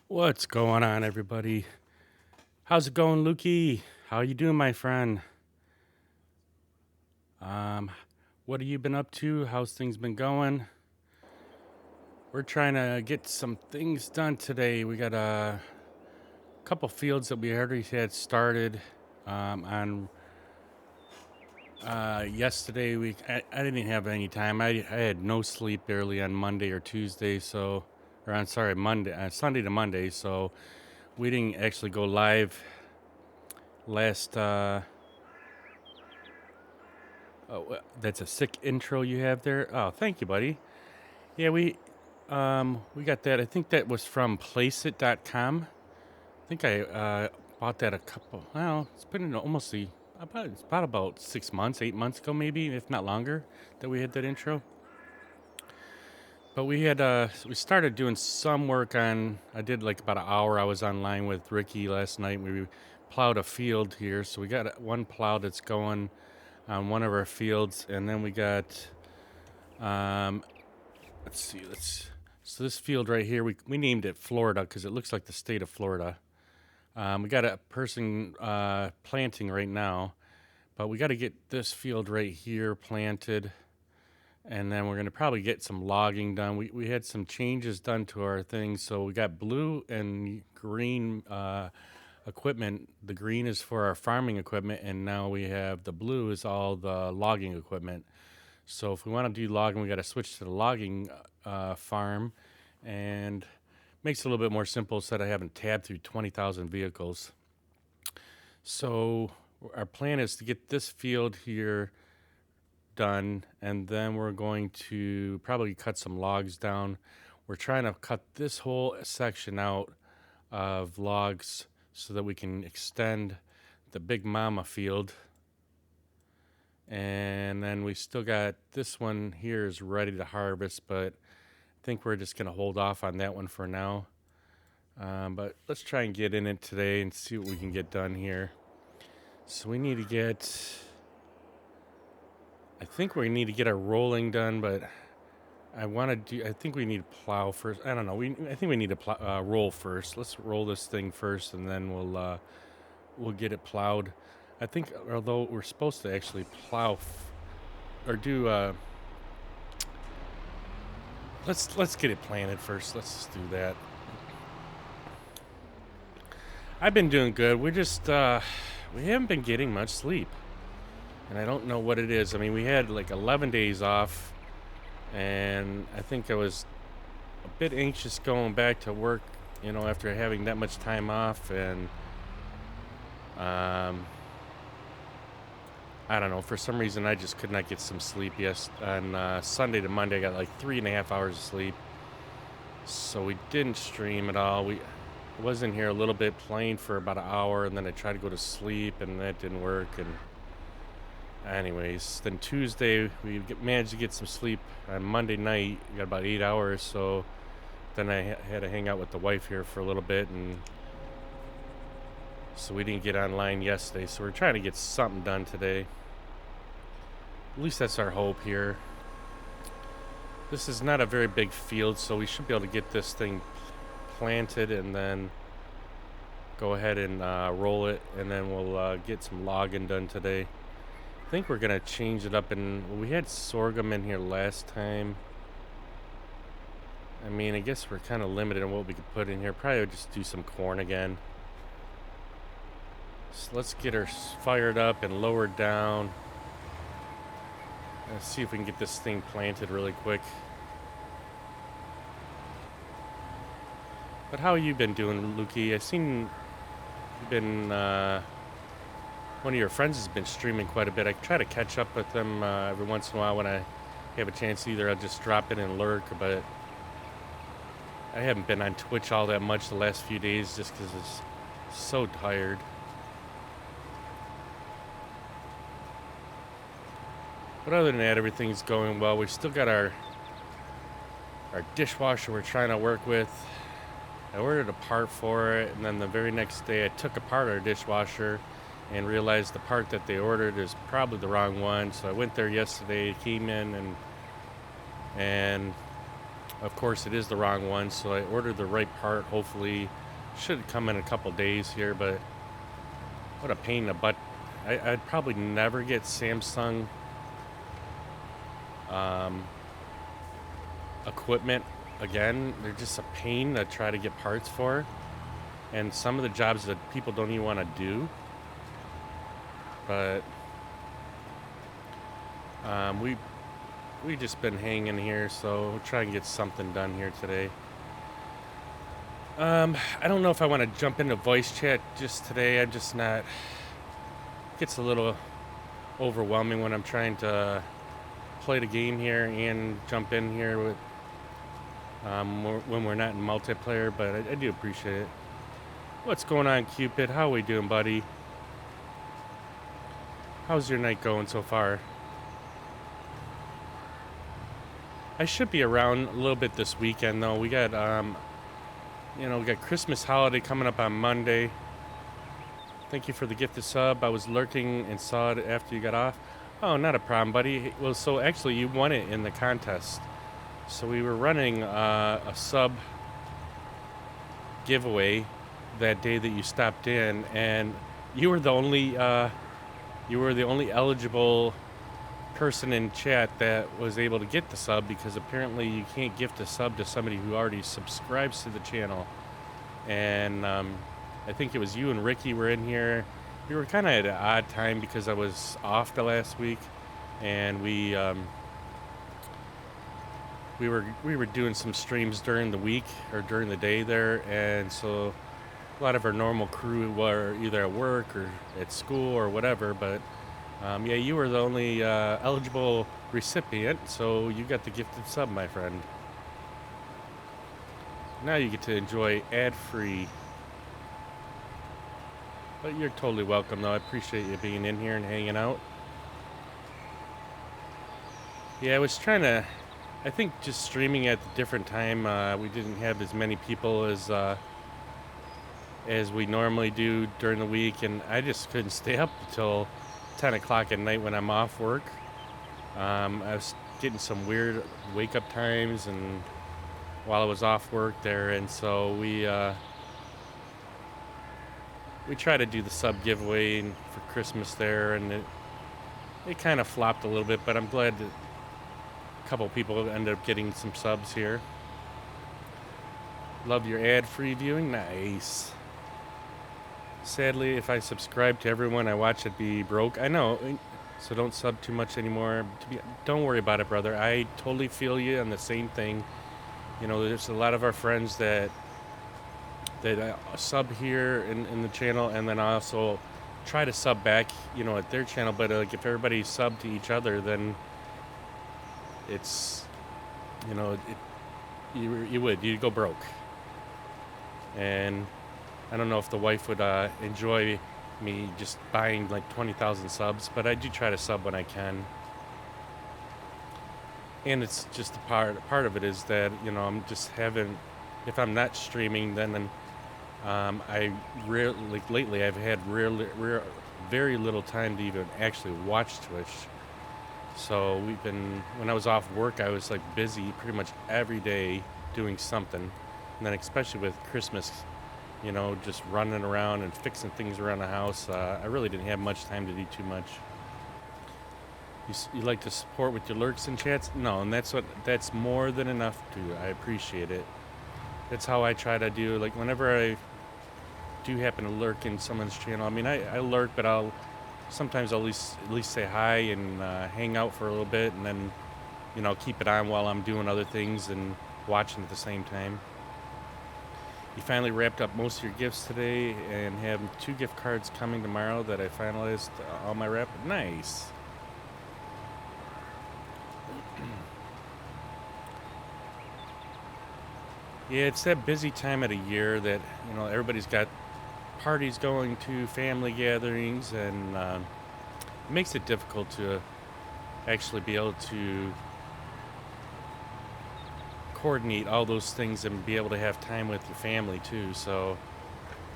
What's going on, everybody? How's it going, Lukey? How you doing, my friend? Um, what have you been up to? How's things been going? We're trying to get some things done today. We got a couple fields that we already had started on yesterday. I didn't have any time. I had no sleep early on Monday or Tuesday, so or on sorry Monday, Sunday to Monday. So we didn't actually go live last. Oh, that's a sick intro you have there. Oh, thank you, buddy. Yeah, we got that. I think that was from placeit.com. I think I bought that a couple. Well, it's been it's about 6 months, 8 months ago, maybe, if not longer, that we had that intro. But we started doing some work on. I did like about an hour. I was online with Ricky last night. We plowed a field here, so we got one plow that's going on one of our fields, and then we got let's see. So this field right here, we named it Florida because it looks like the state of Florida. We got a person planting right now, but we got to get this field right here planted, and then we're going to probably get some logging done. We had some changes done to our things, so we got blue and green equipment. The green is for our farming equipment, and now we have the blue is all the logging equipment. So if we want to do logging, we got to switch to the logging farm, and makes it a little bit more simple instead of having tabbed through 20,000 vehicles. So our plan is to get this field here done, and then we're going to probably cut some logs down. We're trying to cut this whole section out of logs so that we can extend the Big Mama field. And then we still got this one here is ready to harvest, but I think we're just going to hold off on that one for now. But let's try and get in it today and see what we can get done here. So we need to I think we need to get our rolling done, but I think we need to plow first. I don't know. I think we need to roll first. Let's roll this thing first, and then we'll get it plowed. I think although we're supposed to actually plow or do let's get it planted first. Let's just do that. I've been doing good. We're just we haven't been getting much sleep, and I don't know what it is. I mean, we had like 11 days off, and I think I was a bit anxious going back to work, after having that much time off, and I don't know. For some reason, I just could not get some sleep. Yes, on Sunday to Monday, I got like 3.5 hours of sleep, so we didn't stream at all. We was in here a little bit playing for about an hour, and then I tried to go to sleep, and that didn't work. And anyways, then Tuesday we managed to get some sleep. On Monday night, we got about 8 hours. So then I had to hang out with the wife here for a little bit, and so we didn't get online yesterday. So we're trying to get something done today. At least that's our hope here. This is not a very big field, so we should be able to get this thing planted and then go ahead and roll it, and then we'll get some logging done today. I think we're gonna change it up, and we had sorghum in here last time. I mean, I guess we're kind of limited on what we could put in here. Probably would just do some corn again. So let's get her fired up and lowered down. Let's see if we can get this thing planted really quick. But how you been doing, Lukey? I seen you've been one of your friends has been streaming quite a bit. I try to catch up with them every once in a while when I have a chance. Either I'll just drop in and lurk, but I haven't been on Twitch all that much the last few days just because it's so tired. But other than that, everything's going well. We've still got our dishwasher we're trying to work with. I ordered a part for it, and then the very next day I took apart our dishwasher and realized the part that they ordered is probably the wrong one. So I went there yesterday, came in, and of course it is the wrong one. So I ordered the right part. Hopefully, should come in a couple days here. But what a pain in the butt! I'd probably never get Samsung equipment again. They're just a pain to try to get parts for, and some of the jobs that people don't even want to do. But we just been hanging here, so we'll try and get something done here today. I don't know if I want to jump into voice chat just today. I'm just not. It gets a little overwhelming when I'm trying to play the game here and jump in here with when we're not in multiplayer, but I do appreciate it. What's going on, Cupid? How we doing, buddy? How's your night going so far? I should be around a little bit this weekend, though. We got, we got Christmas holiday coming up on Monday. Thank you for the gifted sub. I was lurking and saw it after you got off. Oh, not a problem, buddy. Well, so actually, you won it in the contest. So we were running a sub giveaway that day that you stopped in, and you were the only eligible person in chat that was able to get the sub, because apparently you can't gift a sub to somebody who already subscribes to the channel. And I think it was you and Ricky were in here. We were kind of at an odd time because I was off the last week, and we were doing some streams during the week or during the day there, and so a lot of our normal crew were either at work or at school or whatever. But yeah, you were the only eligible recipient, so you got the gifted sub, my friend. Now you get to enjoy ad-free. But you're totally welcome, though. I appreciate you being in here and hanging out. Yeah, I was trying to... I think just streaming at a different time, we didn't have as many people as we normally do during the week, and I just couldn't stay up until 10 o'clock at night when I'm off work. I was getting some weird wake-up times and while I was off work there, and so we tried to do the sub giveaway for Christmas there, and it kind of flopped a little bit, but I'm glad that a couple people ended up getting some subs here. Love your ad-free viewing. Nice. Sadly, if I subscribe to everyone I watch, I'd be broke. I know, so don't sub too much anymore. Don't worry about it, brother. I totally feel you on the same thing. You know, there's a lot of our friends that sub here in the channel, and then I also try to sub back, at their channel. But like, if everybody subbed to each other, then it's, you'd go broke. And I don't know if the wife would enjoy me just buying like 20,000 subs, but I do try to sub when I can. And it's just part of it is that, I'm just having, if I'm not streaming, then lately I've had very little time to even actually watch Twitch. So when I was off work, I was like busy pretty much every day doing something. And then especially with Christmas, just running around and fixing things around the house, I really didn't have much time to do too much. You like to support with your lurks and chats? No, and that's more than enough to. I appreciate it. That's how I try to do. Like whenever do happen to lurk in someone's channel. I mean, I lurk, but I'll sometimes I'll at least say hi and hang out for a little bit, and then keep it on while I'm doing other things and watching at the same time. You finally wrapped up most of your gifts today and have 2 gift cards coming tomorrow that I finalized all my wrap. Nice. Yeah, it's that busy time of the year that everybody's got parties going to, family gatherings, and it makes it difficult to actually be able to coordinate all those things and be able to have time with your family too. So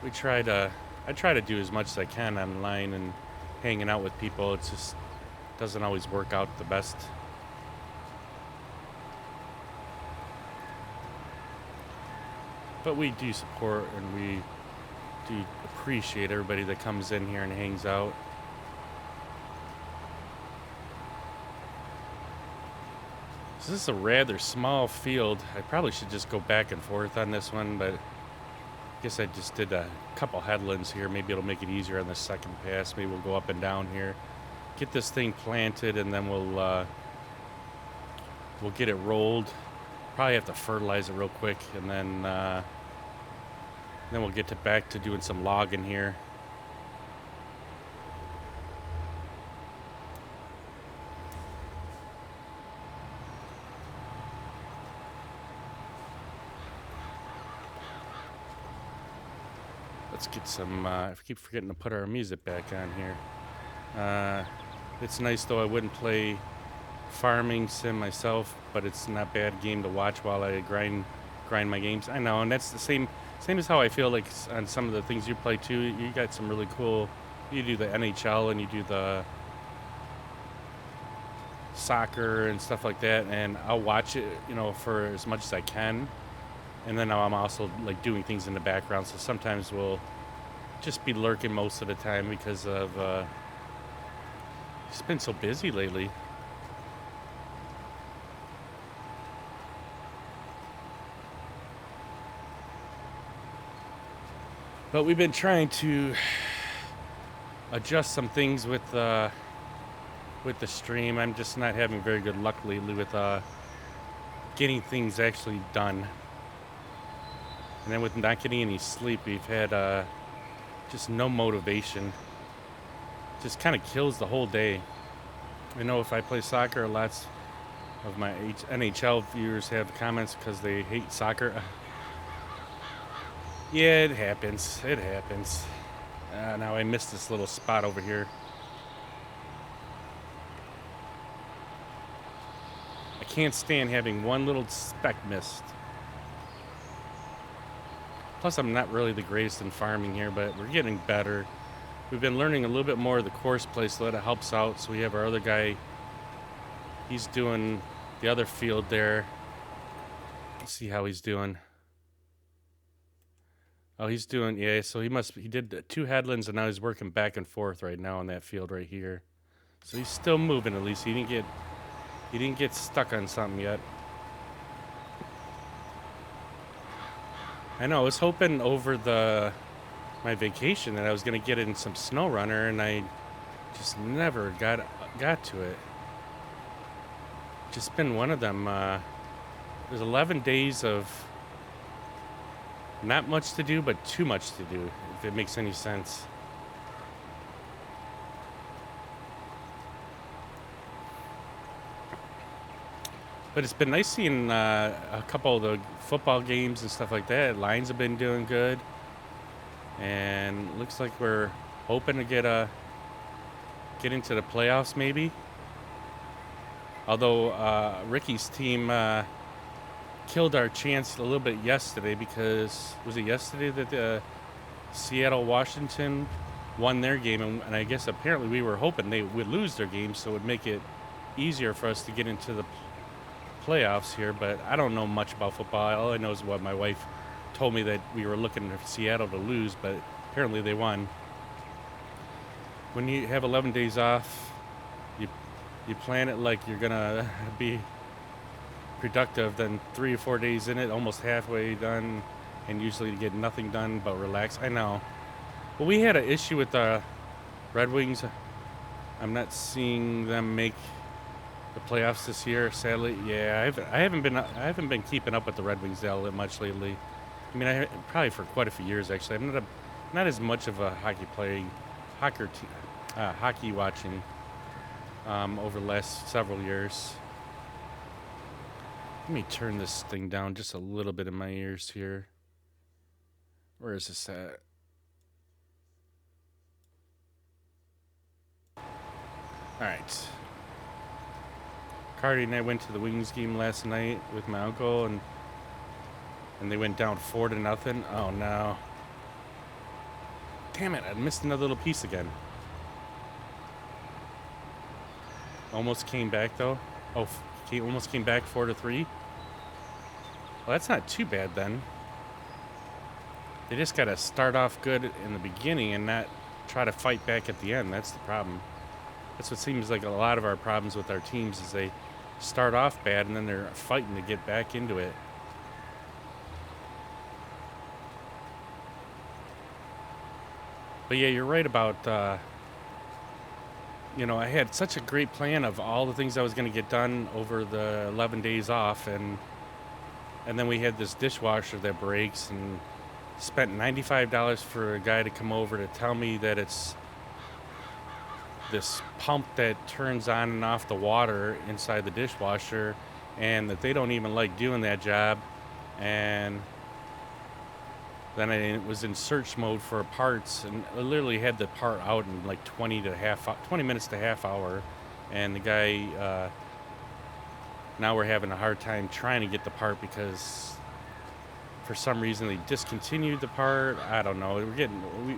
I try to do as much as I can online and hanging out with people. It just doesn't always work out the best. But we do support and we do appreciate everybody that comes in here and hangs out. So this is a rather small field. I probably should just go back and forth on this one, but I guess I just did a couple headlands here. Maybe it'll make it easier on the second pass. Maybe we'll go up and down here, get this thing planted, and then we'll get it rolled. Probably have to fertilize it real quick, and then we'll get back to doing some logging here. Let's get some, I keep forgetting to put our music back on here. It's nice though, I wouldn't play Farming Sim myself, but it's not a bad game to watch while I grind my games. I know, and that's the same as how I feel like on some of the things you play too. You got some really cool, you do the NHL and you do the soccer and stuff like that, and I'll watch it, for as much as I can. And then I'm also like doing things in the background, so sometimes we'll just be lurking most of the time because of it's been so busy lately. But we've been trying to adjust some things with the stream. I'm just not having very good luck lately with getting things actually done. And then with not getting any sleep, we've had just no motivation. Just kind of kills the whole day. I know if I play soccer, lots of my NHL viewers have comments because they hate soccer. Yeah, it happens. It happens. Now I missed this little spot over here. I can't stand having one little speck missed. Plus, I'm not really the greatest in farming here, but we're getting better. We've been learning a little bit more of the course play, so that helps out. So we have our other guy. He's doing the other field there. Let's see how he's doing. Oh, he's doing, yeah, so he did 2 headlands, and now he's working back and forth right now on that field right here. So he's still moving at least. He didn't get stuck on something yet. I know, I was hoping over my vacation that I was going to get in some snow runner, and I just never got to it. Just been one of them. There's 11 days of not much to do, but too much to do, if it makes any sense. But it's been nice seeing a couple of the football games and stuff like that. Lions have been doing good. And looks like we're hoping to get into the playoffs maybe. Although Ricky's team killed our chance a little bit yesterday, because was it yesterday that Seattle Washington won their game, and I guess apparently we were hoping they would lose their game, so it would make it easier for us to get into the playoffs here. But I don't know much about football. All I know is what my wife told me, that we were looking for Seattle to lose, but apparently they won. When you have 11 days off, you plan it like you're gonna be productive, then 3 or 4 days in it, almost halfway done, and usually you get nothing done but relax. I know Well, we had an issue with the Red Wings. I'm not seeing them make the playoffs this year, sadly. Yeah, I haven't been keeping up with the Red Wings all that much lately. I mean, probably for quite a few years actually. I'm not as much of a hockey watching over the last several years. Let me turn this thing down just a little bit in my ears here. Where is this at? All right. Cardi and I went to the Wings game last night with my uncle, and they went down 4-0. Oh no! Damn it! I missed another little piece again. Almost came back though. Oh, almost came back 4-3. Well, that's not too bad then. They just got to start off good in the beginning and not try to fight back at the end. That's the problem. That's what seems like a lot of our problems with our teams is they start off bad and then they're fighting to get back into it. But yeah, you're right about, I had such a great plan of all the things I was going to get done over the 11 days off. And then we had this dishwasher that breaks and spent $95 for a guy to come over to tell me that it's this pump that turns on and off the water inside the dishwasher and that they don't even like doing that job. And then I was in search mode for parts and I literally had the part out in like 20 minutes to half hour. And the guy, now we're having a hard time trying to get the part because for some reason they discontinued the part. I don't know.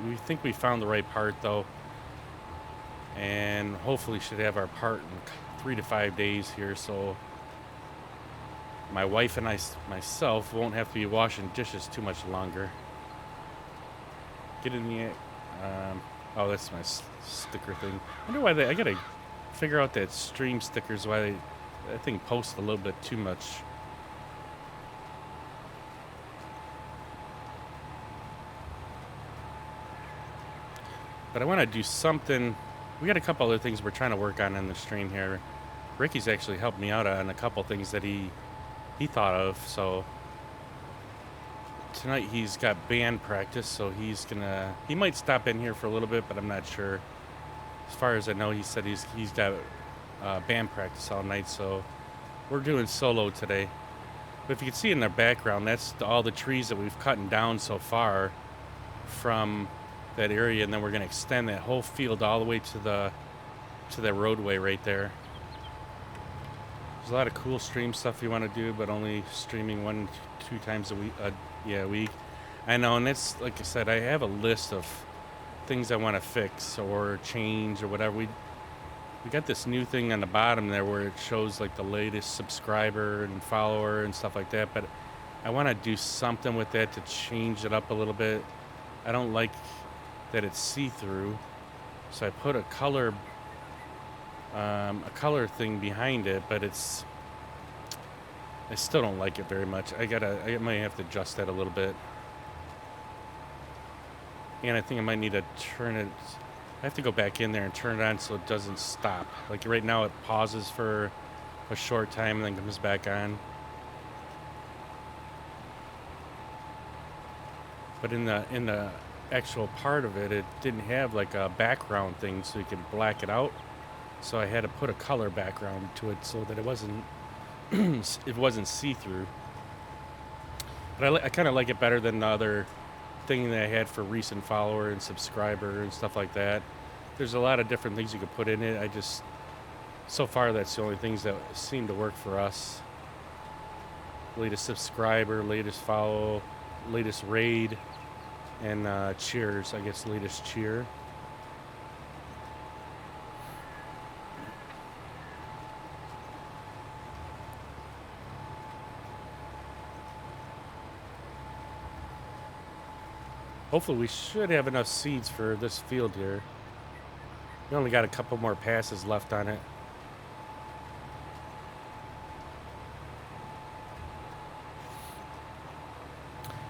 We think we found the right part though. And hopefully should have our part in 3 to 5 days here, so my wife and myself won't have to be washing dishes too much longer. Get in the oh, that's my sticker thing. I wonder why I gotta figure out that stream stickers, why that thing posts a little bit too much. But I want to do something. We got a couple other things we're trying to work on in the stream here. Ricky's actually helped me out on a couple things that he thought of. So tonight he's got band practice, so he might stop in here for a little bit, but I'm not sure. As far as I know, he said he's got band practice all night, so we're doing solo today. But if you can see in the background, that's all the trees that we've cut down so far from that area, and then we're going to extend that whole field all the way to the roadway right there. There's a lot of cool stream stuff you want to do, but only streaming 1-2 times a week. I know, and it's like I said, I have a list of things I want to fix or change or whatever. We got this new thing on the bottom there where it shows like the latest subscriber and follower and stuff like that, but I want to do something with that to change it up a little bit. I don't like that it's see-through, so I put a color thing behind it, but I still don't like it very much. I might have to adjust that a little bit, and I think I might need to turn it. I have to go back in there and turn it on so it doesn't stop. Like right now, it pauses for a short time and then comes back on. But in the actual part of it, it didn't have like a background thing so you could black it out. So I had to put a color background to it so that it wasn't see-through. But I kind of like it better than the other thing that I had for recent follower and subscriber and stuff like that. There's a lot of different things you could put in it. So far that's the only things that seem to work for us. Latest subscriber, latest follow, latest raid, and cheers, I guess latest cheer. Hopefully we should have enough seeds for this field here. We only got a couple more passes left on it.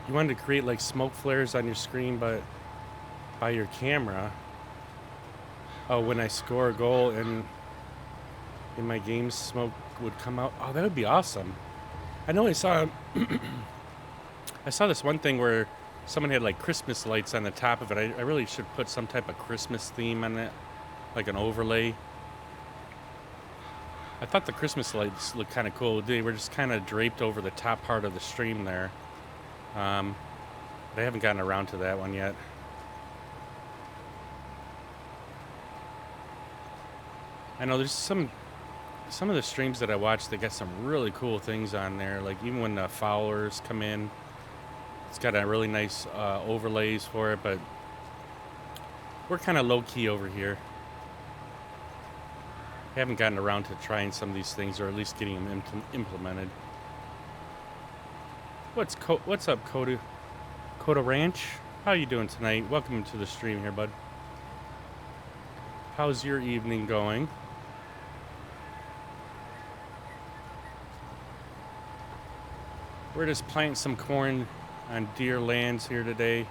You wanted to create like smoke flares on your screen, but by your camera. Oh, when I score a goal and in my game, smoke would come out. Oh, that would be awesome. I know I saw this one thing where someone had like Christmas lights on the top of it. I really should put some type of Christmas theme on it, like an overlay. I thought the Christmas lights looked kind of cool. They were just kind of draped over the top part of the stream there. But I haven't gotten around to that one yet. I know there's some of the streams that I watch, they got some really cool things on there. Like even when the followers come in, it's got a really nice overlays for it. But we're kind of low key over here. Haven't gotten around to trying some of these things, or at least getting them implemented. What's up, Coda Ranch? How you doing tonight? Welcome to the stream here, bud. How's your evening going? We're just planting some corn on deer lands here today.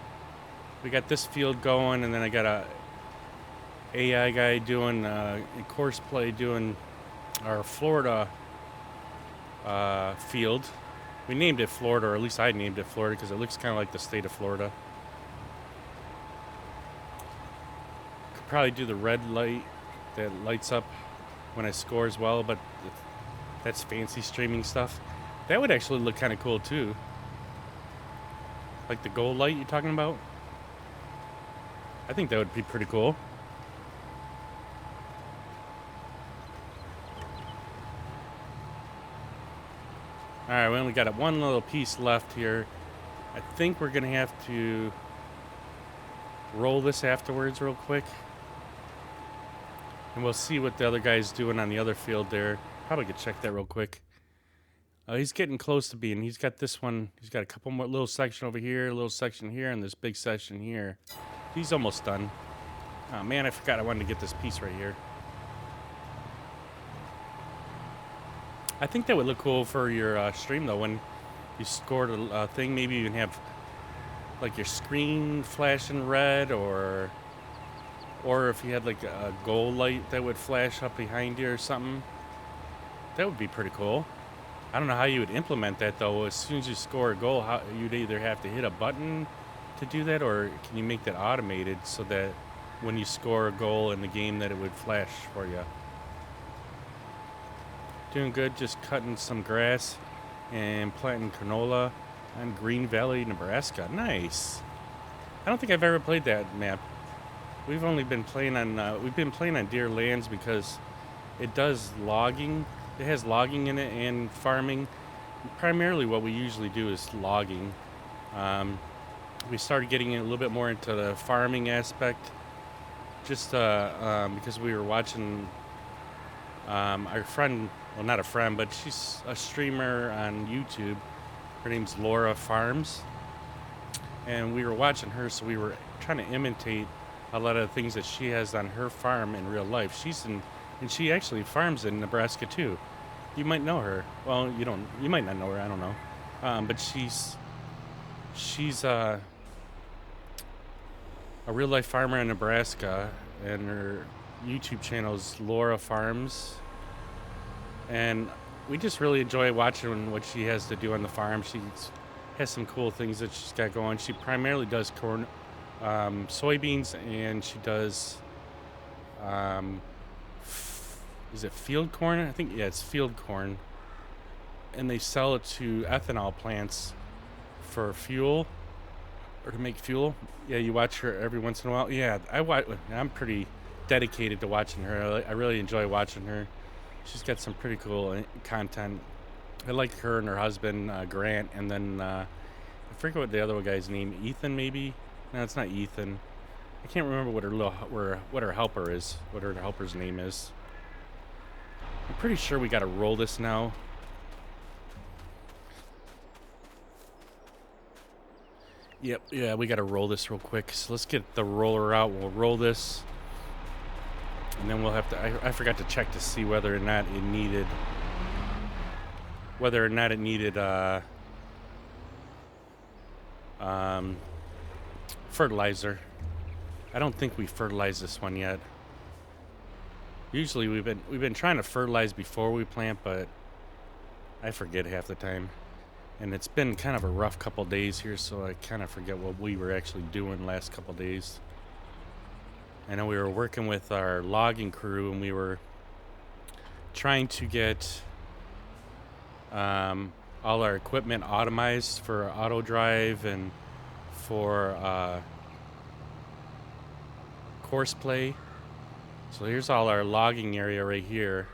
We got this field going, and then I got a AI guy doing course play doing our Florida field. We named it Florida, or at least I named it Florida because it looks kind of like the state of Florida. Could probably do the red light that lights up when I score as well, but that's fancy streaming stuff. That would actually look kind of cool too. Like the goal light you're talking about. I think that would be pretty cool. Alright, we only got one little piece left here. I think we're going to have to roll this afterwards real quick. And we'll see what the other guy's doing on the other field there. Probably could check that real quick. He's getting close to being. He's got this one. He's got a couple more little section over here, a little section here, and this big section here. He's almost done. Oh, man, I forgot I wanted to get this piece right here. I think that would look cool for your stream, though, when you scored a thing. Maybe you can have, like, your screen flashing red, or if you had, like, a goal light that would flash up behind you or something. That would be pretty cool. I don't know how you would implement that, though. As soon as you score a goal, you'd either have to hit a button to do that, or can you make that automated so that when you score a goal in the game that it would flash for you? Doing good, just cutting some grass and planting canola on Green Valley, Nebraska. Nice. I don't think I've ever played that map. We've only been playing on Deer Lands because it does logging. It has logging in it and farming. Primarily what we usually do is logging. We started getting a little bit more into the farming aspect just because we were watching our friend, well, not a friend, but she's a streamer on YouTube. Her name's Laura Farms. And we were watching her, so we were trying to imitate a lot of the things that she has on her farm in real life. And she actually farms in Nebraska too. You might know her. Well, you might not know her, I don't know. But she's a real life farmer in Nebraska, and her YouTube channel is Laura Farms. And we just really enjoy watching what she has to do on the farm. She has some cool things that she's got going. She primarily does corn, soybeans, and she does is it field corn? I think, yeah, it's field corn. And they sell it to ethanol plants for fuel, or to make fuel. Yeah, you watch her every once in a while. Yeah, I'm pretty dedicated to watching her. I really enjoy watching her. She's got some pretty cool content. I like her and her husband, Grant, and then I forget what the other guy's name, Ethan maybe? No, it's not Ethan. I can't remember what her helper is, what her helper's name is. I'm pretty sure we got to roll this now. Yep, yeah, we got to roll this real quick. So let's get the roller out. We'll roll this. And then we'll have to, I forgot to check to see whether or not it needed, fertilizer. I don't think we fertilized this one yet. Usually we've been trying to fertilize before we plant, but I forget half the time. And it's been kind of a rough couple days here, so I kind of forget what we were actually doing last couple days. I know we were working with our logging crew, and we were trying to get all our equipment automized for auto drive and for course play. So here's all our logging area right here.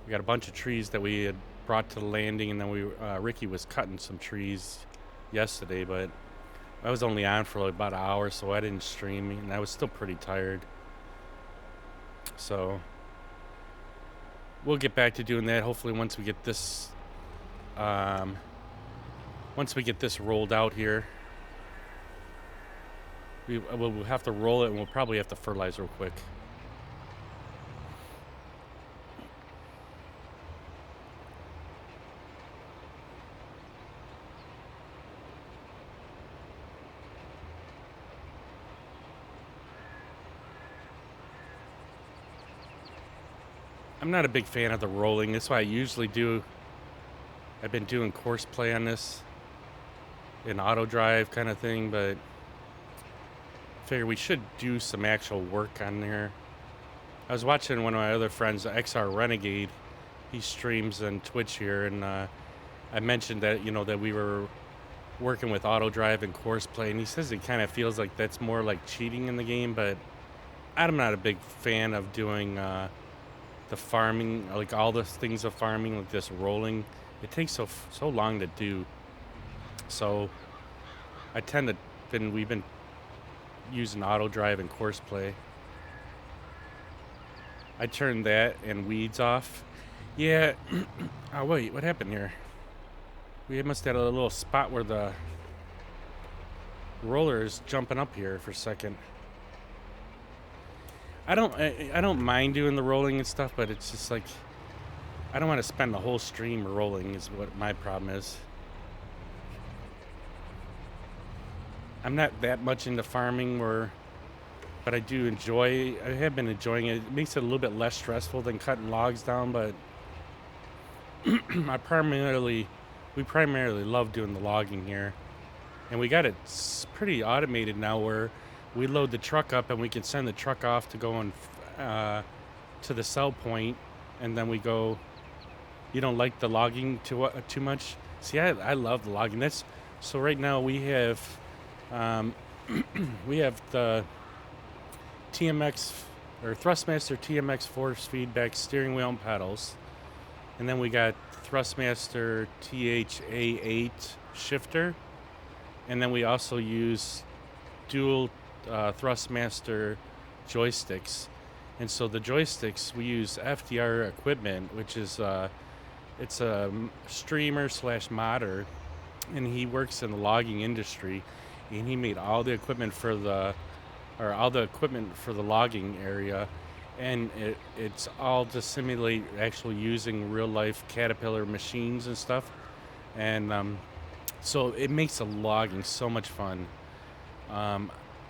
We got a bunch of trees that we had brought to the landing, and then Ricky was cutting some trees yesterday, but I was only on for like about an hour, so I didn't stream, and I was still pretty tired. So we'll get back to doing that. Hopefully, once we get this rolled out here, we'll have to roll it, and we'll probably have to fertilize real quick. I'm not a big fan of the rolling. That's why I usually do. I've been doing course play on this in auto drive kind of thing, but I figure we should do some actual work on there. I was watching one of my other friends, XR Renegade. He streams on Twitch here, and I mentioned that that we were working with auto drive and course play, and he says it kind of feels like that's more like cheating in the game, but I'm not a big fan of doing the farming, like all the things of farming, like this rolling. It takes so long to do. So I tend to we've been using auto drive and course play. I turned that and weeds off. Yeah. Oh wait, what happened here? We must have had a little spot where the roller is jumping up here for a second. I don't mind doing the rolling and stuff, but it's just like I don't want to spend the whole stream rolling is what my problem is. I'm not that much into farming, but I have been enjoying it. It makes it a little bit less stressful than cutting logs down, but we primarily love doing the logging here. And we got it pretty automated now where we load the truck up and we can send the truck off to go on to the sell point, and then we go. You don't like the logging too much? See, I love the logging. So right now we have we have the TMX or Thrustmaster TMX force feedback steering wheel and pedals, and then we got Thrustmaster THA8 shifter, and then we also use dual Thrustmaster joysticks. And so the joysticks, we use FDR equipment, which is it's a streamer / modder, and he works in the logging industry, and he made all the equipment for the logging area, and it's all to simulate actually using real life Caterpillar machines and stuff, and so it makes the logging so much fun.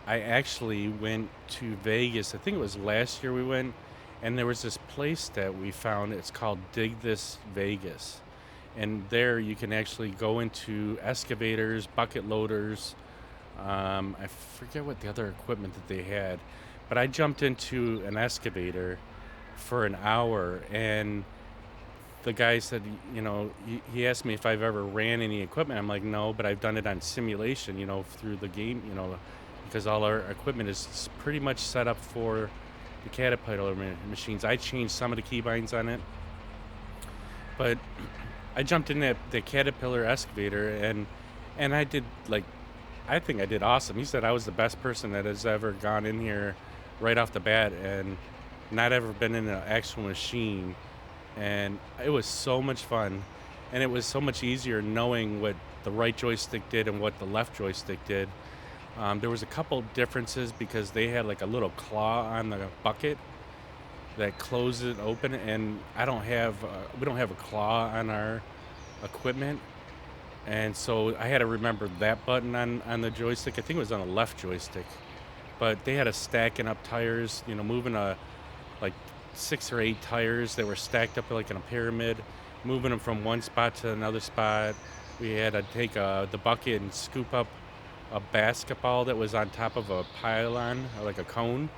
I actually went to Vegas. I think it was last year we went, and there was this place that we found. It's called Dig This Vegas, and there you can actually go into excavators, bucket loaders. I forget what the other equipment that they had, but I jumped into an excavator for an hour, and the guy said, he asked me if I've ever ran any equipment. I'm like, no, but I've done it on simulation, through the game, because all our equipment is pretty much set up for the Caterpillar machines. I changed some of the keybinds on it, but I jumped in the Caterpillar excavator, and I did I think I did awesome. He said I was the best person that has ever gone in here right off the bat and not ever been in an actual machine, and it was so much fun, and it was so much easier knowing what the right joystick did and what the left joystick did. There was a couple differences because they had like a little claw on the bucket that closes it open, and we don't have a claw on our equipment, and so I had to remember that button on the joystick. I think it was on the left joystick, but they had us stacking up tires, moving like 6 or 8 tires that were stacked up like in a pyramid, moving them from one spot to another spot. We had to take the bucket and scoop up a basketball that was on top of a pylon, or like a cone,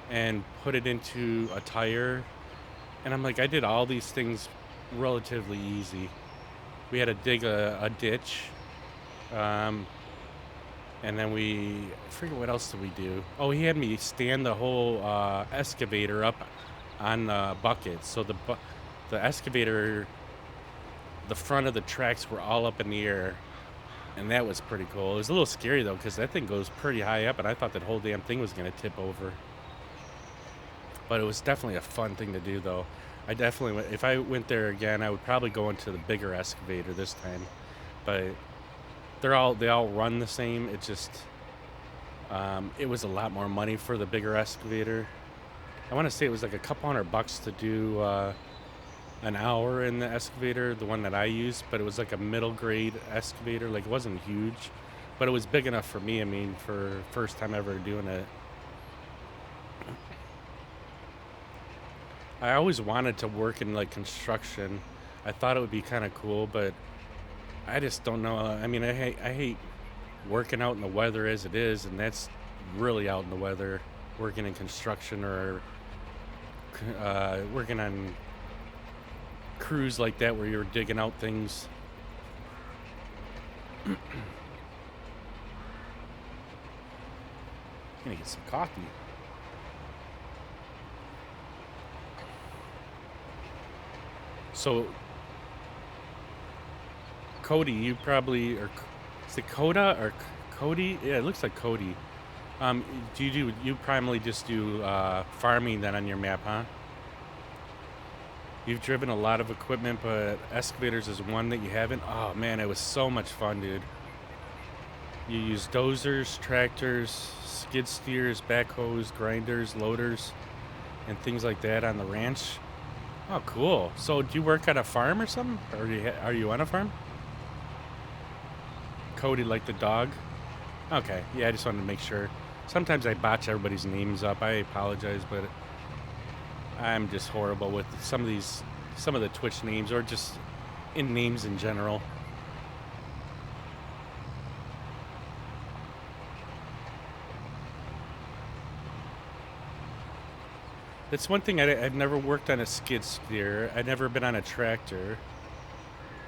and put it into a tire. And I'm like, I did all these things relatively easy. We had to dig a ditch, um, and then I forget what else did we do. Oh, he had me stand the whole excavator up on the bucket. So the excavator, the front of the tracks were all up in the air, and that was pretty cool. It was a little scary though, because that thing goes pretty high up, and I thought that whole damn thing was gonna tip over. But it was definitely a fun thing to do, though. I definitely, if I went there again, I would probably go into the bigger excavator this time. But they all run the same. It just, it was a lot more money for the bigger excavator. I want to say it was like a couple $100 to do an hour in the excavator, the one that I used. But it was like a middle grade excavator. Like, it wasn't huge, but it was big enough for me. I mean, for first time ever doing it. I always wanted to work in like construction. I thought it would be kind of cool, but I just don't know. I mean, I hate working out in the weather as it is, and that's really out in the weather. Working in construction or working on crews like that where you're digging out things. I'm gonna get some coffee. So Cody, you probably or is it Coda or Cody? Yeah, it looks like Cody. Um, you primarily just do farming then on your map, huh? You've driven a lot of equipment, but excavators is one that you haven't. Oh man, it was so much fun, dude. You use dozers, tractors, skid steers, backhoes, grinders, loaders, and things like that on the ranch. Oh, cool. So, do you work at a farm or something? Or are you on a farm? Cody, like the dog? Okay. Yeah, I just wanted to make sure. Sometimes I botch everybody's names up. I apologize, but I'm just horrible with some of the Twitch names, or just in names in general. That's one thing I've never worked on a skid steer. I've never been on a tractor.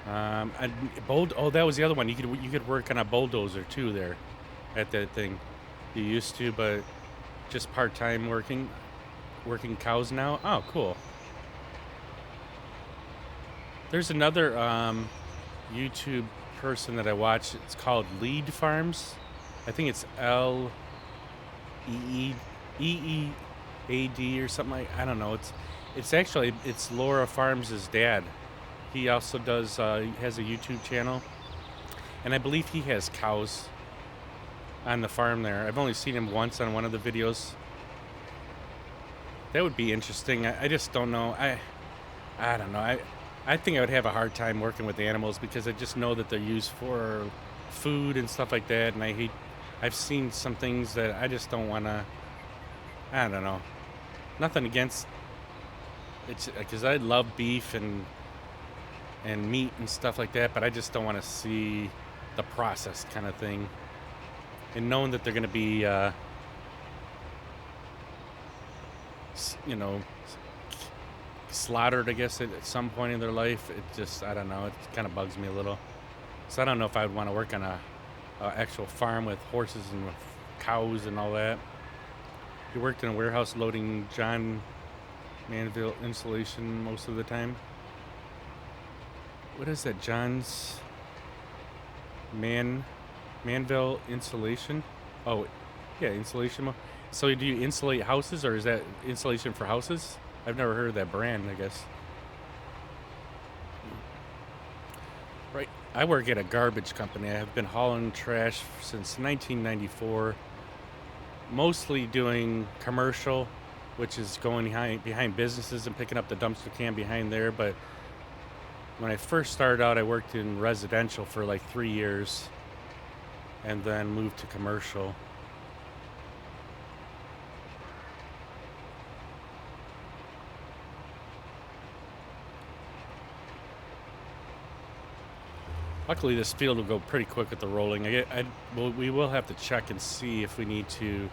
And oh, that was the other one. You could work on a bulldozer too there, at that thing. You used to, but just part time working cows now. Oh, cool. There's another YouTube person that I watch. It's called Lead Farms. I think it's LEEEAD or something like. I don't know. It's Laura Farms' dad. He also he has a YouTube channel, and I believe he has cows on the farm there. I've only seen him once on one of the videos. That would be interesting. I just don't know. I don't know. I think I would have a hard time working with animals, because I just know that they're used for food and stuff like that, and I've seen some things that I just don't want to. I don't know. Nothing against it's because I love beef and meat and stuff like that, but I just don't want to see the process kind of thing. And knowing that they're going to be, you know, slaughtered, I guess, at some point in their life, I don't know, it kind of bugs me a little. So I don't know if I would want to work on a actual farm with horses and with cows and all that. You worked in a warehouse loading John Manville insulation most of the time. What is that? John's Manville insulation? Oh, yeah, insulation. So do you insulate houses, or is that insulation for houses? I've never heard of that brand, I guess. Right. I work at a garbage company. I have been hauling trash since 1994, mostly doing commercial, which is going behind businesses and picking up the dumpster can behind there. But when I first started out, I worked in residential for like 3 years and then moved to commercial. Luckily, this field will go pretty quick with the rolling. We will have to check and see if we need to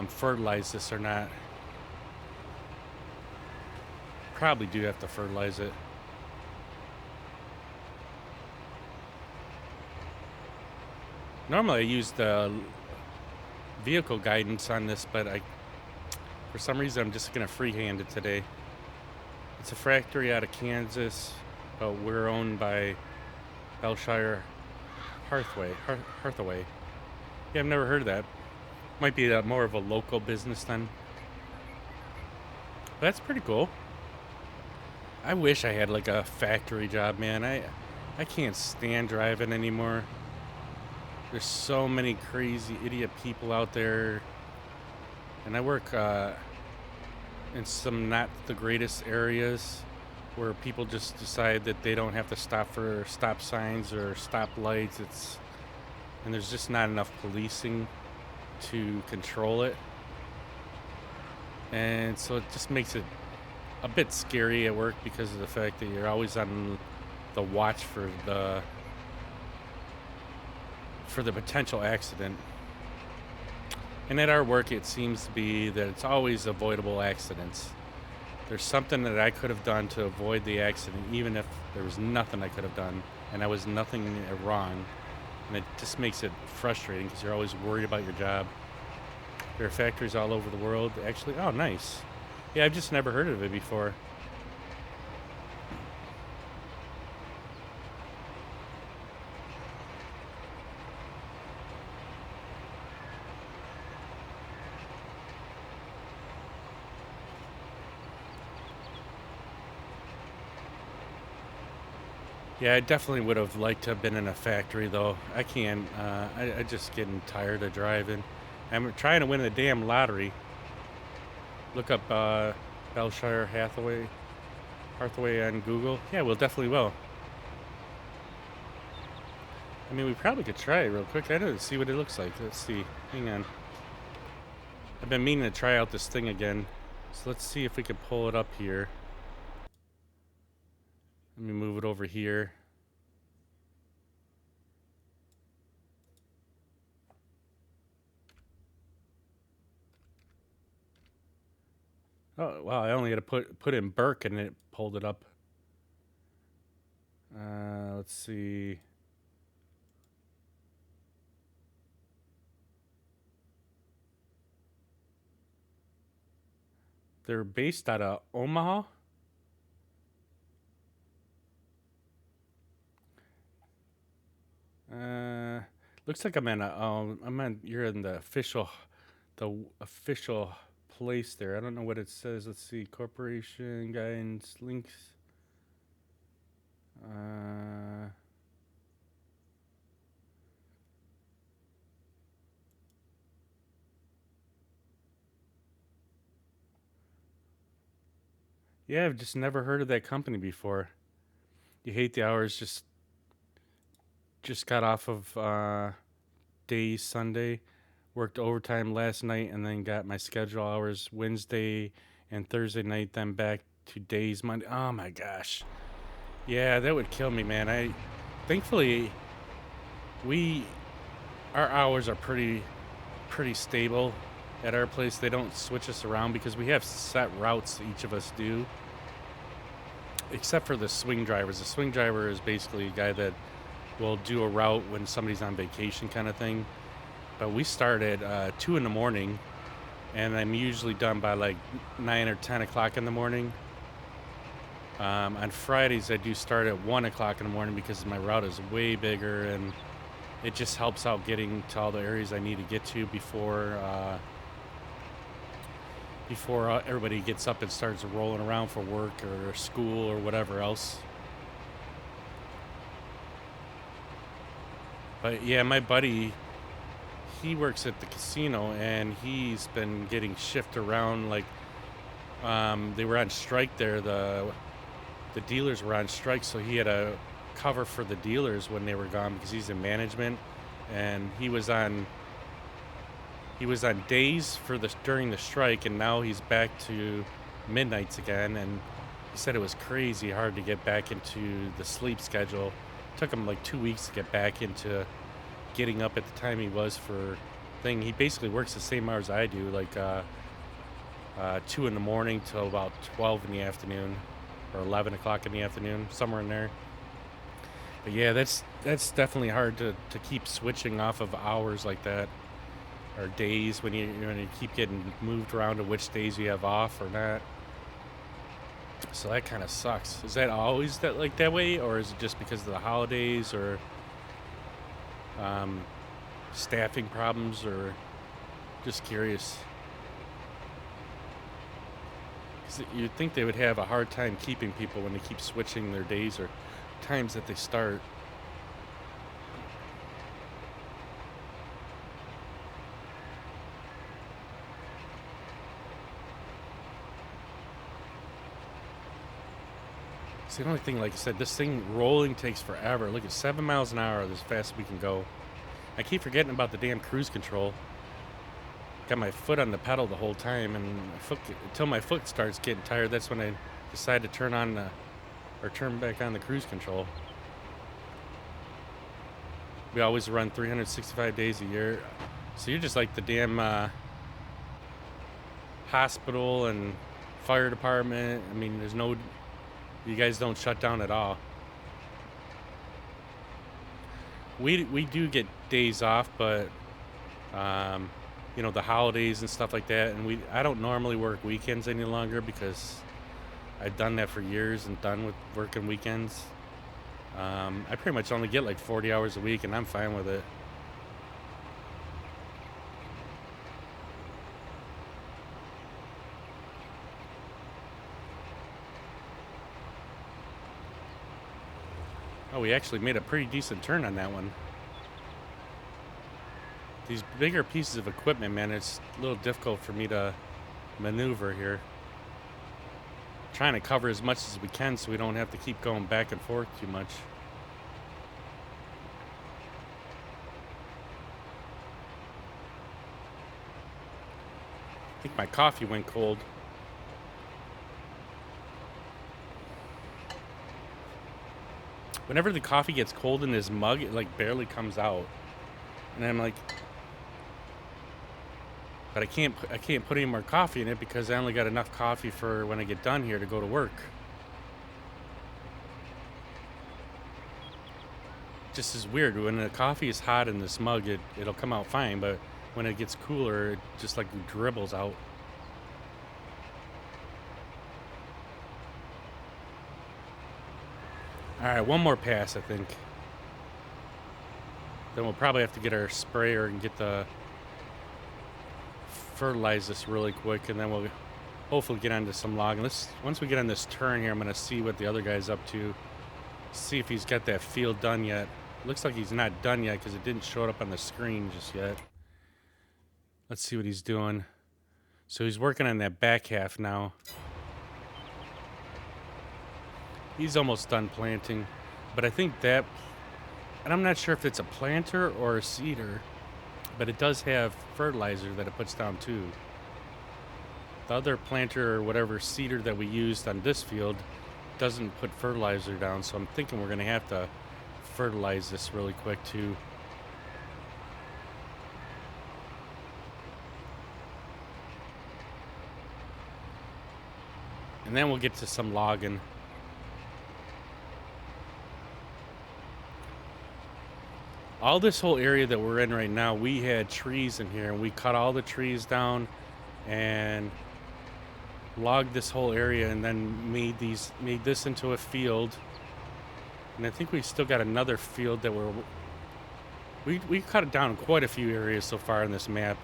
fertilize this or not. Probably do have to fertilize it. Normally I use the vehicle guidance on this, but for some reason I'm just gonna freehand it today. It's a factory out of Kansas, but we're owned by Belshire Hathaway. Yeah, I've never heard of that. Might be more of a local business then. But that's pretty cool. I wish I had like a factory job, man. I can't stand driving anymore. There's so many crazy idiot people out there, and I work in some not the greatest areas where people just decide that they don't have to stop for stop signs or stop lights. And there's just not enough policing to control it, and so it just makes it a bit scary at work because of the fact that you're always on the watch for the potential accident. And at our work, it seems to be that it's always avoidable accidents. There's something that I could have done to avoid the accident, even if there was nothing I could have done, and I was nothing wrong. And it just makes it frustrating because you're always worried about your job. There are factories all over the world. Actually, oh, nice. Yeah, I've just never heard of it before. Yeah, I definitely would have liked to have been in a factory, though. I can't. I just getting tired of driving. I'm trying to win the damn lottery. Look up Belshire Hathaway on Google. Yeah, we'll definitely will. I mean, we probably could try it real quick. I don't see what it looks like. Let's see. Hang on. I've been meaning to try out this thing again. So let's see if we can pull it up here. Let me move it over here. Oh, wow, I only had to put in Burke and it pulled it up. Let's see. They're based out of Omaha. Looks like I'm in you're in the official place there. I don't know what it says. Let's see. Corporation guidance links. Yeah, I've just never heard of that company before. You hate the hours. Just got off of days Sunday, worked overtime last night, and then got my schedule hours Wednesday and Thursday night. Then back to days Monday. Oh my gosh, yeah, that would kill me, man. Thankfully we our hours are pretty stable at our place. They don't switch us around because we have set routes each of us do, except for the swing drivers. The swing driver is basically a guy that will do a route when somebody's on vacation kind of thing. But we start at 2 in the morning, and I'm usually done by like 9 or 10 o'clock in the morning. On Fridays, I do start at 1 o'clock in the morning because my route is way bigger, and it just helps out getting to all the areas I need to get to before everybody gets up and starts rolling around for work or school or whatever else. But yeah, my buddy, he works at the casino, and he's been getting shifted around. Like they were on strike there. The dealers were on strike, so he had to cover for the dealers when they were gone because he's in management, and he was on days during the strike, and now he's back to midnights again, and he said it was crazy hard to get back into the sleep schedule. Took him like 2 weeks to get back into getting up at the time he was for thing. He basically works the same hours I do, like 2 in the morning till about 12 in the afternoon, or 11 o'clock in the afternoon, somewhere in there. But yeah, that's definitely hard to keep switching off of hours like that, or days when you keep getting moved around to which days you have off or not. So that kind of sucks. Is that always that way, or is it just because of the holidays, or um, staffing problems, or just curious? 'Cause you'd think they would have a hard time keeping people when they keep switching their days or times that they start. It's the only thing, like I said, this thing rolling takes forever. Look at 7 miles an hour, as fast as we can go. I keep forgetting about the damn cruise control. Got my foot on the pedal the whole time, and until my foot starts getting tired, that's when I decide to turn on or turn back on the cruise control. We always run 365 days a year, so you're just like the damn hospital and fire department. I mean, you guys don't shut down at all. We do get days off, but um, the holidays and stuff like that, and I don't normally work weekends any longer because I've done that for years and done with working weekends. I pretty much only get like 40 hours a week, and I'm fine with it. Oh, we actually made a pretty decent turn on that one. These bigger pieces of equipment, man, it's a little difficult for me to maneuver here. Trying to cover as much as we can so we don't have to keep going back and forth too much. I think my coffee went cold. Whenever the coffee gets cold in this mug, it like barely comes out. And I'm like, but I can't put any more coffee in it because I only got enough coffee for when I get done here to go to work. Just is weird. When the coffee is hot in this mug, it'll come out fine, but when it gets cooler, it just like dribbles out. All right, one more pass, I think. Then we'll probably have to get our sprayer and get the fertilize this really quick, and then we'll hopefully get onto some logging. Once we get on this turn here, I'm gonna see what the other guy's up to. See if he's got that field done yet. Looks like he's not done yet because it didn't show up on the screen just yet. Let's see what he's doing. So he's working on that back half now. He's almost done planting, but I think that, and I'm not sure if it's a planter or a seeder, but it does have fertilizer that it puts down too. The other planter or whatever seeder that we used on this field doesn't put fertilizer down, so I'm thinking we're gonna have to fertilize this really quick too. And then we'll get to some logging. All this whole area that we're in right now, we had trees in here, and we cut all the trees down and logged this whole area, and then made this into a field. And I think we still got another field that we cut it down quite a few areas so far in this map.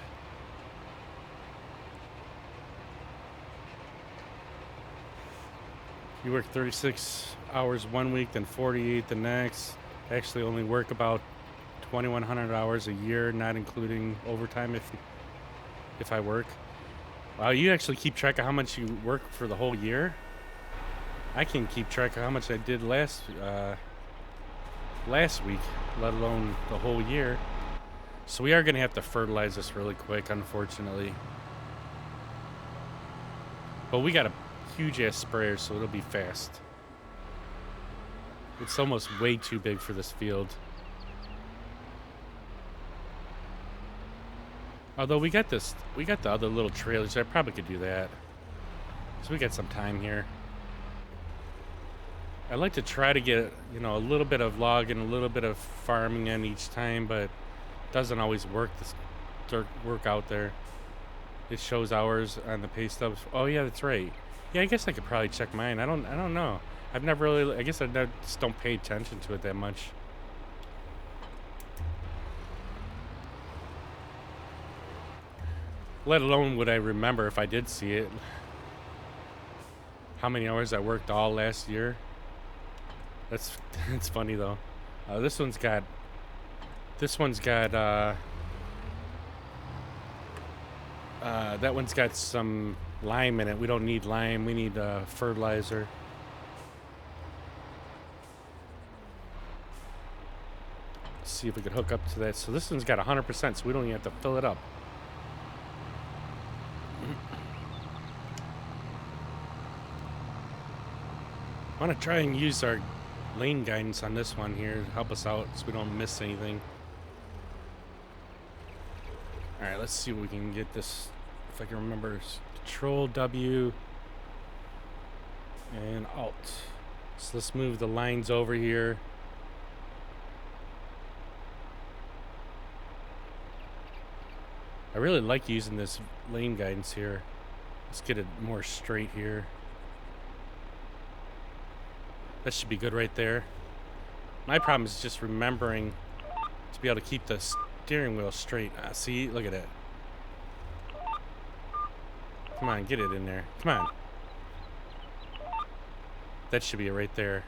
You work 36 hours one week, then 48 the next. Actually only work about 2,100 hours a year, not including overtime if I work. Wow, you actually keep track of how much you work for the whole year? I can't keep track of how much I did last week, let alone the whole year. So we are going to have to fertilize this really quick, unfortunately. But we got a huge ass sprayer, so it'll be fast. It's almost way too big for this field. Although we got the other little trailers. I probably could do that. So we got some time here. I like to try to get, you know, a little bit of logging, a little bit of farming in each time, but it doesn't always work out there. It shows hours on the pay stubs. Oh yeah, that's right. Yeah, I guess I could probably check mine. I don't know. I've never really. I guess just don't pay attention to it that much. Let alone would I remember if I did see it. How many hours I worked all last year. That's funny though. This one's got that one's got some lime in it. We don't need lime. We need fertilizer. Let's see if we could hook up to that. So this one's got 100%, so we don't even have to fill it up. I want to try and use our lane guidance on this one here to help us out so we don't miss anything. Alright, let's see if we can get this, if I can remember. Control W and Alt. So let's move the lines over here. I really like using this lane guidance here. Let's get it more straight here. That should be good right there. My problem is just remembering to be able to keep the steering wheel straight. See, look at it. Come on, get it in there. Come on. That should be it right there.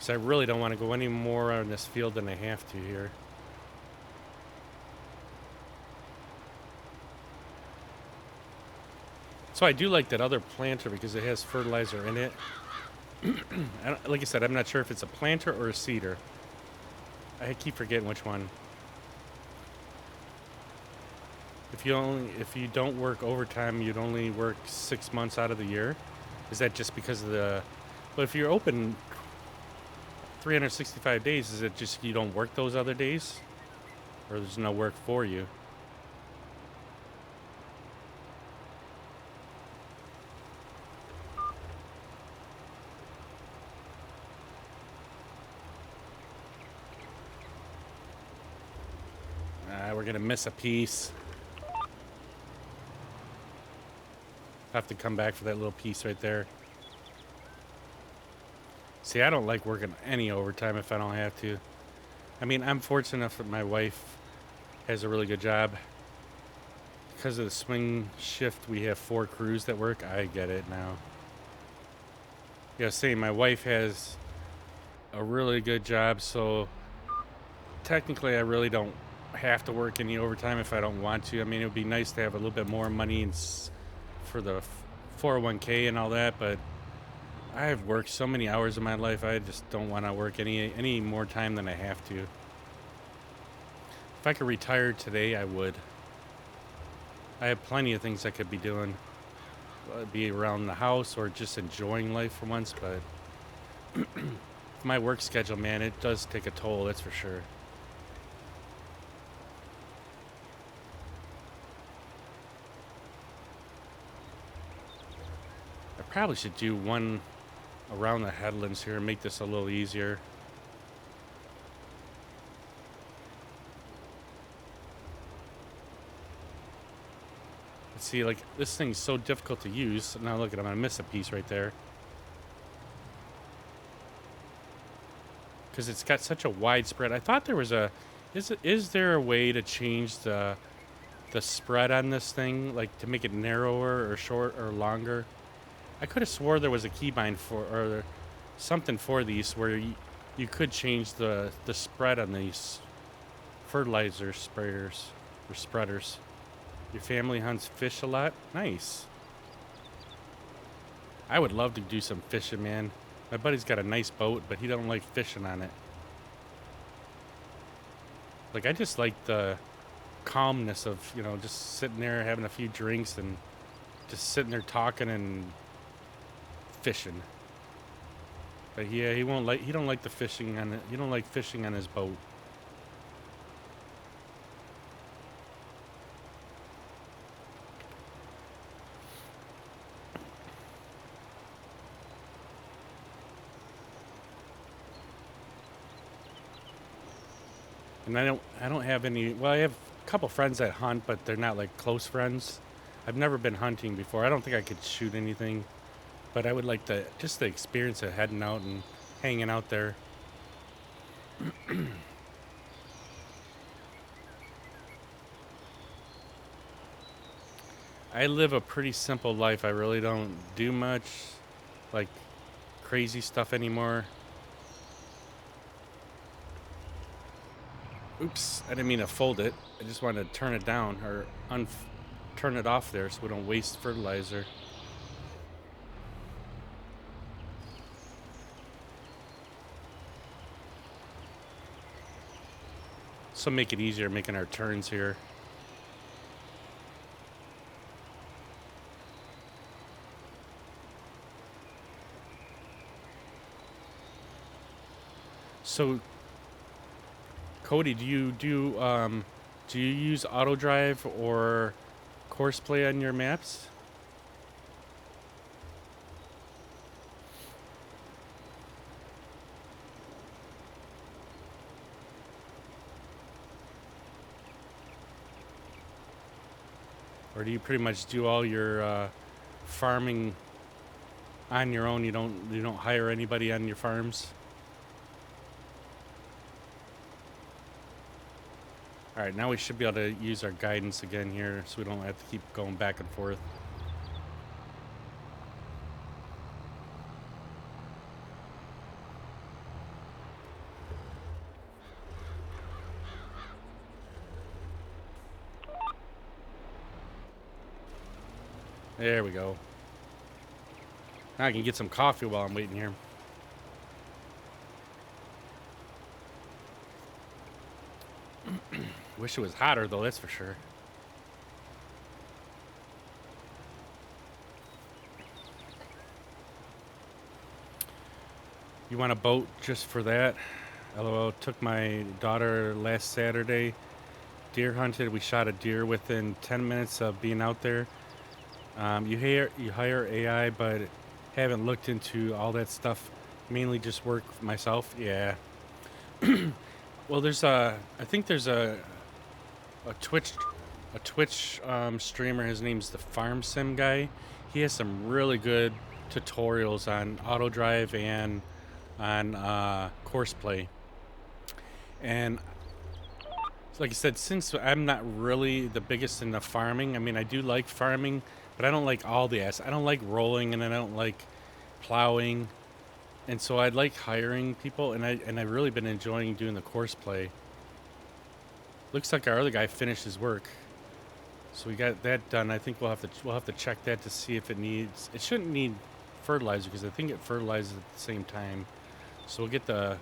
So I really don't want to go any more on this field than I have to here. So I do like that other planter because it has fertilizer in it. Like I said, I'm not sure if it's a planter or a seeder. I keep forgetting which one. If you don't work overtime, you'd only work 6 months out of the year. Is that just because of the? But if you're open 365 days, is it just you don't work those other days, or there's no work for you? We're gonna miss a piece. Have to come back for that little piece right there. See, I don't like working any overtime if I don't have to. I mean, I'm fortunate enough that my wife has a really good job. Because of the swing shift, we have 4 crews that work. I get it now. Yeah, same. My wife has a really good job, so technically I really don't have to work any overtime if I don't want to. I mean, it would be nice to have a little bit more money for the 401k and all that, but I have worked so many hours in my life, I just don't want to work any more time than I have to. If I could retire today, I would. I have plenty of things I could be doing. Be around the house or just enjoying life for once, but my work schedule, man, it does take a toll, that's for sure. I probably should do one around the headlands here and make this a little easier. See, like, this thing's so difficult to use. Now look at it, I'm gonna miss a piece right there. Because it's got such a wide spread. I thought there was is there a way to change the spread on this thing, like to make it narrower or short or longer? I could have swore there was a keybind or something for these where you could change the spread on these fertilizer sprayers or spreaders. Your family hunts fish a lot? Nice. I would love to do some fishing, man. My buddy's got a nice boat, but he don't like fishing on it. Like, I just like the calmness of, just sitting there having a few drinks and just sitting there talking and fishing. But yeah, he don't like the fishing on it. He don't like fishing on his boat. And I don't have any, well, I have a couple friends that hunt, but they're not like close friends. I've never been hunting before. I don't think I could shoot anything, but I would like just the experience of heading out and hanging out there. I live a pretty simple life. I really don't do much like crazy stuff anymore. Oops, I didn't mean to fold it. I just wanted to turn it down or turn it off there so we don't waste fertilizer. So make it easier making our turns here. So Cody, do you use auto drive or course play on your maps? Or do you pretty much do all your farming on your own? You don't hire anybody on your farms? All right, now we should be able to use our guidance again here so we don't have to keep going back and forth. There we go. Now I can get some coffee while I'm waiting here. Wish it was hotter though, that's for sure. You want a boat just for that? LOL. Took my daughter last Saturday. Deer hunted. We shot a deer within 10 minutes of being out there. You hire AI, but haven't looked into all that stuff. Mainly just work myself. Yeah. Well, I think there's a Twitch streamer. His name's the Farm Sim guy. He has some really good tutorials on auto drive and on course play. And like I said, since I'm not really the biggest into farming, I mean I do like farming, but I don't like all the ass. I don't like rolling, and I don't like plowing, and so I'd like hiring people, and I've really been enjoying doing the course play. Looks like our other guy finished his work, so we got that done. I think we'll have to check that to see if it shouldn't need fertilizer because I think it fertilizes at the same time. So we'll get the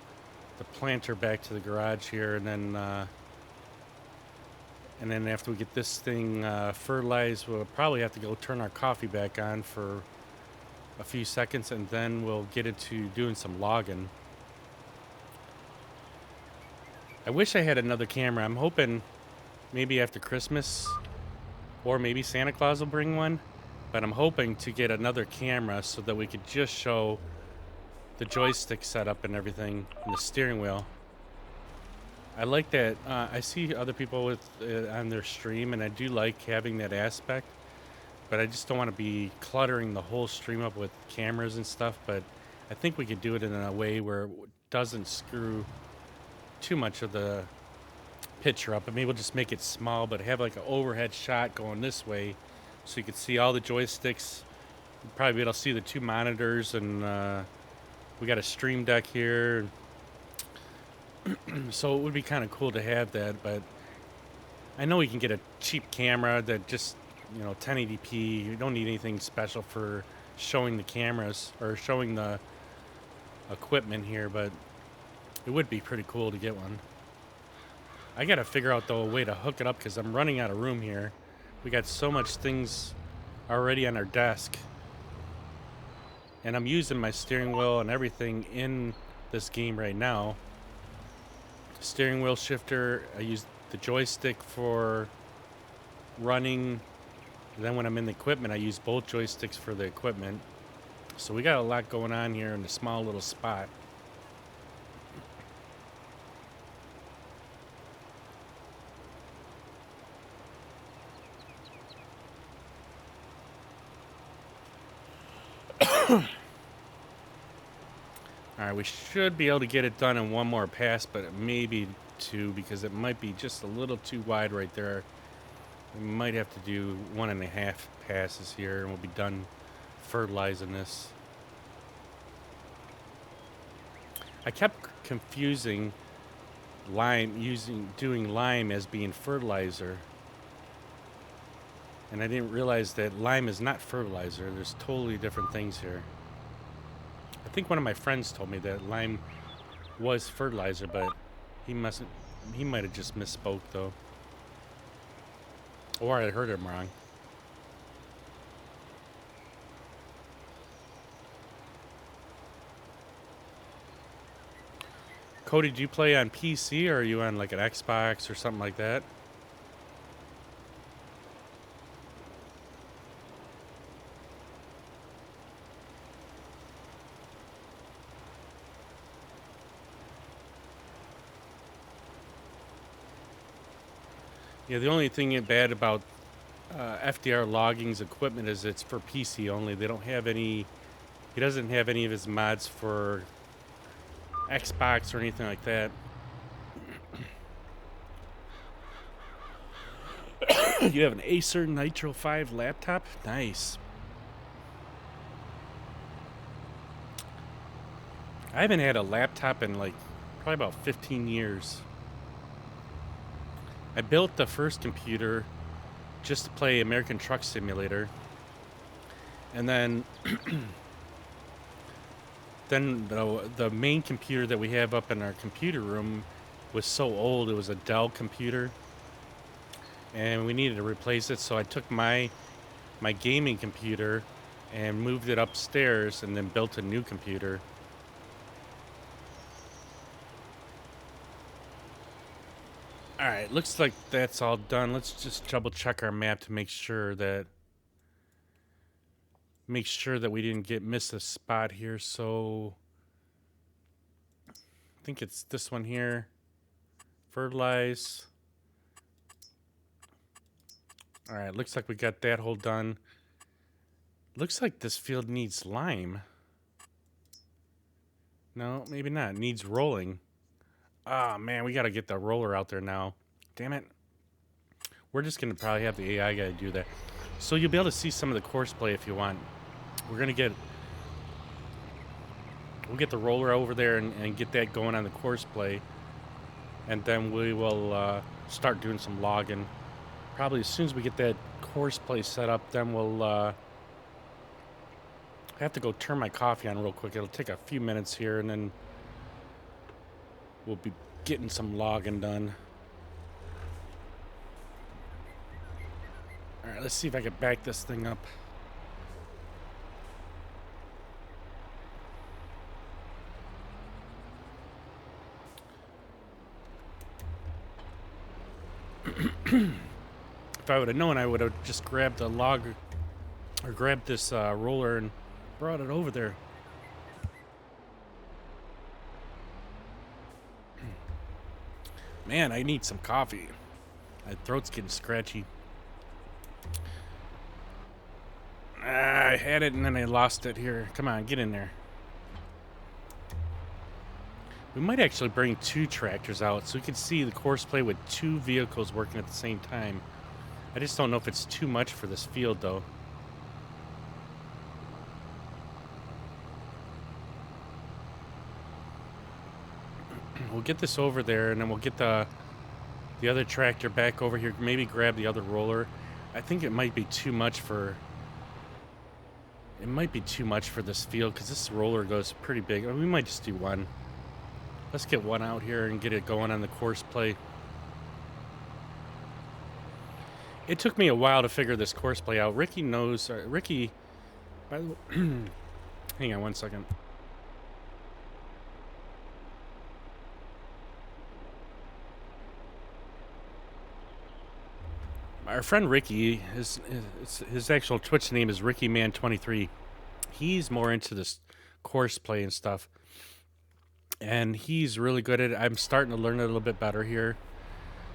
planter back to the garage here, and then after we get this thing fertilized, we'll probably have to go turn our coffee back on for a few seconds, and then we'll get into doing some logging. I wish I had another camera. I'm hoping maybe after Christmas, or maybe Santa Claus will bring one, but I'm hoping to get another camera so that we could just show the joystick setup and everything, and the steering wheel. I like that. I see other people with on their stream, and I do like having that aspect, but I just don't want to be cluttering the whole stream up with cameras and stuff. But I think we could do it in a way where it doesn't screw too much of the picture up. And maybe we'll just make it small, but have like an overhead shot going this way, so you can see all the joysticks. You'll probably be able to see the two monitors, and we got a stream deck here. So it would be kind of cool to have that, but I know you can get a cheap camera that just, 1080p. You don't need anything special for showing the cameras or showing the equipment here, but it would be pretty cool to get one. I gotta figure out though a way to hook it up because I'm running out of room here. We got so much things already on our desk, and I'm using my steering wheel and everything in this game right now. Steering wheel shifter, I use the joystick for running. Then when I'm in the equipment, I use both joysticks for the equipment. So we got a lot going on here in a small little spot. Alright, we should be able to get it done in one more pass, but maybe two, because it might be just a little too wide right there. We might have to do 1.5 passes here, and we'll be done fertilizing this. I kept confusing doing lime as being fertilizer. And I didn't realize that lime is not fertilizer. There's totally different things here. I think one of my friends told me that lime was fertilizer, but he might have just misspoke though. Or I heard him wrong. Cody, do you play on PC or are you on like an Xbox or something like that? Yeah, the only thing bad about FDR Logging's equipment is it's for PC only. They don't have any. He doesn't have any of his mods for Xbox or anything like that. You have an Acer Nitro 5 laptop? Nice. I haven't had a laptop in like probably about 15 years. I built the first computer just to play American Truck Simulator. And then the main computer that we have up in our computer room was so old. It was a Dell computer. And we needed to replace it, so I took my gaming computer and moved it upstairs and then built a new computer. Alright, looks like that's all done. Let's just double check our map to make sure that we didn't miss a spot here. So I think it's this one here. Fertilize. Alright, looks like we got that hole done. Looks like this field needs lime. No, maybe not. It needs rolling. Ah, man, we got to get the roller out there now. Damn it. We're just going to probably have the AI guy do that. So you'll be able to see some of the course play if you want. We'll get the roller over there and get that going on the course play. And then we will start doing some logging. Probably as soon as we get that course play set up, then we'll... I have to go turn my coffee on real quick. It'll take a few minutes here, and then we'll be getting some logging done. All right, let's see if I can back this thing up. If I would have known, I would have just grabbed the log or grabbed this roller and brought it over there. Man, I need some coffee. My throat's getting scratchy. I had it and then I lost it here. Come on, get in there. We might actually bring 2 tractors out so we can see the course play with 2 vehicles working at the same time. I just don't know if it's too much for this field, though. We'll get this over there, and then we'll get the other tractor back over here. Maybe grab the other roller. I think it might be too much for... It might be too much for this field, because this roller goes pretty big. I mean, we might just do one. Let's get one out here and get it going on the course play. It took me a while to figure this course play out. Ricky knows. Ricky, by the way, hang on one second. Our friend Ricky, his actual Twitch name is RickyMan23. He's more into this course play and stuff, and he's really good at it. I'm starting to learn it a little bit better here.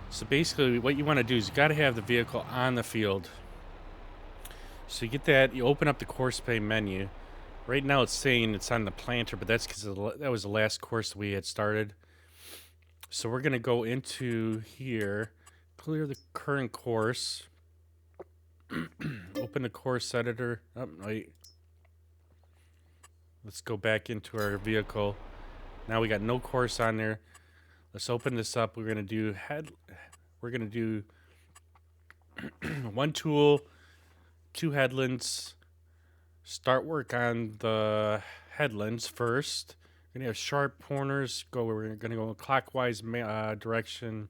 So basically, what you want to do is you got to have the vehicle on the field. So you get that, you open up the course play menu. Right now it's saying it's on the planter, but that's because that was the last course we had started. So we're going to go into here, clear the current course, open the course editor. Oh, wait. Let's go back into our vehicle. Now we got no course on there. Let's open this up. We're going to do one tool, 2 headlands. Start work on the headlands first. We're gonna have sharp corners. We're gonna go clockwise direction.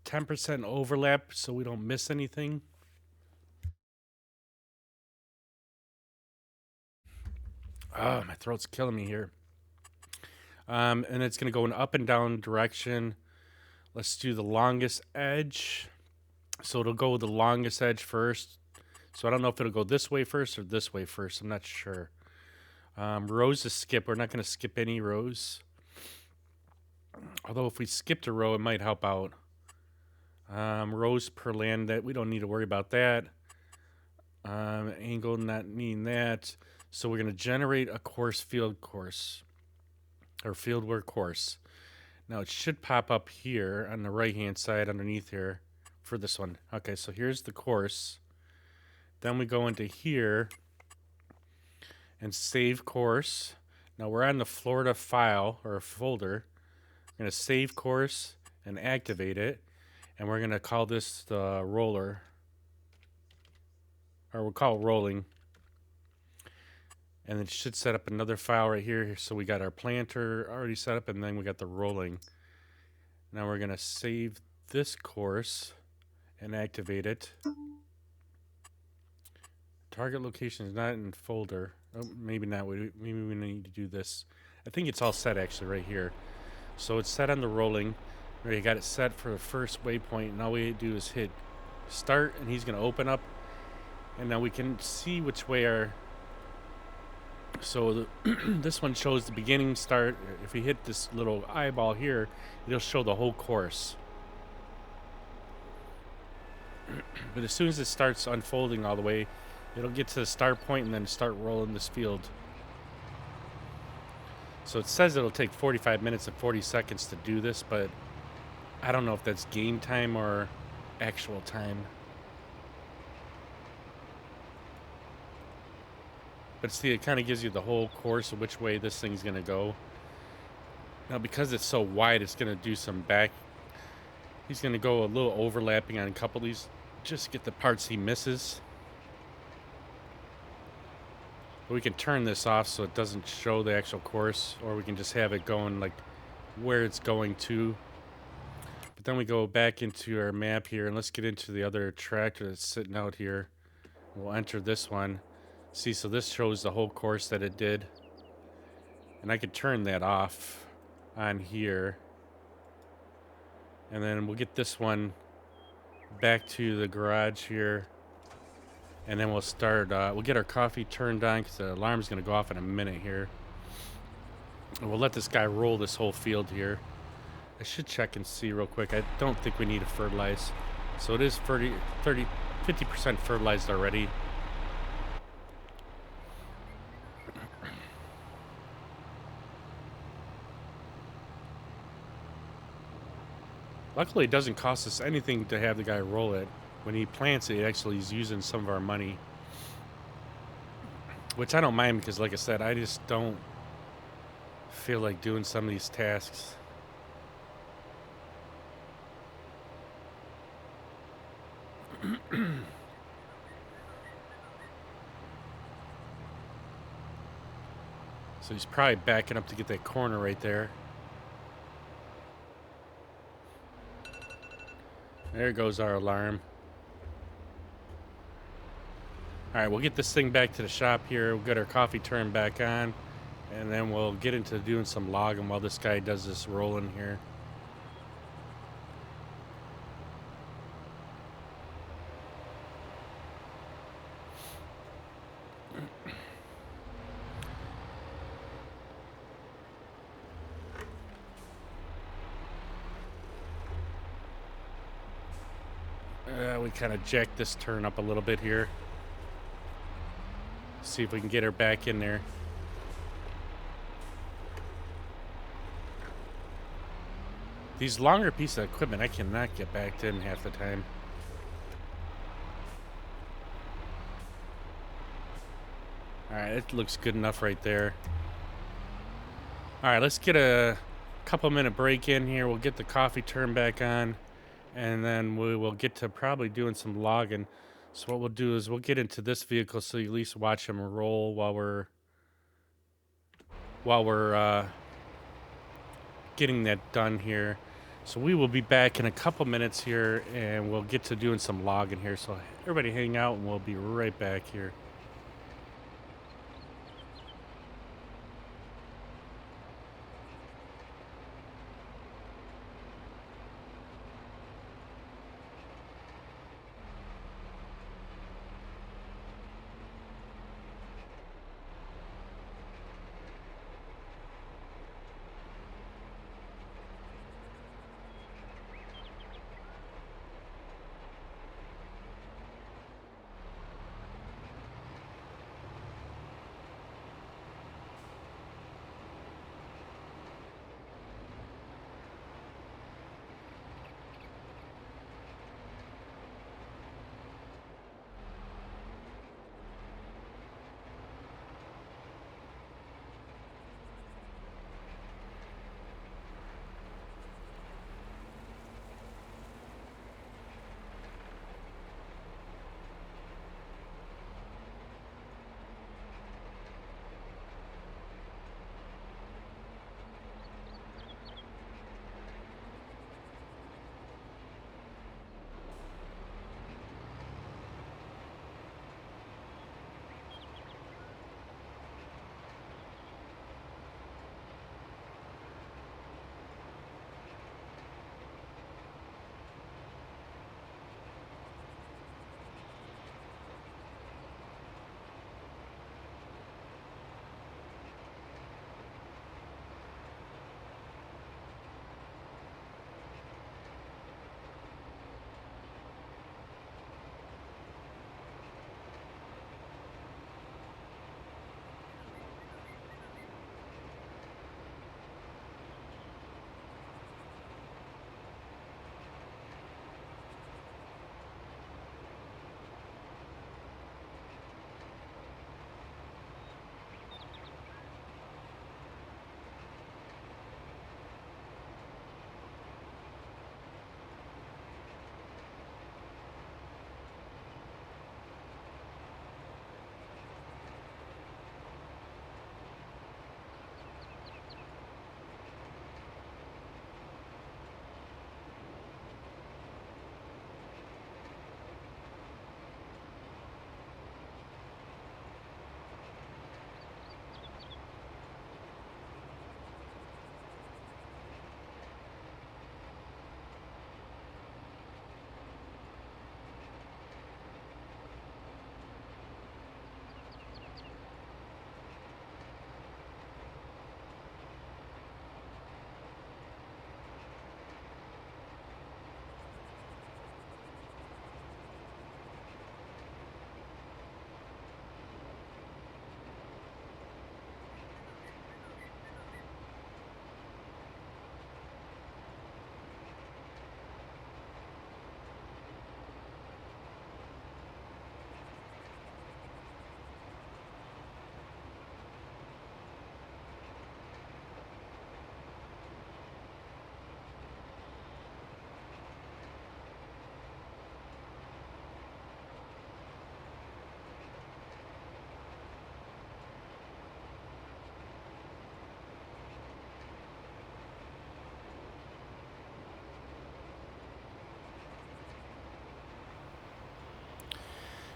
10% overlap so we don't miss anything. Oh, my throat's killing me here. And it's gonna go in up and down direction. Let's do the longest edge. So it'll go with the longest edge first. So I don't know if it'll go this way first or this way first. I'm not sure. Rows to skip. We're not going to skip any rows. Although if we skipped a row, it might help out. Rows per land, that we don't need to worry about that. Angle, not needing that. So we're going to generate a field course. Or fieldwork course. Now it should pop up here on the right-hand side underneath here for this one. Okay, so here's the course. Then we go into here and save course. Now we're on the Florida file or folder. We're going to save course and activate it. And we're going to call this the roller. Or we'll call it rolling. And it should set up another file right here. So we got our planter already set up and then we got the rolling. Now we're going to save this course and activate it. Target location is not in folder. Oh, maybe not. Maybe we need to do this. I think it's all set actually right here. So it's set on the rolling. We got it set for the first waypoint. And all we do is hit start and he's going to open up. And now we can see which way our... So this one shows the beginning start. If we hit this little eyeball here, it'll show the whole course. But as soon as it starts unfolding all the way, it'll get to the start point and then start rolling this field. So it says it'll take 45 minutes and 40 seconds to do this, but I don't know if that's game time or actual time. But see, it kind of gives you the whole course of which way this thing's going to go. Now, because it's so wide, it's going to do some back. He's going to go a little overlapping on a couple of these just to get the parts he misses. But we can turn this off so it doesn't show the actual course, or we can just have it going like where it's going to. But then we go back into our map here, and let's get into the other tractor that's sitting out here. We'll enter this one. See, so this shows the whole course that it did. And I could turn that off on here. And then we'll get this one back to the garage here. And then we'll start, we'll get our coffee turned on because the alarm's going to go off in a minute here. And we'll let this guy roll this whole field here. I should check and see real quick. I don't think we need to fertilize. So it is 50% fertilized already. Luckily, it doesn't cost us anything to have the guy roll it. When he plants it, actually he's using some of our money. Which I don't mind because, like I said, I just don't feel like doing some of these tasks. So he's probably backing up to get that corner right there. There goes our alarm. All right, we'll get this thing back to the shop here. We'll get our coffee turned back on, and then we'll get into doing some logging while this guy does this rolling here. We kind of jack this turn up a little bit here. See if we can get her back in there. These longer pieces of equipment I cannot get back in half the time. Alright, it looks good enough right there. Alright, let's get a couple minute break in here. We'll get the coffee turned back on, and then we will get to probably doing some logging. So what we'll do is we'll get into this vehicle so you at least watch them roll while we're getting that done here. So we will be back in a couple minutes here, and we'll get to doing some logging here. So everybody hang out, and we'll be right back here.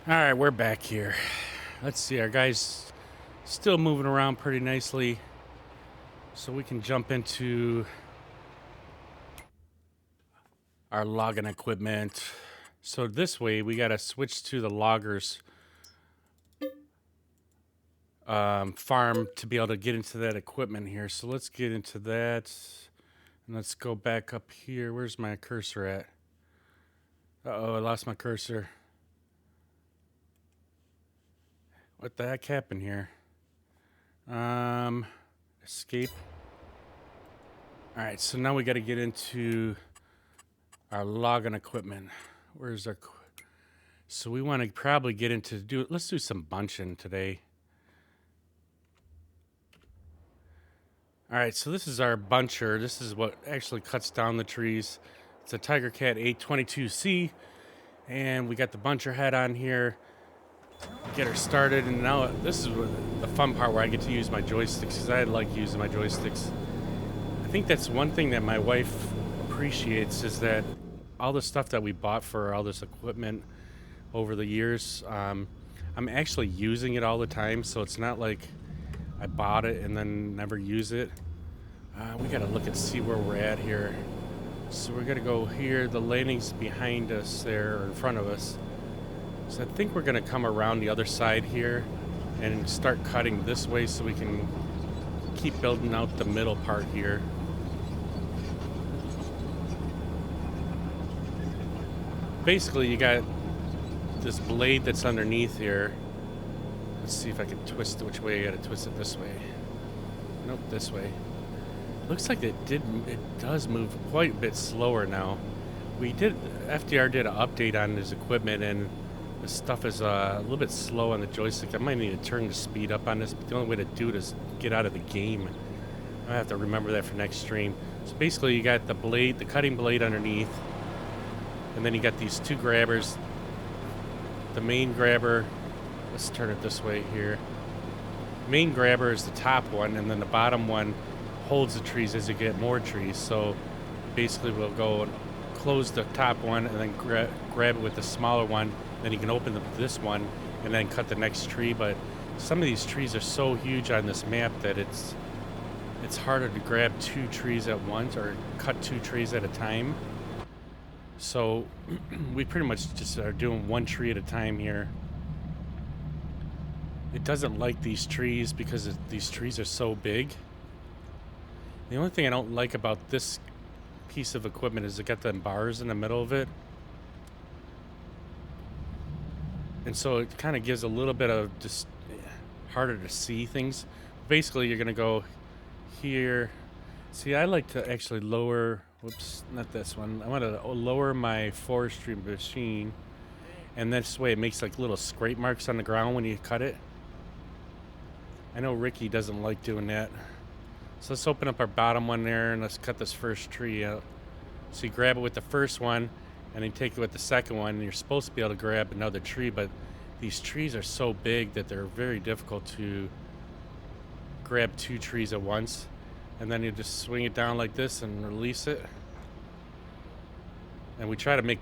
All right, we're back here. Let's see, our guy's still moving around pretty nicely, so we can jump into our logging equipment. So this way, we gotta switch to the loggers farm to be able to get into that equipment here. So let's get into that, and let's go back up here. Where's my cursor at? Uh-oh, I lost my cursor. What the heck happened here? Escape. All right, so now we got to get into our logging equipment. Where's our? So we want to probably get into let's do some bunching today. All right, so this is our buncher. This is what actually cuts down the trees. It's a Tigercat 822C, and we got the buncher head on here. Get her started, and now this is the fun part where I get to use my joysticks, because I like using my joysticks. I think that's one thing that my wife appreciates, is that all the stuff that we bought for all this equipment over the years, I'm actually using it all the time, so it's not like I bought it and then never use it. We gotta look and see where we're at here. So we're gonna go here. The landing's behind us there, or in front of us. So I think we're gonna come around the other side here and start cutting this way so we can keep building out the middle part here. Basically, you got this blade that's underneath here. Let's see if I can twist it. Which way? I gotta twist it this way. Nope, this way. Looks like it does move quite a bit slower now. FDR did an update on his equipment, and the stuff is a little bit slow on the joystick. I might need to turn the speed up on this, but the only way to do it is get out of the game. I have to remember that for next stream. So basically, you got the blade, the cutting blade underneath, and then you got these two grabbers. The main grabber, let's turn it this way here. Main grabber is the top one, and then the bottom one holds the trees as you get more trees. So basically, we'll go and close the top one, and then grab it with the smaller one. Then you can open this one and then cut the next tree. But some of these trees are so huge on this map that it's harder to grab two trees at once or cut two trees at a time. So we pretty much just are doing one tree at a time here. It doesn't like these trees because these trees are so big. The only thing I don't like about this piece of equipment is it got the bars in the middle of it. And so it kind of gives a little bit of just harder to see things. Basically, you're going to go here. See, I like to actually lower, whoops, not this one. I want to lower my forestry machine. And this way it makes like little scrape marks on the ground when you cut it. I know Ricky doesn't like doing that. So let's open up our bottom one there, and let's cut this first tree out. So you grab it with the first one, and then take it with the second one, and you're supposed to be able to grab another tree, but these trees are so big that they're very difficult to grab two trees at once. And then you just swing it down like this and release it. And we try to make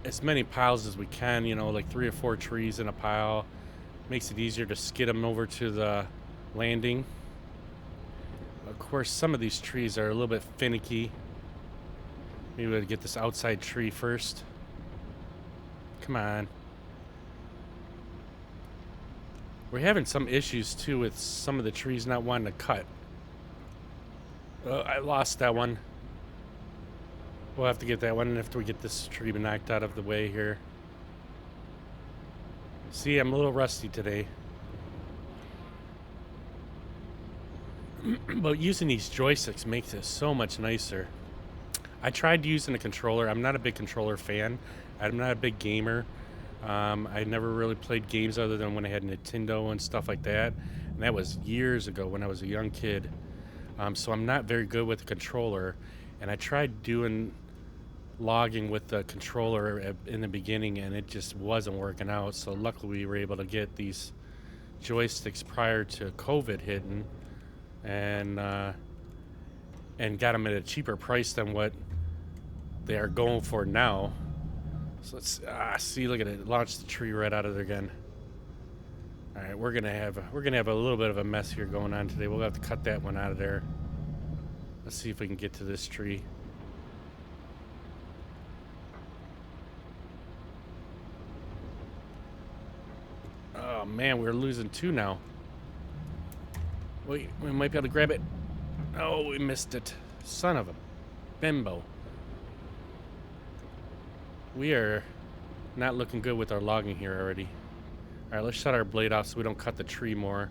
as many piles as we can, like 3 or 4 trees in a pile. Makes it easier to skid them over to the landing. Of course, some of these trees are a little bit finicky. Maybe we'll get this outside tree first. Come on. We're having some issues too with some of the trees not wanting to cut. I lost that one. We'll have to get that one after we get this tree knocked out of the way here. See, I'm a little rusty today. But using these joysticks makes it so much nicer. I tried using a controller. I'm not a big controller fan. I'm not a big gamer. I never really played games other than when I had Nintendo and stuff like that. And that was years ago when I was a young kid. So I'm not very good with a controller. And I tried doing logging with the controller in the beginning, and it just wasn't working out. So luckily we were able to get these joysticks prior to COVID hitting, and got them at a cheaper price than what they are going for now. So let's see. Look at it. Launch the tree right out of there again. All right, we're gonna have a little bit of a mess here going on today. We'll have to cut that one out of there. Let's see if we can get to this tree. Oh man, we're losing two now. Wait, we might be able to grab it. Oh, we missed it. Son of a bimbo. We are not looking good with our logging here already. All right, let's shut our blade off so we don't cut the tree more.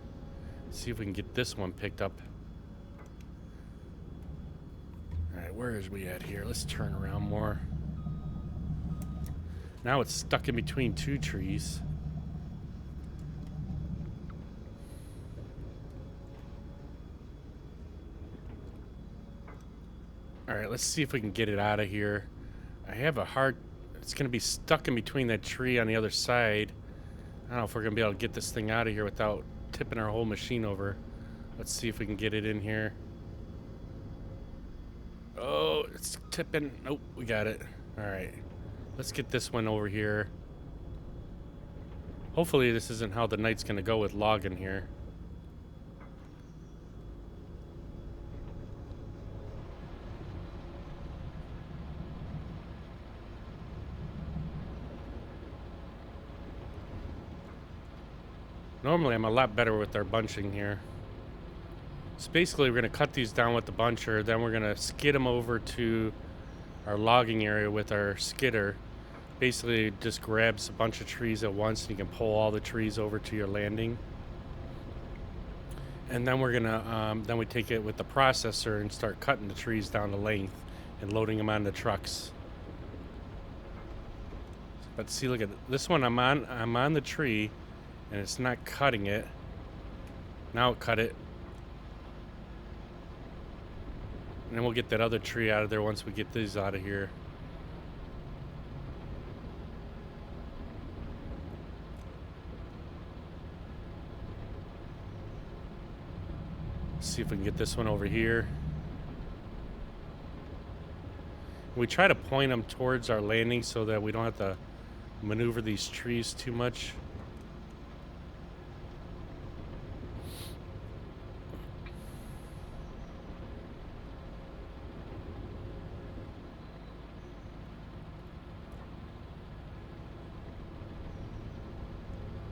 See if we can get this one picked up. All right, where is we at here? Let's turn around more. Now it's stuck in between two trees. All right, let's see if we can get it out of here. I have a hard... It's going to be stuck in between that tree on the other side. I don't know if we're going to be able to get this thing out of here without tipping our whole machine over. Let's see if we can get it in here. Oh, it's tipping. Nope, we got it. All right. Let's get this one over here. Hopefully this isn't how the night's going to go with logging here. Normally I'm a lot better with our bunching here. So basically we're going to cut these down with the buncher, then we're going to skid them over to our logging area with our skidder. Basically it just grabs a bunch of trees at once and you can pull all the trees over to your landing. And then we're going to, then we take it with the processor and start cutting the trees down to length and loading them onto trucks. But see, look at this one. I'm on the tree. And it's not cutting it. Now it cut it. And then we'll get that other tree out of there once we get these out of here. See if we can get this one over here. We try to point them towards our landing so that we don't have to maneuver these trees too much.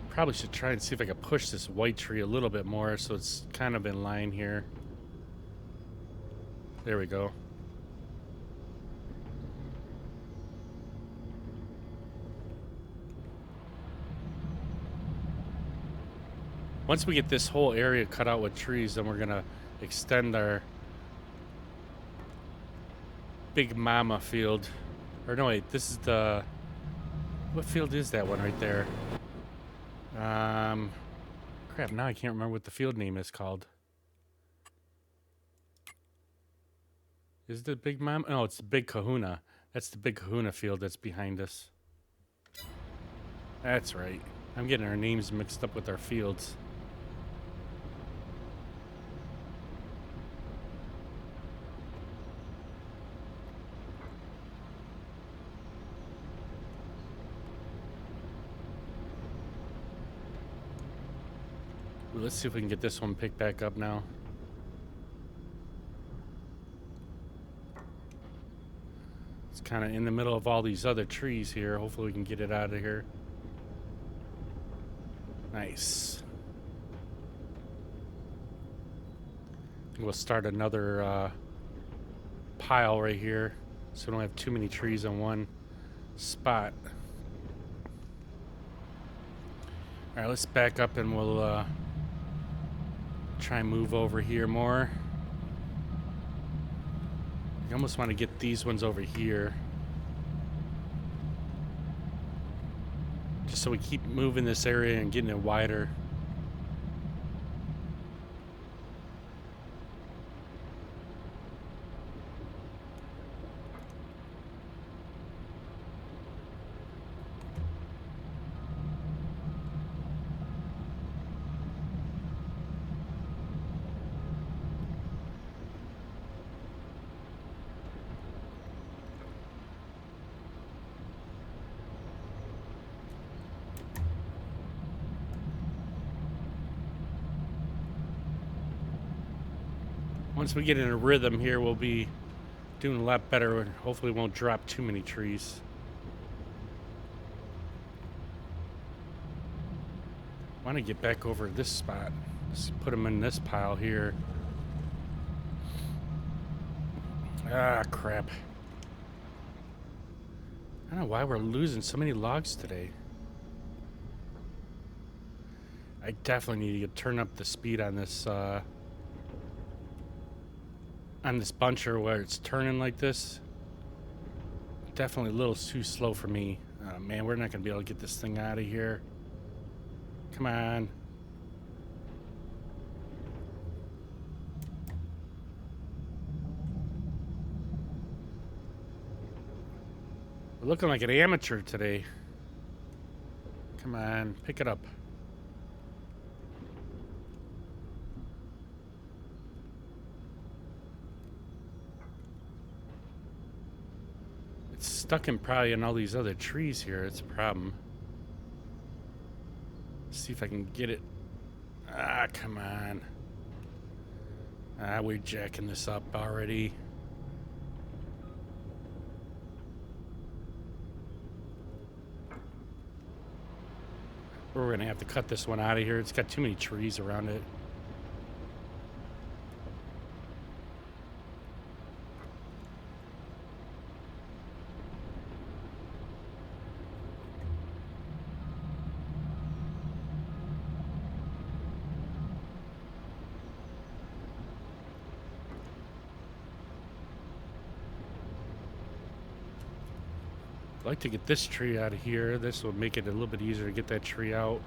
Probably should try and see if I can push this white tree a little bit more so it's kind of in line here. There we go. Once we get this whole area cut out with trees, then we're gonna extend our Big Mama field. Or no, wait, this is the... What field is that one right there? Crap, now I can't remember what the field name is called. Is it the Big Mama? No, it's the Big Kahuna. That's the Big Kahuna field that's behind us. That's right. I'm getting our names mixed up with our fields. Let's see if we can get this one picked back up now. It's kind of in the middle of all these other trees here. Hopefully we can get it out of here. Nice. We'll start another pile right here so we don't have too many trees on one spot. All right, let's back up and we'll try and move over here more. I almost want to get these ones over here. Just so we keep moving this area and getting it wider. once we get in a rhythm here, we'll be doing a lot better, and hopefully won't drop too many trees. I want to get back over this spot. Let's put them in this pile here. Ah, crap. I don't know why we're losing so many logs today. I definitely need to turn up the speed on this buncher where it's turning like this. Definitely a little too slow for me. Oh, man, we're not going to be able to get this thing out of here. Come on. We're looking like an amateur today. Come on, pick it up. It's stuck in probably in all these other trees here. It's a problem. Let's see if I can get it. Ah, come on. Ah, we're jacking this up already. We're gonna have to cut this one out of here. It's got too many trees around it. I'd like to get this tree out of here. This will make it a little bit easier to get that tree out.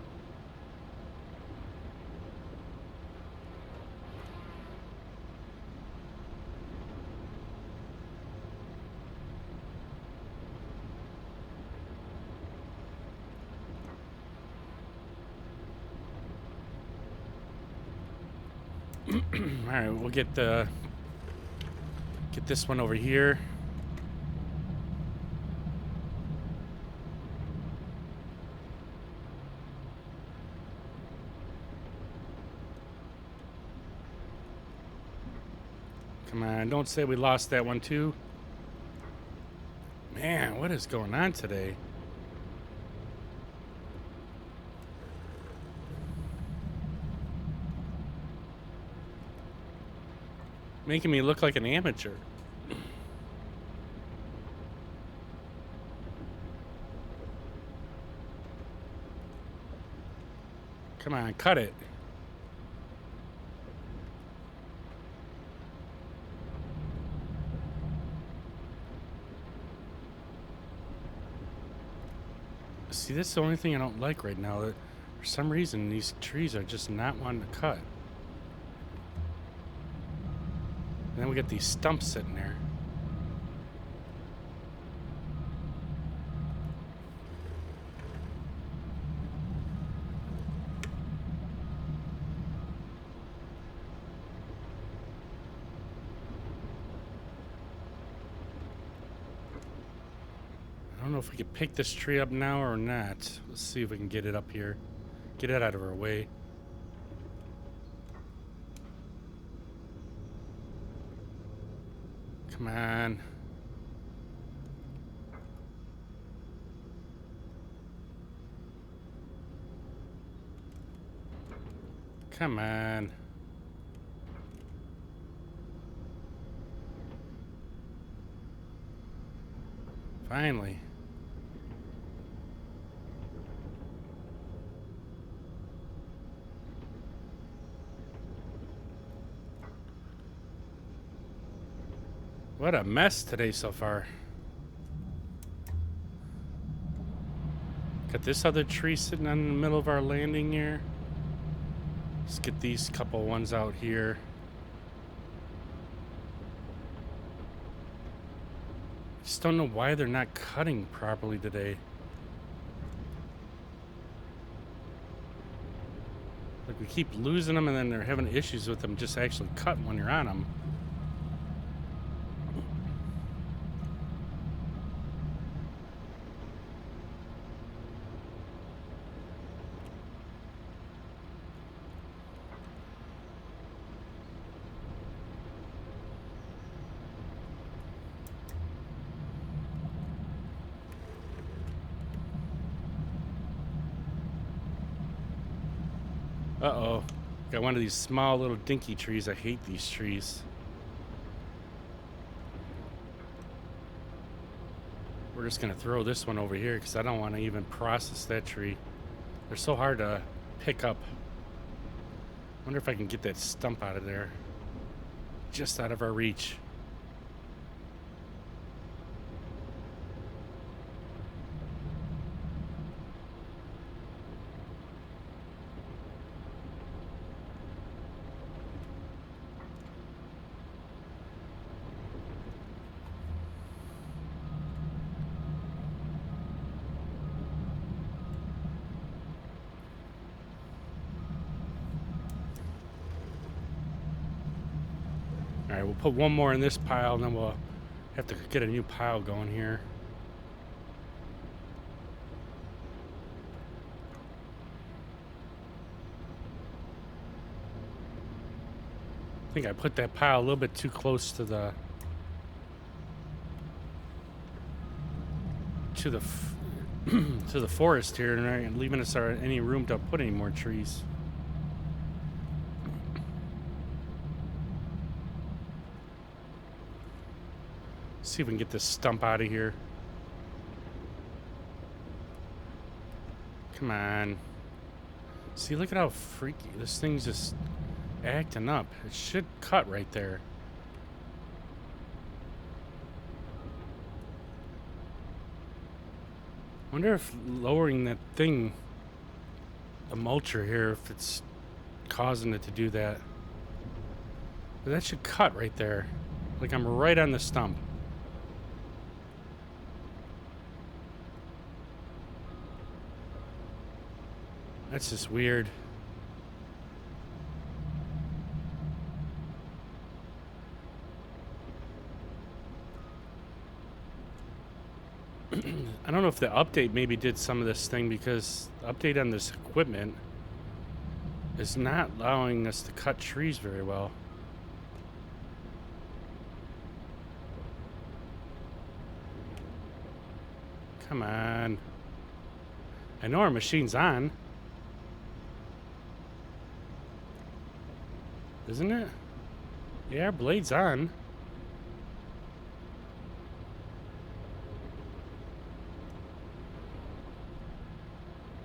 All right, we'll get this one over here. Come on, don't say we lost that one too. Man, what is going on today? Making me look like an amateur. Come on, cut it. See, that's the only thing I don't like right now. That for some reason, these trees are just not wanting to cut. And then we got these stumps sitting there. I don't know if we can pick this tree up now or not. Let's see if we can get it up here. Get it out of our way. Come on. Come on. Finally. What a mess today so far. Got this other tree sitting in the middle of our landing here. Let's get these couple ones out here. Just don't know why they're not cutting properly today. Like, we keep losing them and then they're having issues with them just actually cutting when you're on them. Uh-oh. Got one of these small little dinky trees. I hate these trees. We're just going to throw this one over here because I don't want to even process that tree. They're so hard to pick up. Wonder if I can get that stump out of there. Just out of our reach. Alright, we'll put one more in this pile and then we'll have to get a new pile going here. I think I put that pile a little bit too close to the to the forest here, and leaving us any room to put any more trees. See if we can get this stump out of here. Come on. See, look at how freaky this thing's just acting up. It should cut right there. Wonder if lowering that thing, the mulcher here, if it's causing it to do that. But that should cut right there. Like I'm right on the stump. That's just weird. I don't know if the update maybe did some of this thing, because the update on this equipment is not allowing us to cut trees very well. Come on. I know our machine's on. Isn't it? Yeah, our blade's on.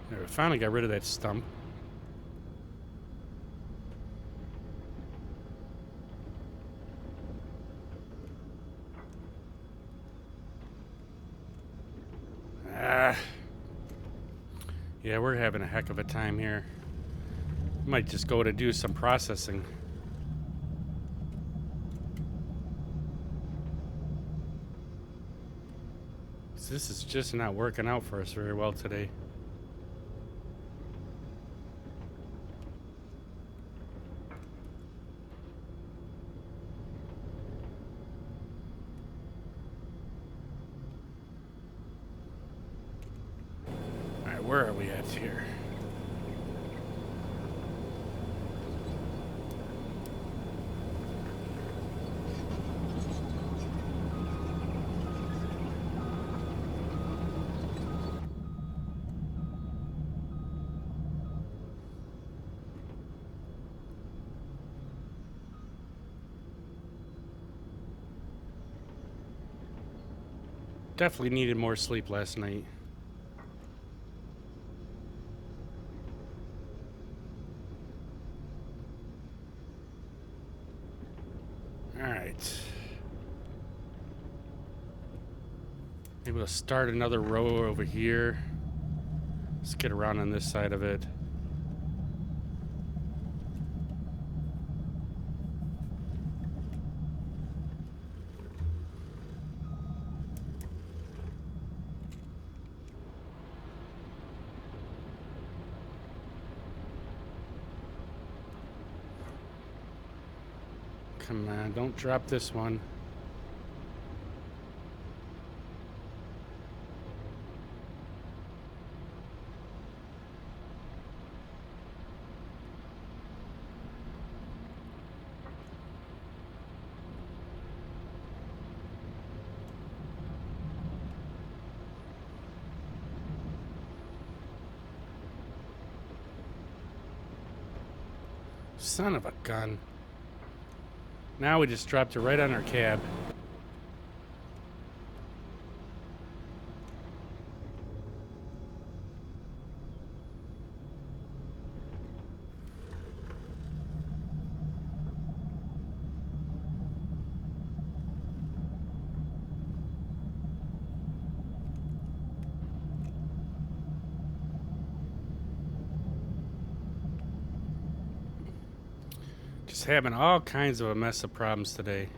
There, we finally got rid of that stump. Yeah, we're having a heck of a time here. Might just go to do some processing. This is just not working out for us very well today. Alright, where are we at here? Definitely needed more sleep last night. Alright. Maybe we'll start another row over here. Let's get around on this side of it. Come on, don't drop this one. Son of a gun. Now we just dropped it right on our cab. Just having all kinds of a mess of problems today.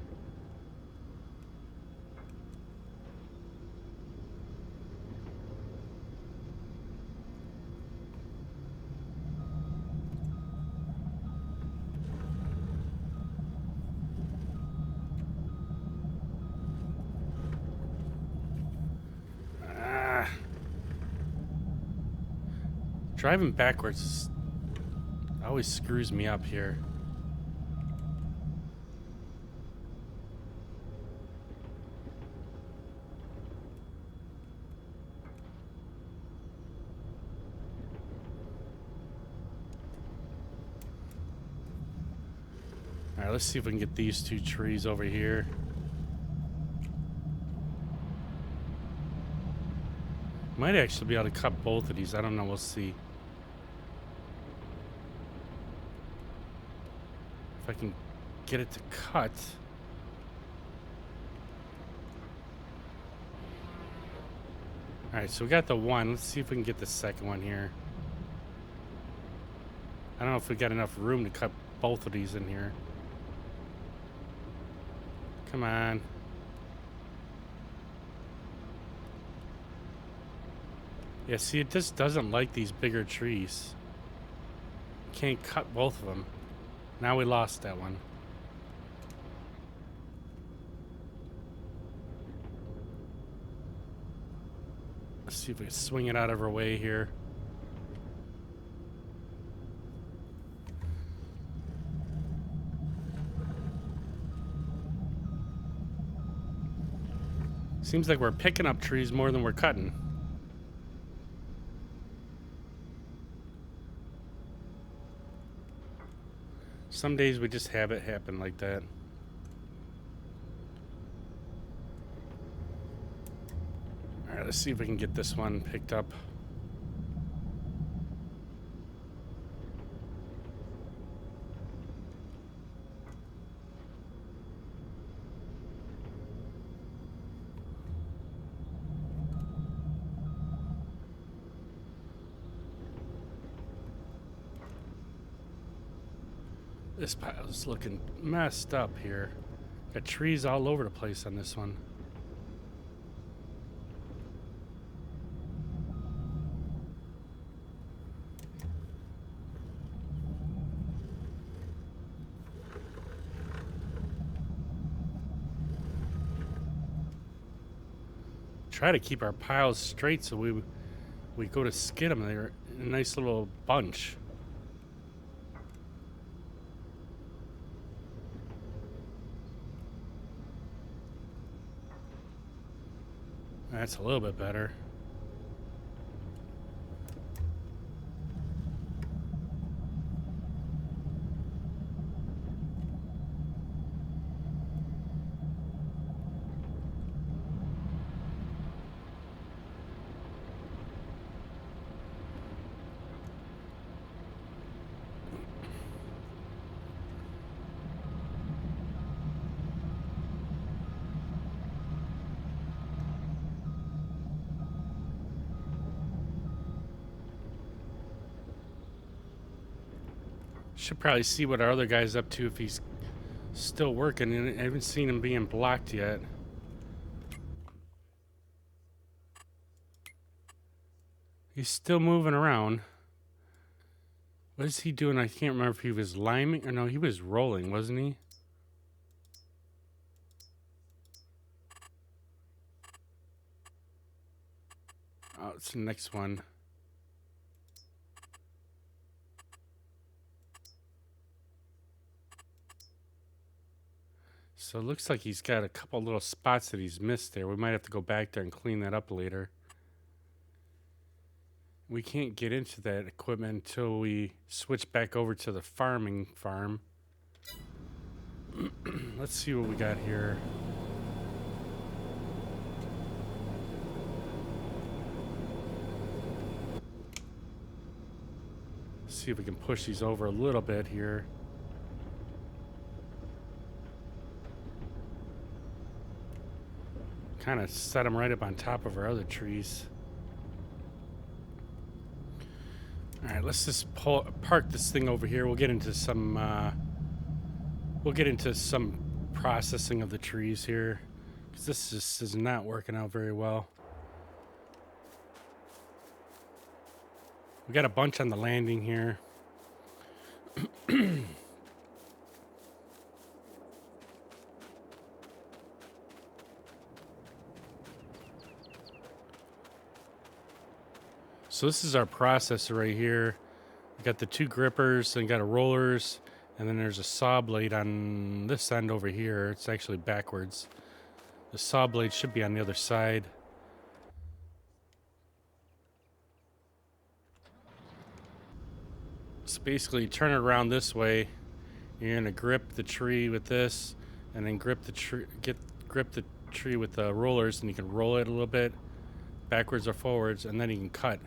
Driving backwards always screws me up here. All right, let's see if we can get these two trees over here. Might actually be able to cut both of these. I don't know. We'll see. If I can get it to cut. All right, so we got the one. Let's see if we can get the second one here. I don't know if we got enough room to cut both of these in here. Come on. Yeah, see, it just doesn't like these bigger trees. Can't cut both of them. Now we lost that one. Let's see if we can swing it out of our way here. Seems like we're picking up trees more than we're cutting. Some days we just have it happen like that. All right, let's see if we can get this one picked up. This pile's looking messed up here. Got trees all over the place on this one. Try to keep our piles straight so we go to skid them. They're in a nice little bunch. That's a little bit better. Should probably see what our other guy's up to if he's still working. And I haven't seen him being blocked yet. He's still moving around. What is he doing? I can't remember if he was liming or no, he was rolling, wasn't he? Oh, it's the next one. So it looks like he's got a couple little spots that he's missed there. We might have to go back there and clean that up later. We can't get into that equipment until we switch back over to the farming farm. Let's see what we got here. See if we can push these over a little bit here. Kind of set them right up on top of our other trees. All right, let's just park this thing over here. We'll get into some processing of the trees here, because this just is not working out very well. We got a bunch on the landing here. So this is our processor right here. We got the two grippers and got a rollers, and then there's a saw blade on this end over here. It's actually backwards. The saw blade should be on the other side. So basically, turn it around this way. You're gonna grip the tree with this, and then grip the tree with the rollers, and you can roll it a little bit, backwards or forwards, and then you can cut.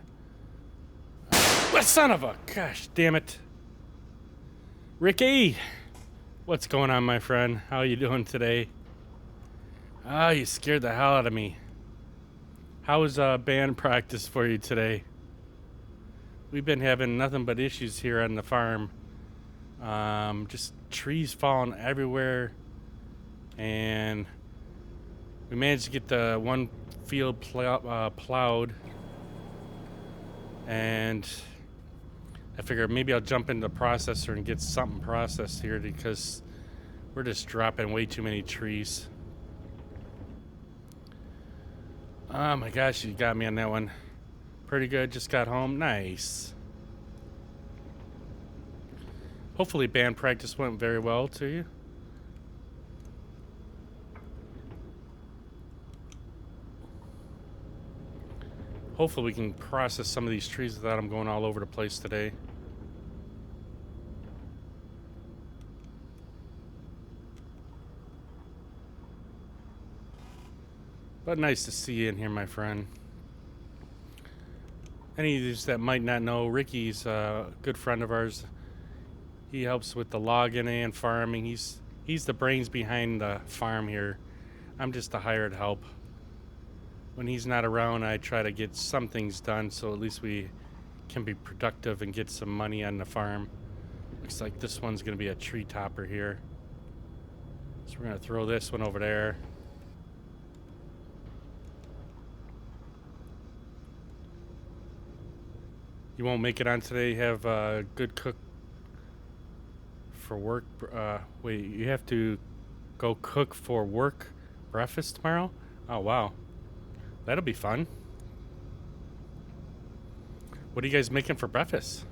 What son of a gosh damn it, Ricky! What's going on, my friend? How are you doing today? Ah, you scared the hell out of me. How was band practice for you today? We've been having nothing but issues here on the farm. Just trees falling everywhere, and we managed to get the one field plowed, and I figured maybe I'll jump into the processor and get something processed here, because we're just dropping way too many trees. Oh my gosh, you got me on that one. Pretty good, just got home. Nice. Hopefully band practice went very well to you. Hopefully we can process some of these trees without them going all over the place today. But nice to see you in here, my friend. Any of you that might not know, Ricky's a good friend of ours. He helps with the logging and farming. He's the brains behind the farm here. I'm just a hired help. When he's not around, I try to get some things done, so at least we can be productive and get some money on the farm. Looks like this one's going to be a tree topper here. So we're going to throw this one over there. You won't make it on today. You have a good cook for work. Wait, you have to go cook for work breakfast tomorrow? Oh, wow. That'll be fun. What are you guys making for breakfast?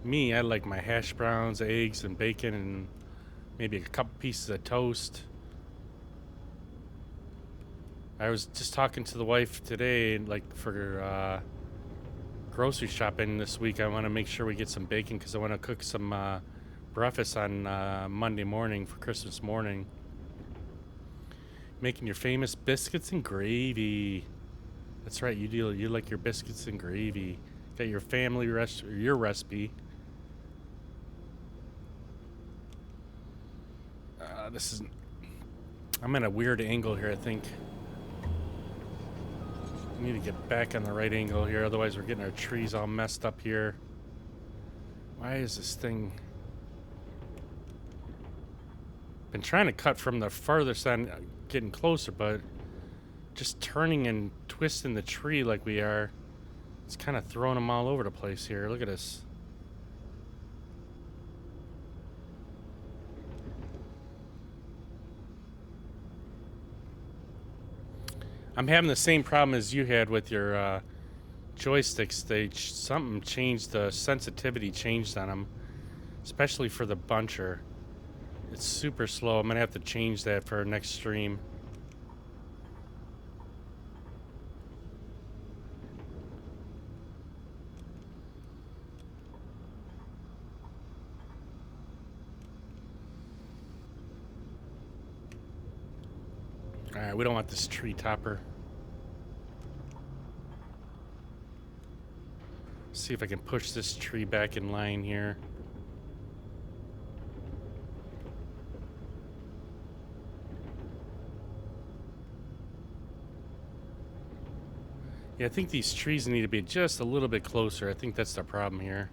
Me, I like my hash browns, eggs, and bacon, and maybe a couple pieces of toast. I was just talking to the wife today, like for grocery shopping this week. I want to make sure we get some bacon, because I want to cook some breakfast on Monday morning for Christmas morning. Making your famous biscuits and gravy. That's right, you do. You like your biscuits and gravy. Got your family your recipe. I'm in a weird angle here, I think. We need to get back on the right angle here, otherwise we're getting our trees all messed up here. Why is this thing... Been trying to cut from the farthest end, getting closer, but just turning and twisting the tree like we are, it's kind of throwing them all over the place here. Look at this. I'm having the same problem as you had with your joysticks. Something changed, the sensitivity changed on them, especially for the buncher. It's super slow. I'm gonna have to change that for our next stream. Alright, we don't want this tree topper. See if I can push this tree back in line here. Yeah, I think these trees need to be just a little bit closer. I think that's the problem here.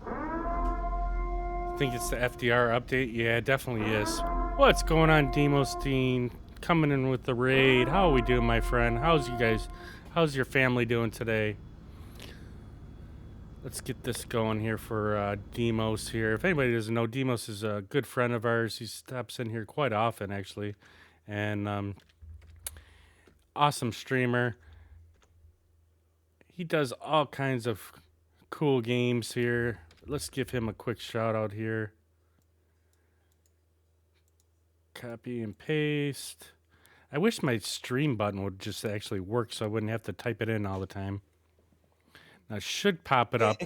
I think it's the FDR update. Yeah, it definitely is. What's going on, Demos Dean? Coming in with the raid. How are we doing, my friend? How's your family doing today? Let's get this going here for Demos here. If anybody doesn't know, Demos is a good friend of ours. He stops in here quite often, actually. And awesome streamer. He does all kinds of cool games here. Let's give him a quick shout out here. Copy and paste. I wish my stream button would just actually work so I wouldn't have to type it in all the time. Now, I should pop it up.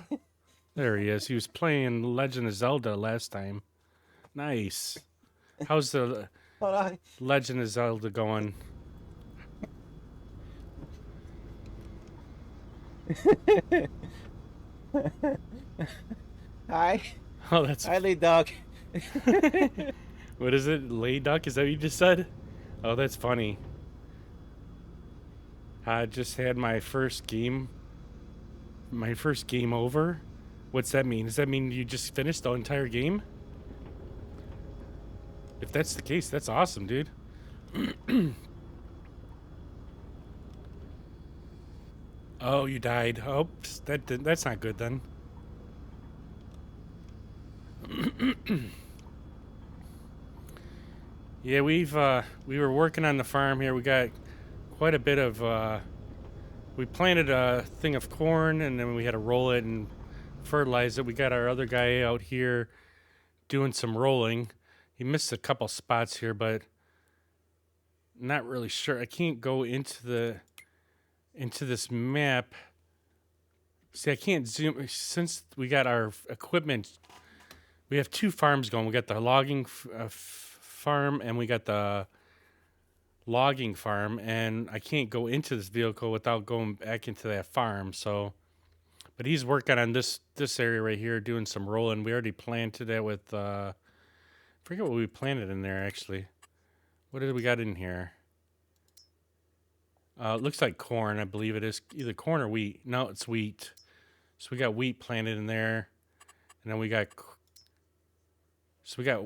There he is. He was playing Legend of Zelda last time. Nice. How's the Legend of Zelda going? Hi. Oh, that's... Hi, Lead Dog. What is it? Lay Duck? Is that what you just said? Oh, that's funny. I just had my first game over. What's that mean? Does that mean you just finished the entire game? If that's the case, that's awesome, dude. Oh, you died. Oops, that's not good then. Yeah, we were working on the farm here. We got quite a bit of we planted a thing of corn and then we had to roll it and fertilize it. We got our other guy out here doing some rolling. He missed a couple spots here, but not really sure. I can't go into this map. See, I can't zoom since we got our equipment. We have two farms going. We got the logging farm and we got the logging farm, and I can't go into this vehicle without going back into that farm. So, but he's working on this area right here, doing some rolling. We already planted it with I forget what we planted in there actually. What did we got in here? It looks like corn. I believe it is either corn or wheat. No, it's wheat. So we got wheat planted in there, and then we got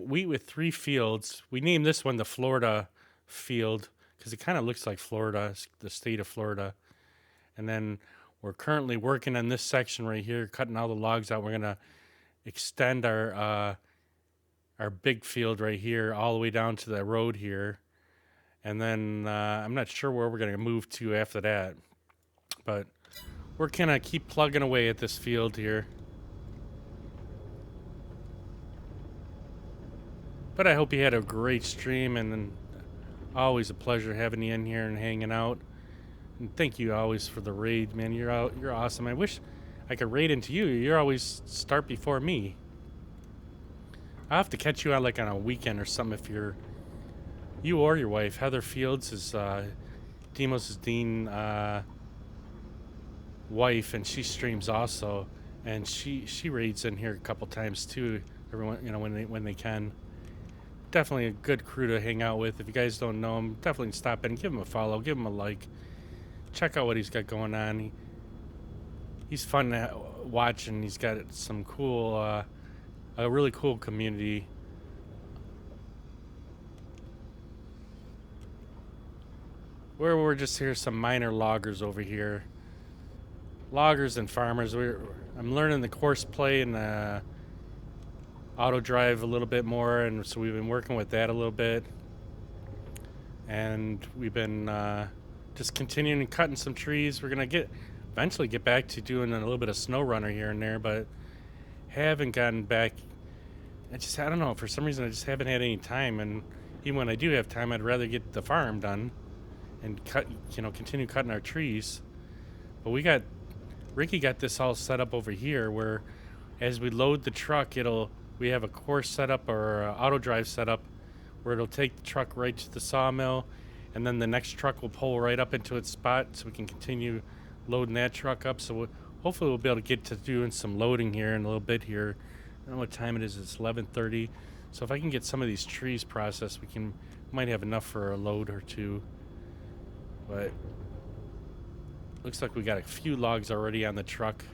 wheat with 3 fields. We named this one the Florida field because it kind of looks like Florida, the state of Florida. And then we're currently working on this section right here, cutting all the logs out. We're gonna extend our big field right here all the way down to the road here. And then I'm not sure where we're going to move to after that. But we're going to keep plugging away at this field here. But I hope you had a great stream, and always a pleasure having you in here and hanging out. And thank you always for the raid, man. You're awesome. I wish I could raid into you. You always start before me. I'll have to catch you out like on a weekend or something if you or your wife. Heather Fields is Demos' Dean wife, and she streams also, and she raids in here a couple times too. Everyone, when they can. Definitely a good crew to hang out with. If you guys don't know him, definitely stop in, give him a follow, give him a like, check out what he's got going on. He's fun to watch, and he's got some cool, a really cool community. We're just here, some minor loggers over here. Loggers and farmers. I'm learning the course play and auto drive a little bit more, and so we've been working with that a little bit. And we've been just continuing cutting some trees. We're gonna eventually get back to doing a little bit of snow runner here and there, but haven't gotten back. I don't know, for some reason I just haven't had any time, and even when I do have time, I'd rather get the farm done and continue cutting our trees. But Ricky got this all set up over here where as we load the truck, we have a course set up or auto drive set up where it'll take the truck right to the sawmill, and then the next truck will pull right up into its spot so we can continue loading that truck up. So hopefully we'll be able to get to doing some loading here in a little bit here. I don't know what time it is. It's 11:30. So if I can get some of these trees processed, might have enough for a load or two. But looks like we got a few logs already on the truck.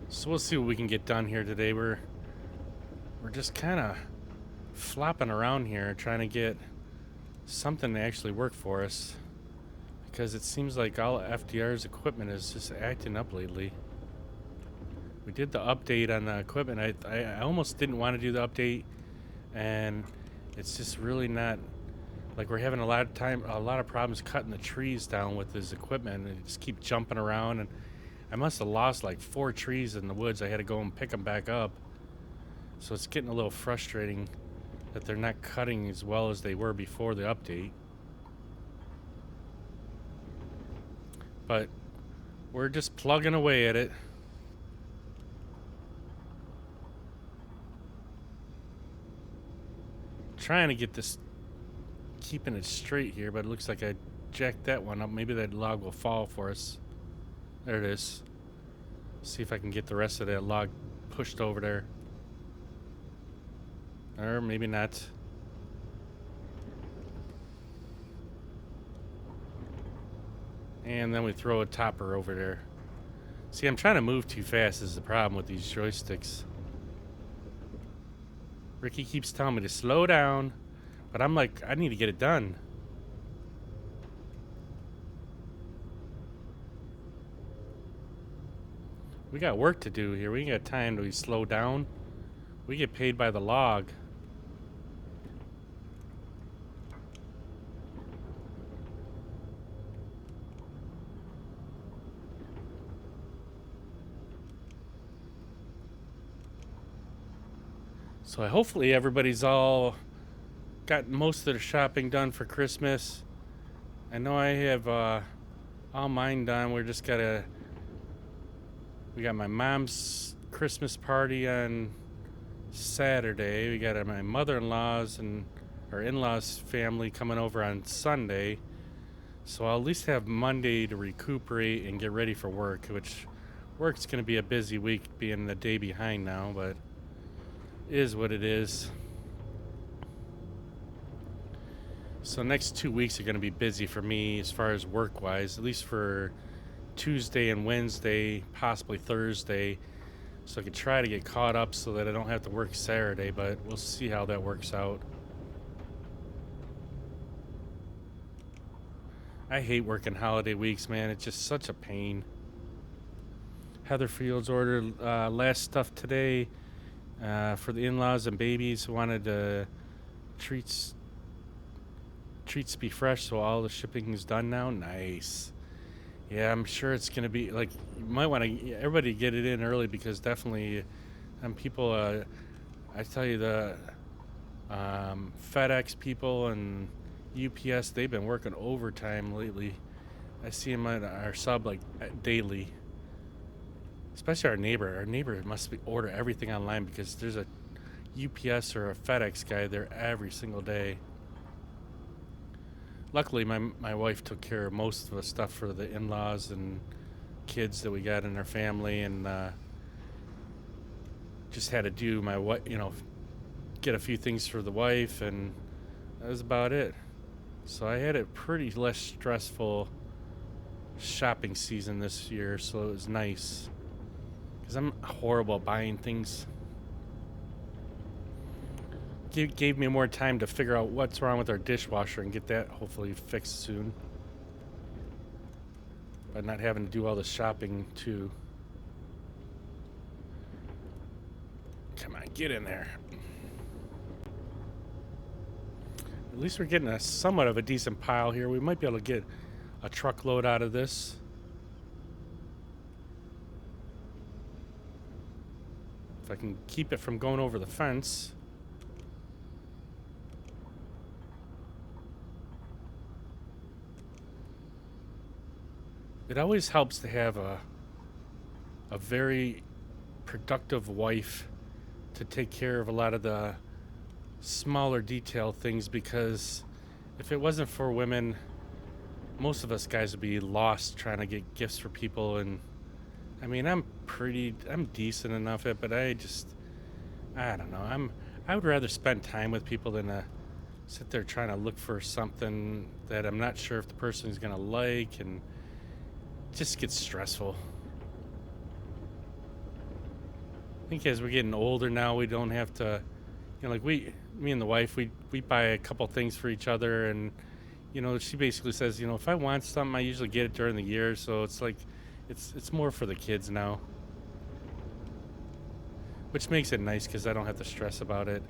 So we'll see what we can get done here today. We're just kind of flopping around here trying to get something to actually work for us, because it seems like all FDR's equipment is just acting up lately. We did the update on the equipment. I almost didn't want to do the update, and it's just really not, like, we're having a lot of problems cutting the trees down with his equipment, and just keep jumping around. And I must have lost like 4 trees in the woods. I had to go and pick them back up. So it's getting a little frustrating that they're not cutting as well as they were before the update. But we're just plugging away at it. Trying to get this, keeping it straight here, but it looks like I jacked that one up. Maybe that log will fall for us. There it is. See if I can get the rest of that log pushed over there. Or maybe not. And then we throw a topper over there. See, I'm trying to move too fast is the problem with these joysticks. Ricky keeps telling me to slow down, but I'm like, I need to get it done. We got work to do here. We ain't got time to slow down. We get paid by the log. So hopefully everybody's all got most of their shopping done for Christmas. I know I have all mine done. We got my mom's Christmas party on Saturday. We got my mother-in-law's and our in-laws family coming over on Sunday. So I'll at least have Monday to recuperate and get ready for work, which work's going to be a busy week being the day behind now, but it is what it is. So next 2 weeks are going to be busy for me as far as work-wise, at least for Tuesday and Wednesday, possibly Thursday, so I could try to get caught up so that I don't have to work Saturday, but we'll see how that works out. I hate working holiday weeks, man. It's just such a pain. Heather Fields ordered last stuff today for the in-laws and babies who wanted treats to be fresh, so all the shipping is done now. Nice. Yeah, I'm sure it's going to be, like, you might want to, everybody get it in early, because definitely, people, I tell you, the FedEx people and UPS, they've been working overtime lately. I see them at our sub, like, daily. Especially our neighbor. Our neighbor must order everything online, because there's a UPS or a FedEx guy there every single day. Luckily, my wife took care of most of the stuff for the in-laws and kids that we got in our family, and just had to do get a few things for the wife, and that was about it. So I had a pretty less stressful shopping season this year, so it was nice, because I'm horrible at buying things. Gave me more time to figure out what's wrong with our dishwasher and get that hopefully fixed soon, but not having to do all the shopping too. Come on, get in there. At least we're getting somewhat of a decent pile here. We might be able to get a truckload out of this. If I can keep it from going over the fence. It always helps to have a very productive wife to take care of a lot of the smaller detail things, because if it wasn't for women, most of us guys would be lost trying to get gifts for people. And I mean, I'm decent enough at, but I don't know. I would rather spend time with people than sit there trying to look for something that I'm not sure if the person's gonna like, and it just gets stressful. I think as we're getting older now, we don't have to, like me and the wife, we buy a couple things for each other, and she basically says, if I want something, I usually get it during the year, so it's like, it's more for the kids now, which makes it nice because I don't have to stress about it.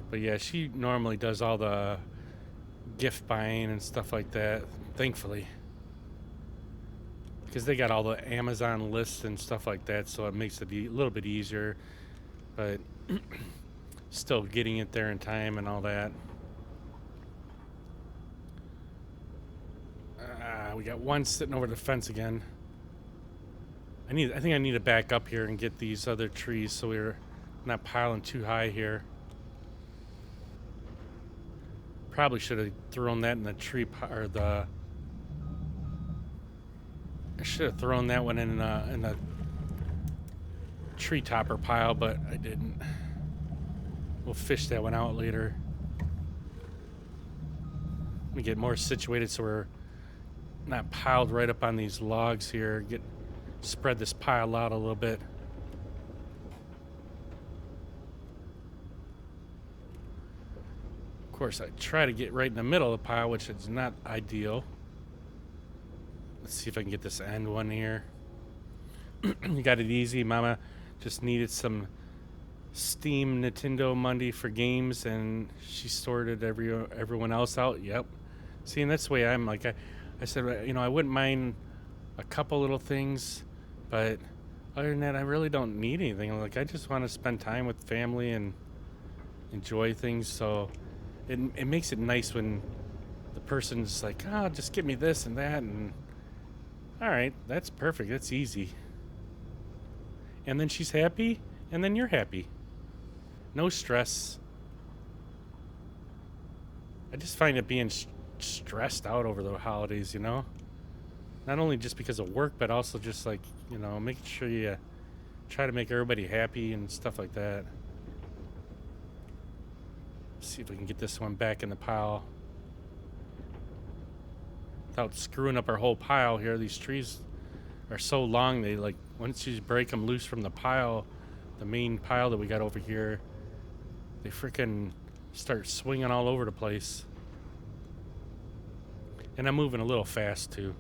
But yeah, she normally does all the gift buying and stuff like that, thankfully, because they got all the Amazon lists and stuff like that, so it makes it a little bit easier, but still getting it there in time and all that. We got one sitting over the fence again. I think I need to back up here and get these other trees so we're not piling too high here. Probably should have thrown that in the I should have thrown that one in the tree topper pile, but I didn't. We'll fish that one out later. Let me get more situated so we're not piled right up on these logs here. Spread this pile out a little bit. Of course, I try to get right in the middle of the pile, which is not ideal. Let's see if I can get this end one here. You got it easy. Mama just needed some Steam Nintendo Monday for games, and she sorted everyone else out. Yep. See, and that's the way I'm like, I said, I wouldn't mind a couple little things, but other than that, I really don't need anything. Like, I just want to spend time with family and enjoy things. So it makes it nice when the person's like, just give me this and that, and all right, that's perfect. That's easy. And then she's happy, and then you're happy. No stress. I just find it being stressed out over the holidays, Not only just because of work, but also just like, making sure you try to make everybody happy and stuff like that. Let's see if we can get this one back in the pile without screwing up our whole pile here. These trees are so long, they once you break them loose from the pile, the main pile that we got over here, they freaking start swinging all over the place. And I'm moving a little fast too.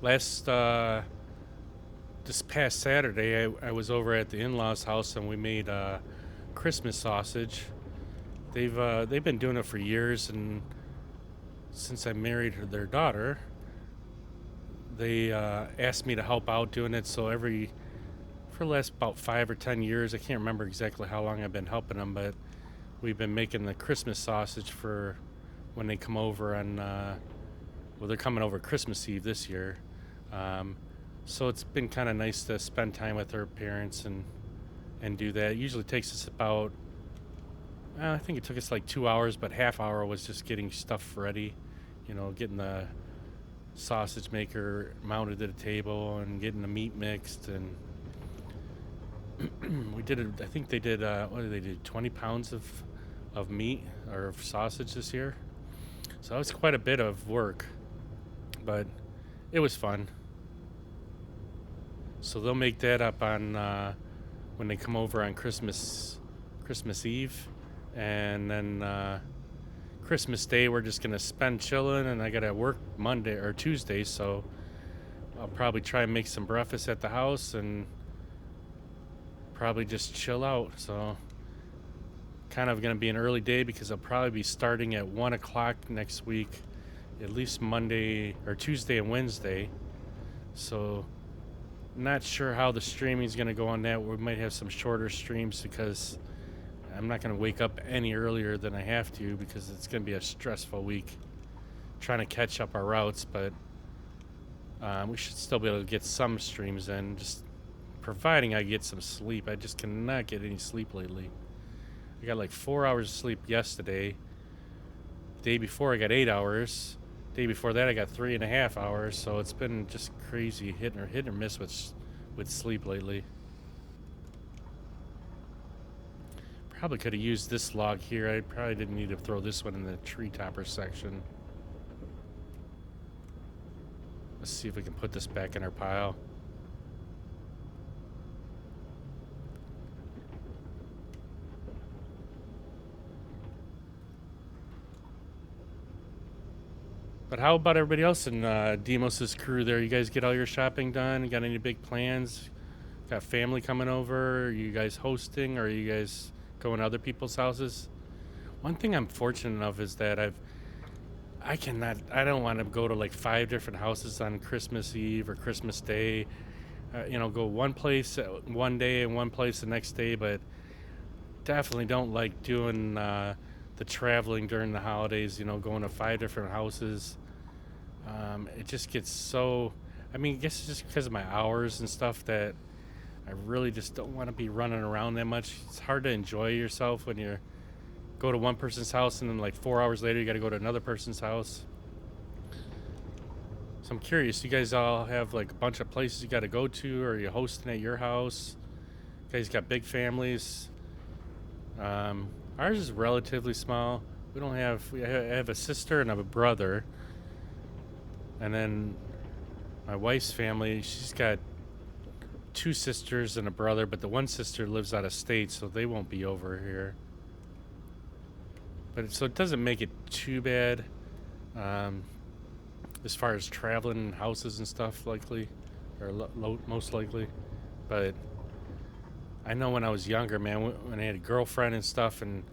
This past Saturday, I was over at the in-laws' house and we made Christmas sausage. They've been doing it for years, and since I married their daughter, they asked me to help out doing it. So for the last about 5 or 10 years, I can't remember exactly how long I've been helping them, but we've been making the Christmas sausage for when they come over on, they're coming over Christmas Eve this year. So it's been kind of nice to spend time with her parents and do that. It usually takes us about, I think it took us like 2 hours, but half hour was just getting stuff ready, getting the sausage maker mounted to the table and getting the meat mixed. And we did it, I think they did, what did they do, 20 pounds of meat or of sausage this year. So that was quite a bit of work, but it was fun. So they'll make that up on when they come over on Christmas Eve, and then Christmas Day we're just gonna spend chilling, and I gotta work Monday or Tuesday, so I'll probably try and make some breakfast at the house and probably just chill out. So kind of gonna be an early day because I'll probably be starting at 1 o'clock next week, at least Monday or Tuesday and Wednesday. So not sure how the streaming is going to go on that. We might have some shorter streams because I'm not going to wake up any earlier than I have to because it's going to be a stressful week trying to catch up our routes, but we should still be able to get some streams in, just providing I get some sleep. I just cannot get any sleep lately. I got like 4 hours of sleep yesterday. Day before I got 8 hours. Day before that I got 3.5 hours. So it's been just crazy hit or miss with sleep lately. Probably could have used this log here. I probably didn't need to throw this one in the tree topper section. Let's see if we can put this back in our pile. But how about everybody else in Demos's crew there? You guys get all your shopping done? Got any big plans? Got family coming over? Are you guys hosting? Or are you guys going to other people's houses? One thing I'm fortunate of is that I don't want to go to like 5 different houses on Christmas Eve or Christmas Day. Go one place one day and one place the next day, but definitely don't like doing the traveling during the holidays, going to 5 different houses. It just gets so, I guess it's just because of my hours and stuff that I really just don't want to be running around that much. It's hard to enjoy yourself when you go to one person's house and then like 4 hours later you got to go to another person's house. So I'm curious, you guys all have like a bunch of places you got to go to, or are you hosting at your house? You guys got big families. Ours is relatively small. We have a sister and I have a brother. And then my wife's family, she's got 2 sisters and a brother, but the one sister lives out of state, so they won't be over here. But so it doesn't make it too bad as far as traveling houses and stuff, likely, or most likely. But I know when I was younger, man, when I had a girlfriend and stuff, and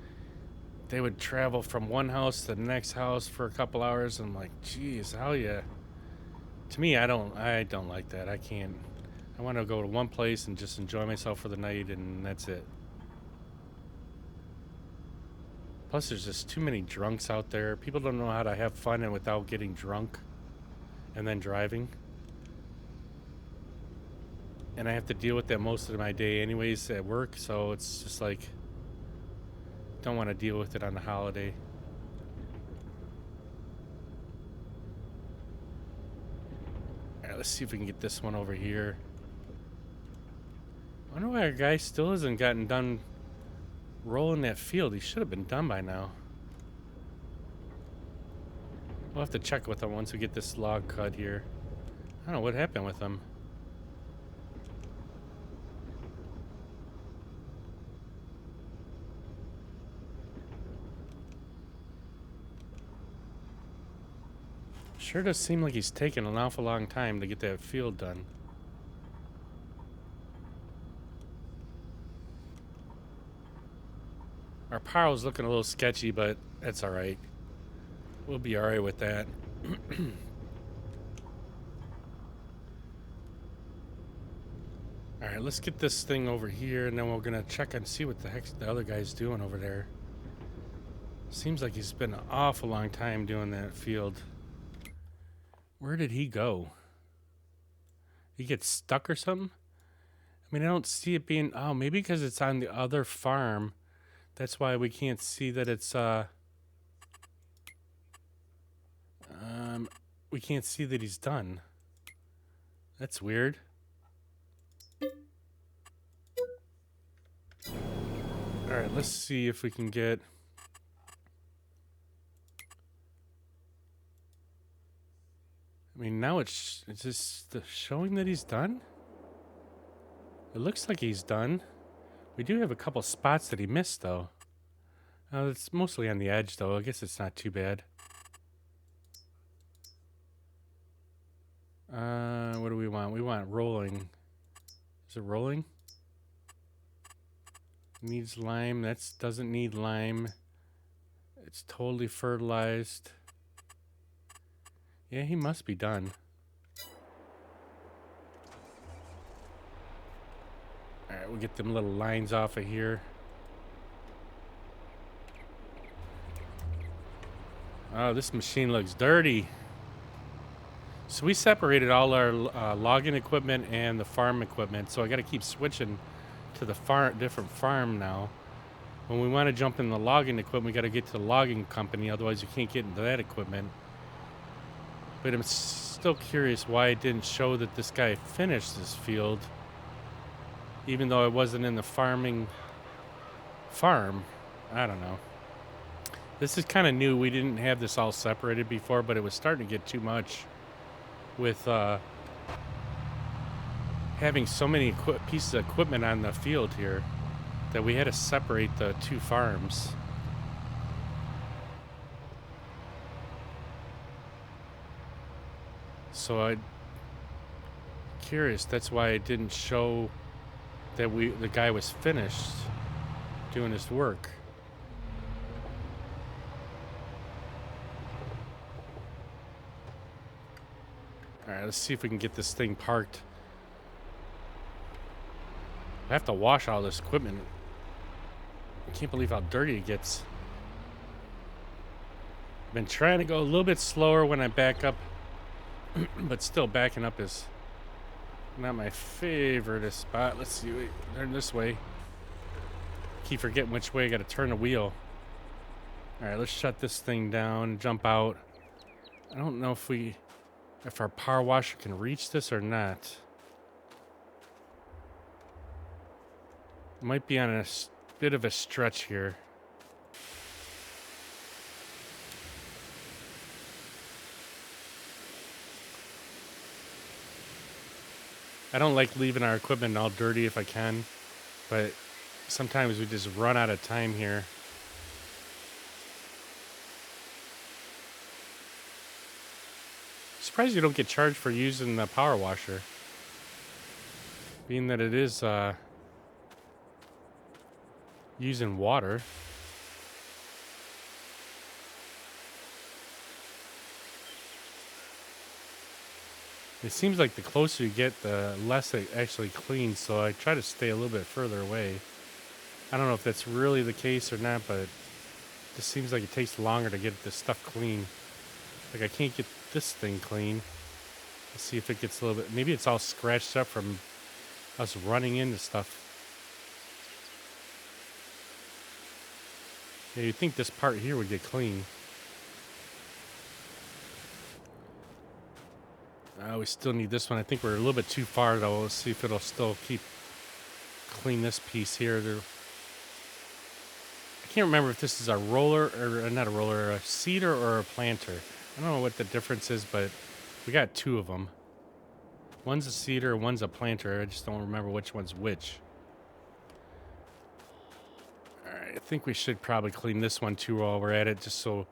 they would travel from one house to the next house for a couple hours, and I'm like, geez, how you? To me, I don't like that. I can't. I want to go to one place and just enjoy myself for the night, and that's it. Plus, there's just too many drunks out there. People don't know how to have fun and without getting drunk and then driving. And I have to deal with that most of my day anyways at work, so it's just like, don't want to deal with it on the holiday. All right, let's see if we can get this one over here. I wonder why our guy still hasn't gotten done rolling that field. He should have been done by now. We'll have to check with him once we get this log cut here. I don't know what happened with him. Sure does seem like he's taking an awful long time to get that field done. Our pile's looking a little sketchy, but that's alright. We'll be alright with that. Alright, let's get this thing over here, and then we're gonna check and see what the heck the other guy's doing over there. Seems like he's been an awful long time doing that field. Where did he go? He gets stuck or something? I don't see it being... Oh, maybe because it's on the other farm. That's why we can't see that it's... we can't see that he's done. That's weird. Alright, let's see if we can get... now it's just showing that he's done? It looks like he's done. We do have a couple spots that he missed, though. It's mostly on the edge, though. I guess it's not too bad. What do we want? We want rolling. Is it rolling? Needs lime. That doesn't need lime. It's totally fertilized. Yeah, he must be done. Alright, we'll get them little lines off of here. Oh, this machine looks dirty. So we separated all our logging equipment and the farm equipment. So I got to keep switching to the different farm now. When we want to jump in the logging equipment, we got to get to the logging company. Otherwise, you can't get into that equipment. But I'm still curious why it didn't show that this guy finished this field, even though it wasn't in the farm. I don't know. This is kind of new. We didn't have this all separated before, but it was starting to get too much with having so many pieces of equipment on the field here that we had to separate the two farms. So I'm curious. That's why it didn't show that the guy was finished doing his work. All right, let's see if we can get this thing parked. I have to wash all this equipment. I can't believe how dirty it gets. I've been trying to go a little bit slower when I back up, but still backing up is not my favorite spot. Let's see, wait, turn this way. Keep forgetting which way I gotta turn the wheel. All right, let's shut this thing down, jump out. I don't know if our power washer can reach this or not. Might be on a bit of a stretch here. I don't like leaving our equipment all dirty if I can, but sometimes we just run out of time here. Surprised you don't get charged for using the power washer, being that it is using water. It seems like the closer you get, the less it actually cleans, so I try to stay a little bit further away. I don't know if that's really the case or not, but it just seems like it takes longer to get this stuff clean. Like I can't get this thing clean. Let's see if it gets a little bit, maybe it's all scratched up from us running into stuff. Yeah, you'd think this part here would get clean. We still need this one. I think we're a little bit too far though. Let's see if it'll still clean this piece here. I can't remember if this is a roller or not a roller, a seeder or a planter. I don't know what the difference is, but we got two of them. One's a seeder, one's a planter. I just don't remember which one's which. All right, I think we should probably clean this one too while we're at it, just so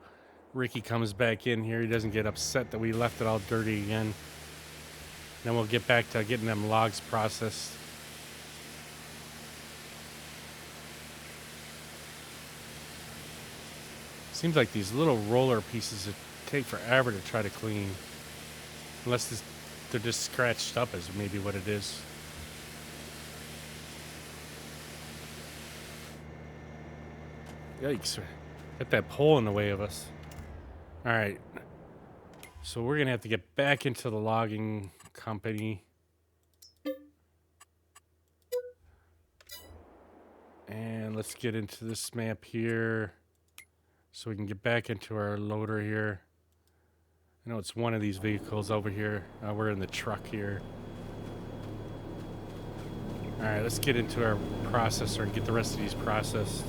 Ricky comes back in here. He doesn't get upset that we left it all dirty again. Then we'll get back to getting them logs processed. Seems like these little roller pieces take forever to try to clean. Unless they're just scratched up is maybe what it is. Yikes. Got that pole in the way of us. Alright. So we're going to have to get back into the logging company. And let's get into this map here so we can get back into our loader here. I know it's one of these vehicles over here. We're in the truck here. Alright, let's get into our processor and get the rest of these processed.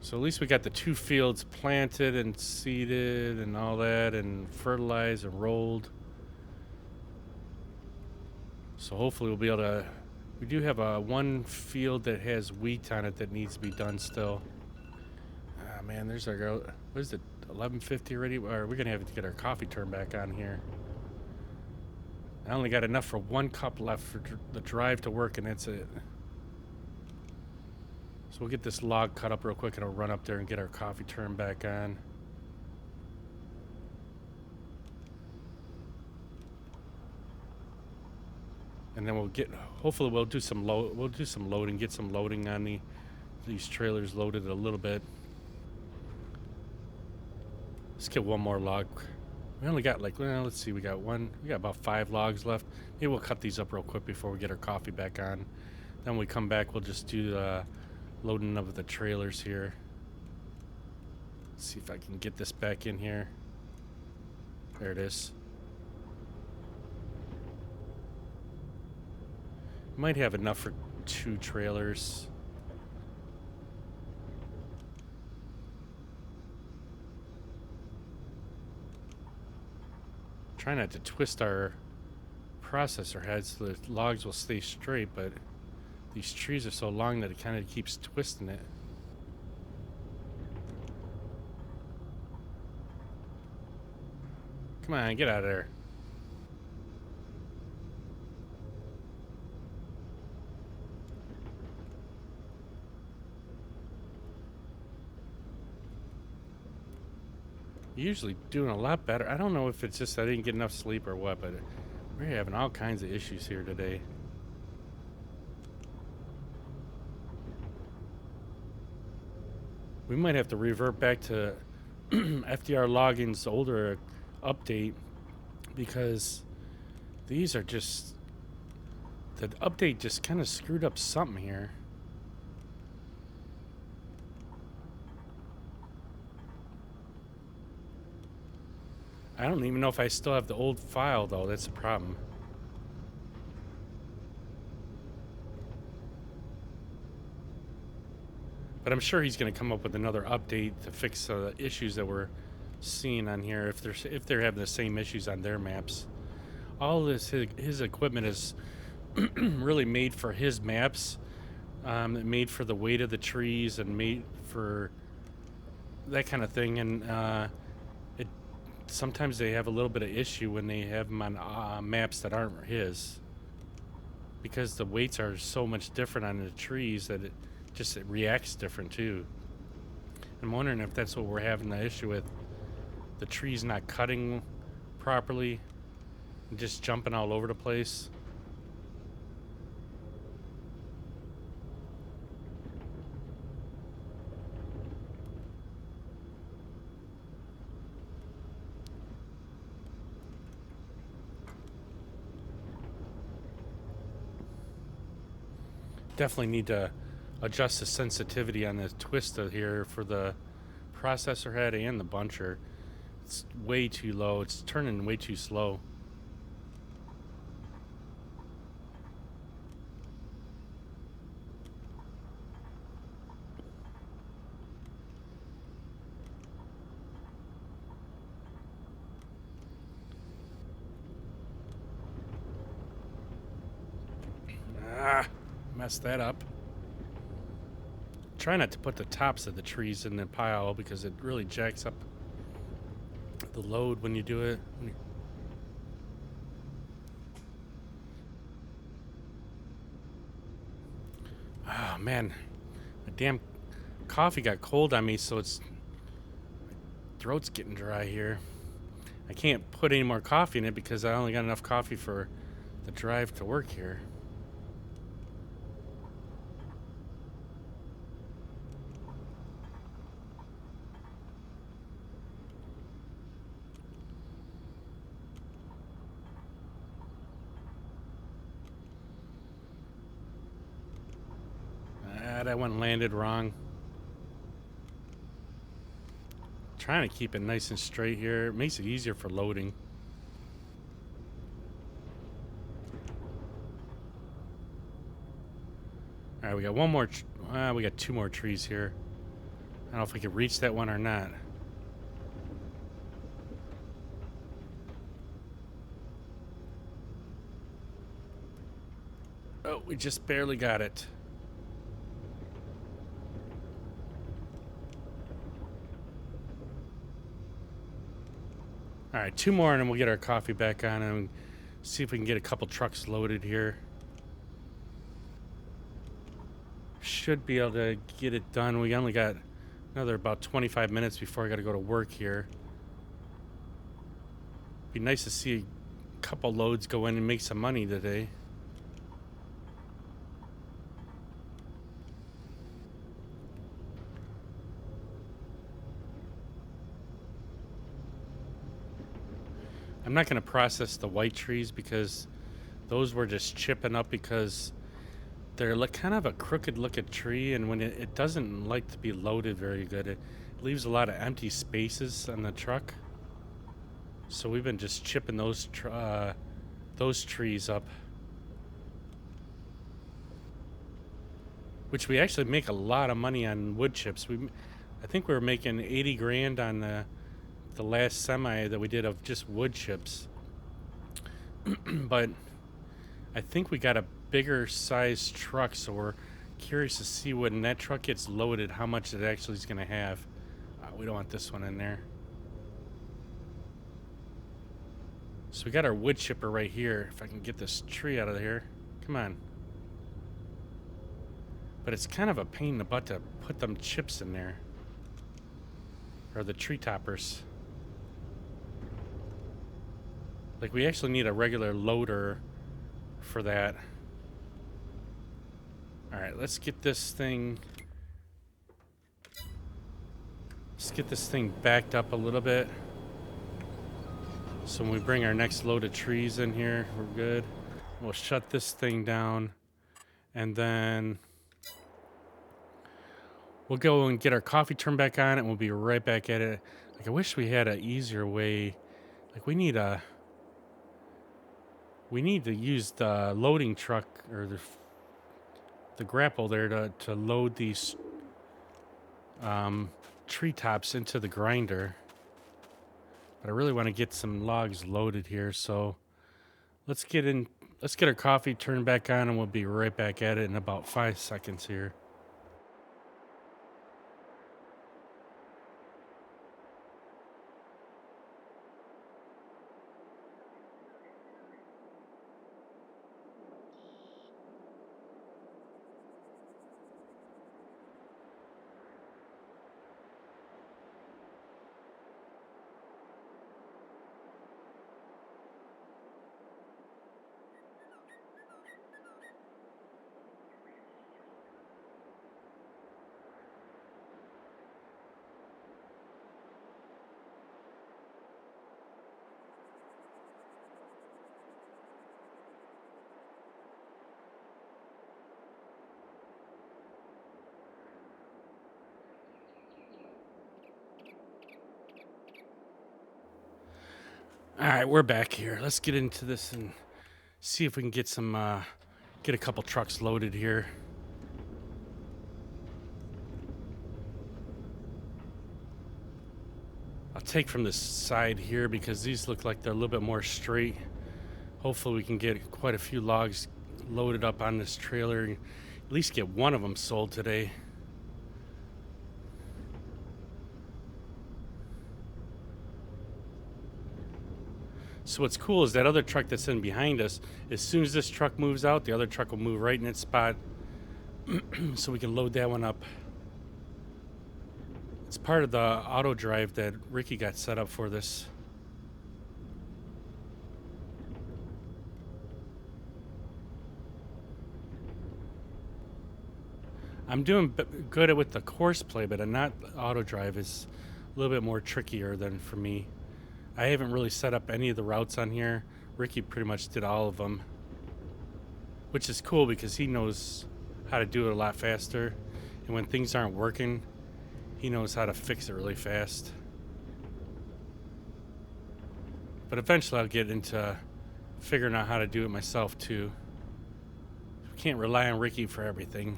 So at least we got the two fields planted and seeded and all that and fertilized and rolled. So hopefully we'll be able to... We do have one field that has wheat on it that needs to be done still. Ah, man, there's our girl. What is it, 11:50 already? Or we're going to have to get our coffee turned back on here. I only got enough for one cup left for the drive to work, and that's it. So we'll get this log cut up real quick, and I'll run up there and get our coffee turned back on. And then we'll get, hopefully we'll do some loading, get some loading on the these trailers loaded a little bit. Let's get one more log. We only got like, well, let's see, we got about 5 logs left. Maybe we'll cut these up real quick before we get our coffee back on. Then when we come back, we'll just do the loading of the trailers here. Let's see if I can get this back in here. There it is. Might have enough for 2 trailers. Try not to twist our processor head so the logs will stay straight, but these trees are so long that it kind of keeps twisting it. Come on, get out of there. Usually doing a lot better. I don't know if it's just I didn't get enough sleep or what, but we're having all kinds of issues here today. We might have to revert back to FDR Login's older update because these are just... The update just kind of screwed up something here. I don't even know if I still have the old file, though. That's the problem. But I'm sure he's going to come up with another update to fix the issues that we're seeing on here if they're having the same issues on their maps. All this his equipment is really made for his maps, made for the weight of the trees and made for that kind of thing. And sometimes they have a little bit of issue when they have them on maps that aren't his, because the weights are so much different on the trees that it reacts different too. I'm wondering if that's what we're having the issue with. The trees not cutting properly and just jumping all over the place. Definitely need to adjust the sensitivity on the twista here for the processor head and the buncher. It's way too low. It's turning way too slow. Messed that up. Try not to put the tops of the trees in the pile because it really jacks up the load when you do it. Oh man, my damn coffee got cold on me, so my throat's getting dry here. I can't put any more coffee in it because I only got enough coffee for the drive to work here. That one landed wrong. Trying to keep it nice and straight here. It makes it easier for loading. All right, we got one more. We got 2 more trees here. I don't know if we can reach that one or not. Oh, we just barely got it. All right, 2 more and then we'll get our coffee back on and see if we can get a couple trucks loaded here. Should be able to get it done. We only got another about 25 minutes before I got to go to work here. Be nice to see a couple loads go in and make some money today. I'm not going to process the white trees because those were just chipping up because they're kind of a crooked looking tree, and when it doesn't like to be loaded very good, it leaves a lot of empty spaces on the truck. So we've been just chipping those trees up, which we actually make a lot of money on wood chips. I think we were making 80 grand on the last semi that we did of just wood chips. But I think we got a bigger size truck, so we're curious to see when that truck gets loaded how much it actually is going to have. We don't want this one in there. So we got our wood chipper right here. If I can get this tree out of here. Come on. But it's kind of a pain in the butt to put them chips in there. Or the tree toppers. Like, we actually need a regular loader for that. Alright, let's get this thing... Let's get this thing backed up a little bit. So when we bring our next load of trees in here, we're good. We'll shut this thing down. And then... we'll go and get our coffee turned back on, and we'll be right back at it. Like, I wish we had an easier way. Like, we need to use the loading truck, or the grapple there to load these treetops into the grinder. But I really want to get some logs loaded here, so let's get our coffee turned back on, and we'll be right back at it in about 5 seconds here. All right, we're back here. Let's get into this and see if we can get get a couple trucks loaded here. I'll take from this side here because these look like they're a little bit more straight. Hopefully we can get quite a few logs loaded up on this trailer. At least get one of them sold today. So what's cool is that other truck that's in behind us, as soon as this truck moves out, the other truck will move right in its spot so we can load that one up. It's part of the auto drive that Ricky got set up for this. I'm doing good with the course play, but not auto drive is a little bit more trickier than for me. I haven't really set up any of the routes on here. Ricky pretty much did all of them, which is cool because he knows how to do it a lot faster. And when things aren't working, he knows how to fix it really fast. But eventually I'll get into figuring out how to do it myself too. Can't rely on Ricky for everything.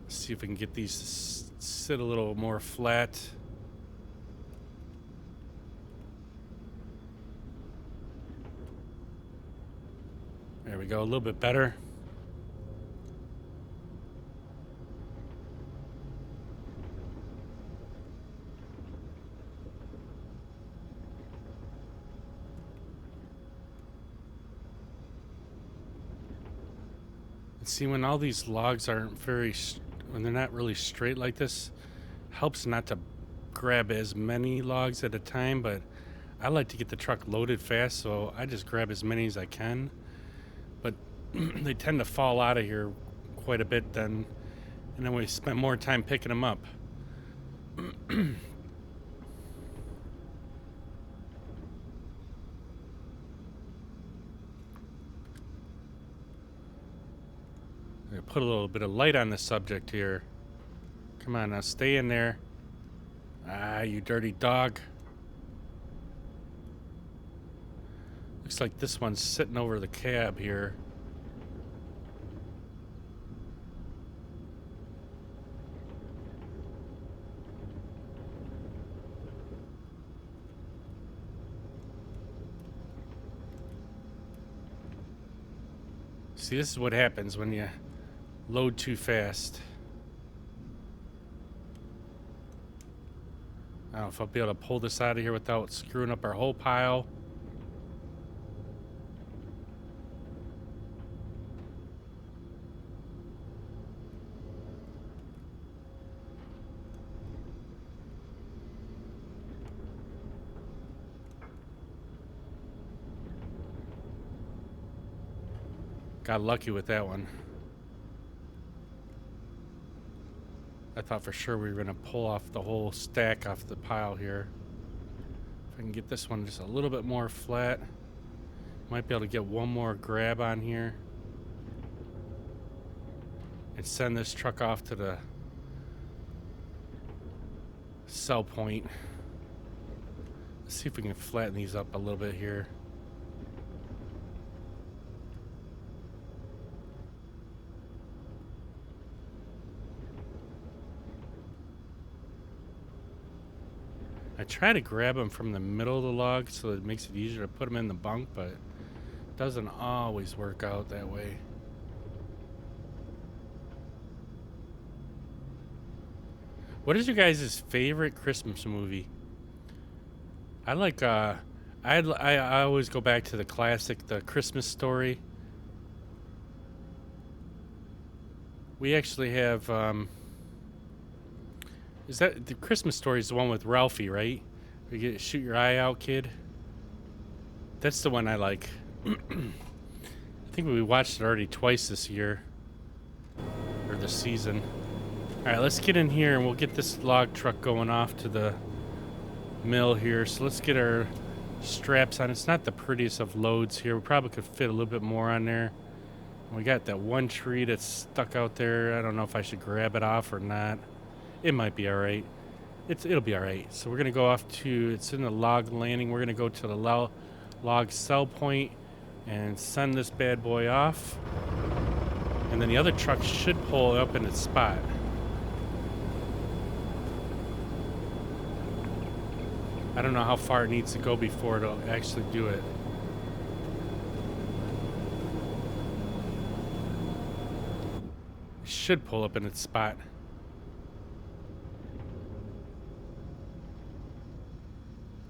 Let's see if we can get these to sit a little more flat. There we go, a little bit better. And see, when all these logs aren't when they're not really straight like this, helps not to grab as many logs at a time, but I like to get the truck loaded fast, so I just grab as many as I can. But they tend to fall out of here quite a bit then, and then we spend more time picking them up. put a little bit of light on the subject here. Come on now, stay in there. Ah, you dirty dog. Looks like this one's sitting over the cab here. See, this is what happens when you load too fast. I don't know if I'll be able to pull this out of here without screwing up our whole pile. Got lucky with that one. I thought for sure we were going to pull off the whole stack off the pile here. If I can get this one just a little bit more flat, might be able to get one more grab on here and send this truck off to the sell point. Let's see if we can flatten these up a little bit here. I try to grab them from the middle of the log so it makes it easier to put them in the bunk, but it doesn't always work out that way. What is your guys' favorite Christmas movie? I like, I always go back to the classic, The Christmas Story. We actually have, is that the Christmas Story is the one with Ralphie, right? You get shoot your eye out, kid. That's the one I like. I think we watched it already twice this year, or this season. All right, let's get in here and we'll get this log truck going off to the mill here. So let's get our straps on. It's not the prettiest of loads here. We probably could fit a little bit more on there. We got that one tree that's stuck out there. I don't know if I should grab it off or not. It might be all right. It'll be all right. So we're gonna go off to, it's in the log landing. We're gonna go to the log sell point and send this bad boy off. And then the other truck should pull up in its spot. I don't know how far it needs to go before it'll actually do it. It should pull up in its spot.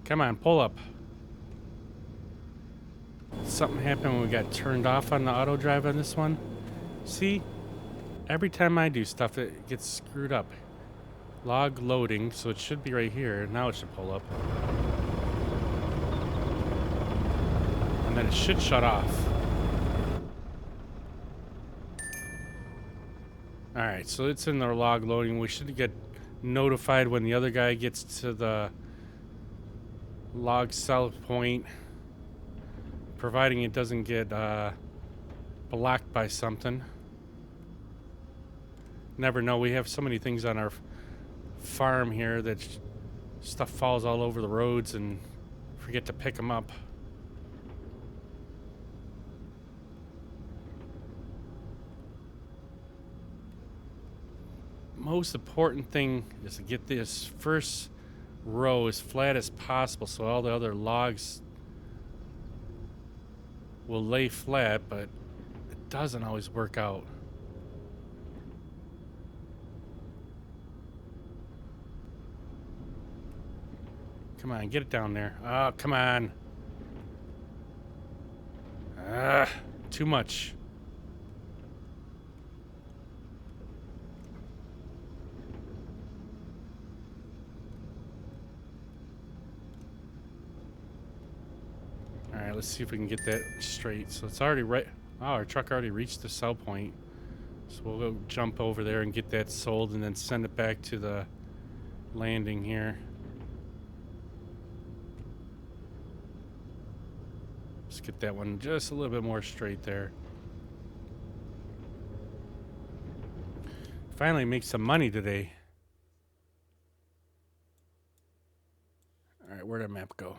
Come on, pull up. Something happened when we got turned off on the auto drive on this one. See? Every time I do stuff, it gets screwed up. Log loading, so it should be right here. Now it should pull up. And then it should shut off. Alright, so it's in the log loading. We should get notified when the other guy gets to the log sell point, providing it doesn't get blocked by something. Never know. We have so many things on our farm here that stuff falls all over the roads and forget to pick them up. Most important thing is to get this first row as flat as possible so all the other logs will lay flat, but it doesn't always work out. Come on, get it down there. Oh, come on. Too much. Alright, let's see if we can get that straight. So it's already right. Oh, our truck already reached the sell point. So we'll go jump over there and get that sold and then send it back to the landing here. Let's get that one just a little bit more straight there. Finally make some money today. All right, where'd our map go?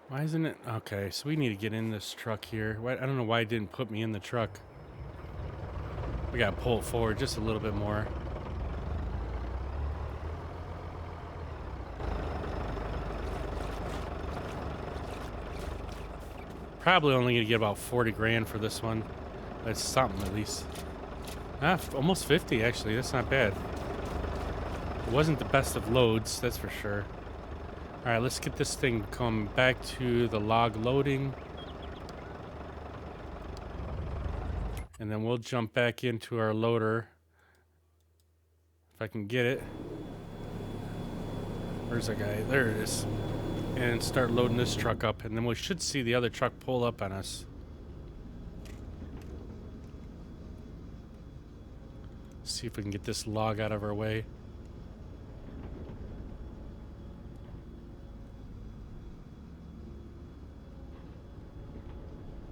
Why isn't it? Okay, so we need to get in this truck here. I don't know why it didn't put me in the truck. We gotta pull it forward just a little bit more. Probably only gonna get about 40 grand for this one. That's something at least. Almost 50 actually. That's not bad. It wasn't the best of loads, that's for sure. All right, let's get this thing come back to the log loading. And then we'll jump back into our loader. If I can get it. Where's that guy? There it is. And start loading this truck up. And then we should see the other truck pull up on us. See if we can get this log out of our way.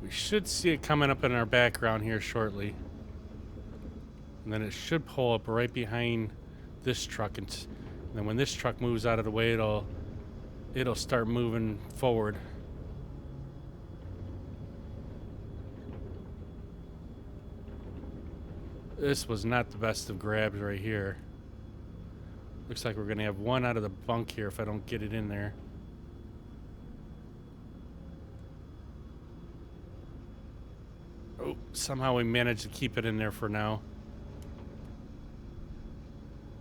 We should see it coming up in our background here shortly. And then it should pull up right behind this truck. And then when this truck moves out of the way, it'll start moving forward. This was not the best of grabs right here. Looks like we're going to have one out of the bunk here if I don't get it in there. Oh, somehow we managed to keep it in there for now.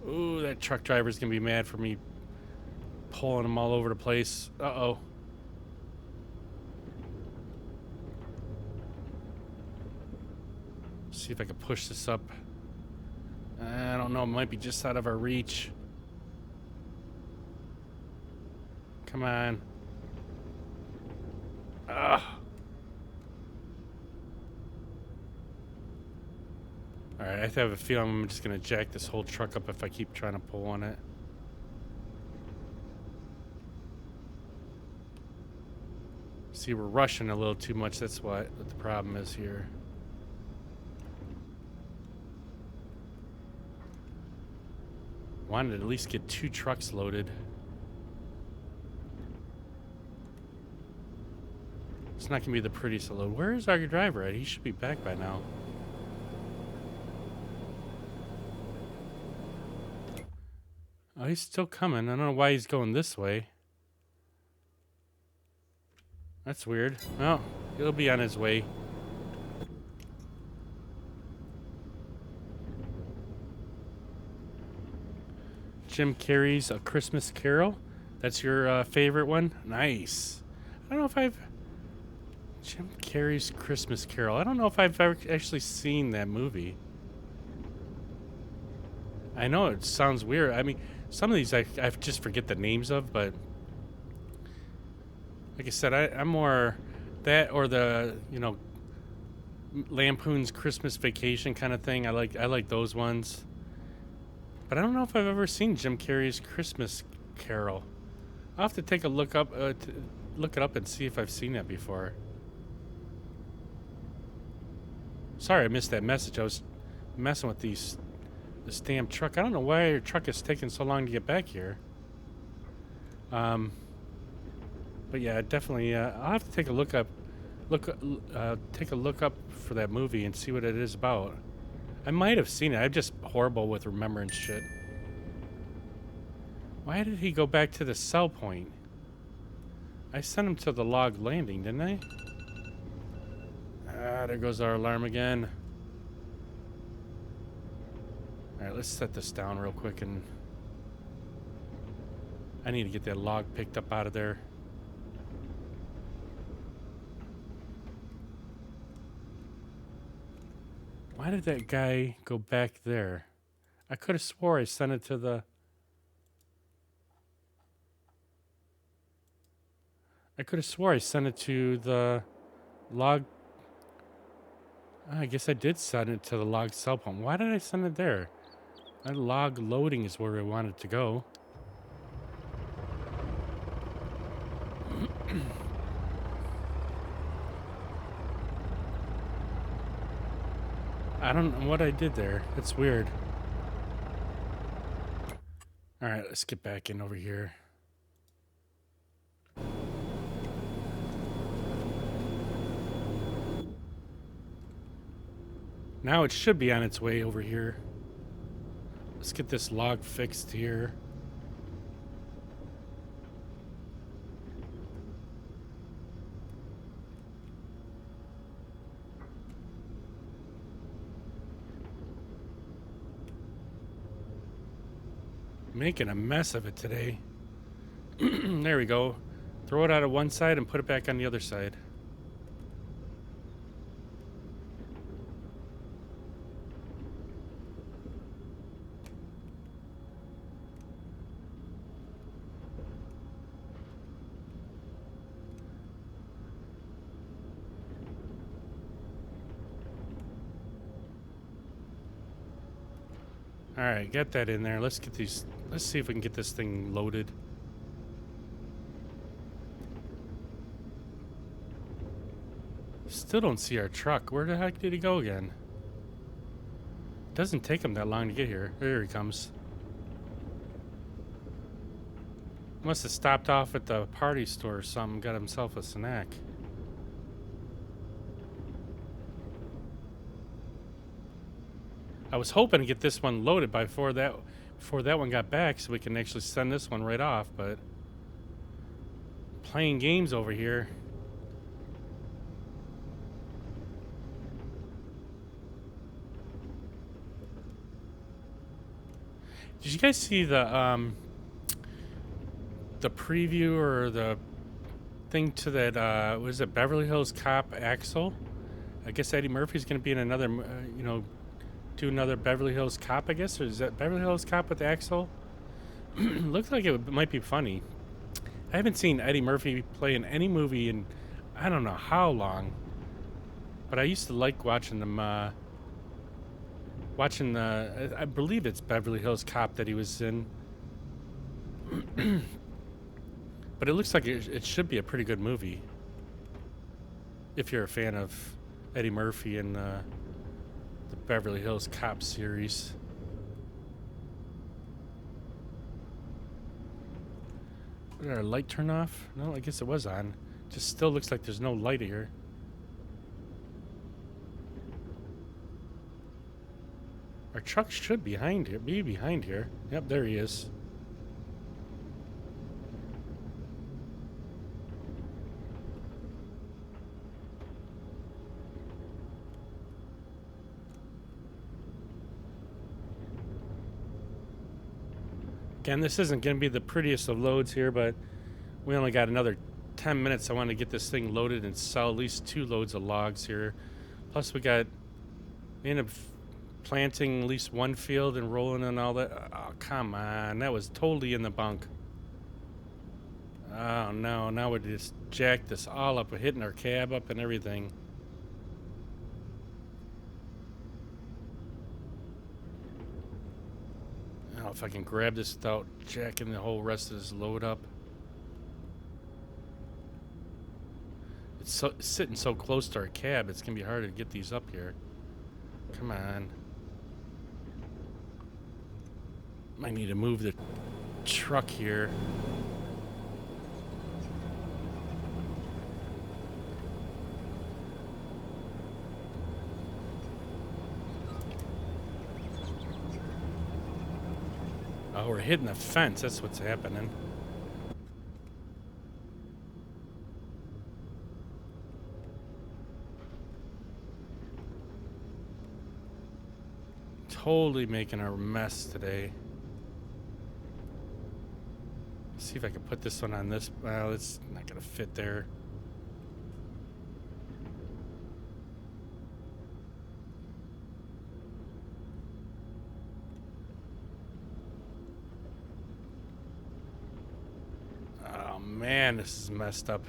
Ooh, that truck driver's going to be mad for me pulling them all over the place. Uh-oh. See if I can push this up. I don't know, it might be just out of our reach. Come on. Ugh. Alright, I have a feeling I'm just gonna jack this whole truck up if I keep trying to pull on it. See, we're rushing a little too much. That's what the problem is here. Wanted to at least get 2 trucks loaded. It's not gonna be the prettiest to load. Where is our driver at? He should be back by now. Oh, he's still coming. I don't know why he's going this way. That's weird. Well, he'll be on his way. Jim Carrey's A Christmas Carol. That's your favorite one? Nice. I don't know if I've... Jim Carrey's Christmas Carol. I don't know if I've ever actually seen that movie. I know it sounds weird. I mean, some of these I just forget the names of, but... Like I said, I'm more that or the, you know, Lampoon's Christmas Vacation kind of thing. I like those ones. But I don't know if I've ever seen Jim Carrey's Christmas Carol. I'll have to take a look it up and see if I've seen that before. Sorry I missed that message. I was messing with this damn truck. I don't know why your truck is taking so long to get back here. But yeah, definitely. I'll have to take a look up for that movie and see what it is about. I might have seen it. I'm just horrible with remembering shit. Why did he go back to the cell point? I sent him to the log landing, didn't I? Ah, there goes our alarm again. Alright, let's set this down real quick and... I need to get that log picked up out of there. Why did that guy go back there? I could have swore I sent it to the... I could have swore I sent it to the log... I guess I did send it to the log cell phone. Why did I send it there? That log loading is where I wanted to go. I don't know what I did there. That's weird. All right, let's get back in over here. Now it should be on its way over here. Let's get this log fixed here. Making a mess of it today. There we go. Throw it out of one side and put it back on the other side. All right, get that in there. Let's get these. Let's see if we can get this thing loaded. Still don't see our truck. Where the heck did he go again? Doesn't take him that long to get here. There he comes. Must have stopped off at the party store or something, got himself a snack. I was hoping to get this one loaded before that one got back so we can actually send this one right off, but playing games over here. Did you guys see the preview or the thing to that was it Beverly Hills Cop Axel? I guess Eddie Murphy's going to be in another do another Beverly Hills Cop, I guess, or is that Beverly Hills Cop with Axel? Looks like it might be funny. I haven't seen Eddie Murphy play in any movie in I don't know how long, but I used to like watching them. I believe it's Beverly Hills Cop that he was in. But it looks like it should be a pretty good movie. If you're a fan of Eddie Murphy and the Beverly Hills Cop series. Did our light turn off? No, I guess it was on. Just still looks like there's no light here. Our truck should be behind here. Yep, there he is. Again, this isn't going to be the prettiest of loads here, but we only got another 10 minutes. I want to get this thing loaded and sell at least 2 loads of logs here. Plus, we end up planting at least one field and rolling and all that. Oh, come on. That was totally in the bunk. Oh, no. Now we just jacked this all up. We're hitting our cab up and everything. Oh, if I can grab this without jacking the whole rest of this load up. It's sitting so close to our cab, it's going to be hard to get these up here. Come on. Might need to move the truck here. Oh, we're hitting the fence. That's what's happening. Totally making a mess today. See if I can put this one on this. Well, it's not going to fit there. Oh, man, this is messed up.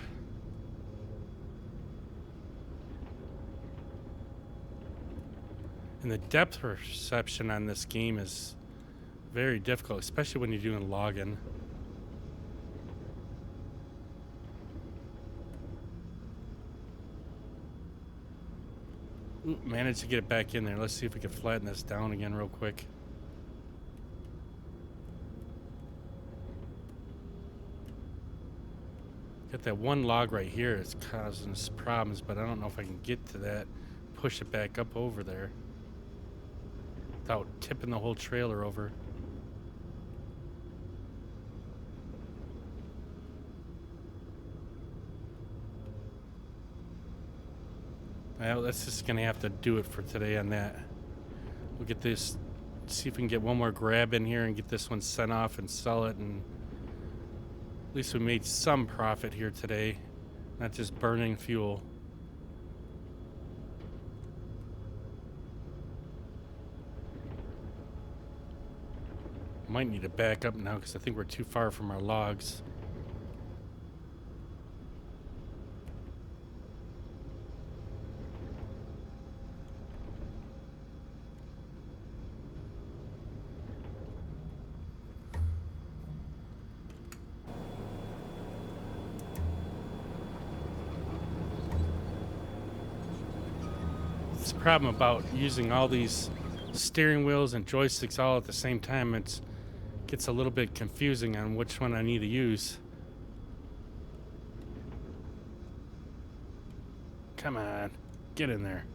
And the depth perception on this game is very difficult, especially when you're doing login. Ooh, managed to get it back in there. Let's see if we can flatten this down again real quick. Got that one log right here. It's causing us problems, but I don't know if I can get to that. Push it back up over there without tipping the whole trailer over. Well, that's just gonna have to do it for today on that. We'll get this, see if we can get one more grab in here and get this one sent off and sell it, and at least we made some profit here today, not just burning fuel. Might need to back up now because I think we're too far from our logs. It's the problem about using all these steering wheels and joysticks all at the same time. It gets a little bit confusing on which one I need to use. Come on, get in there.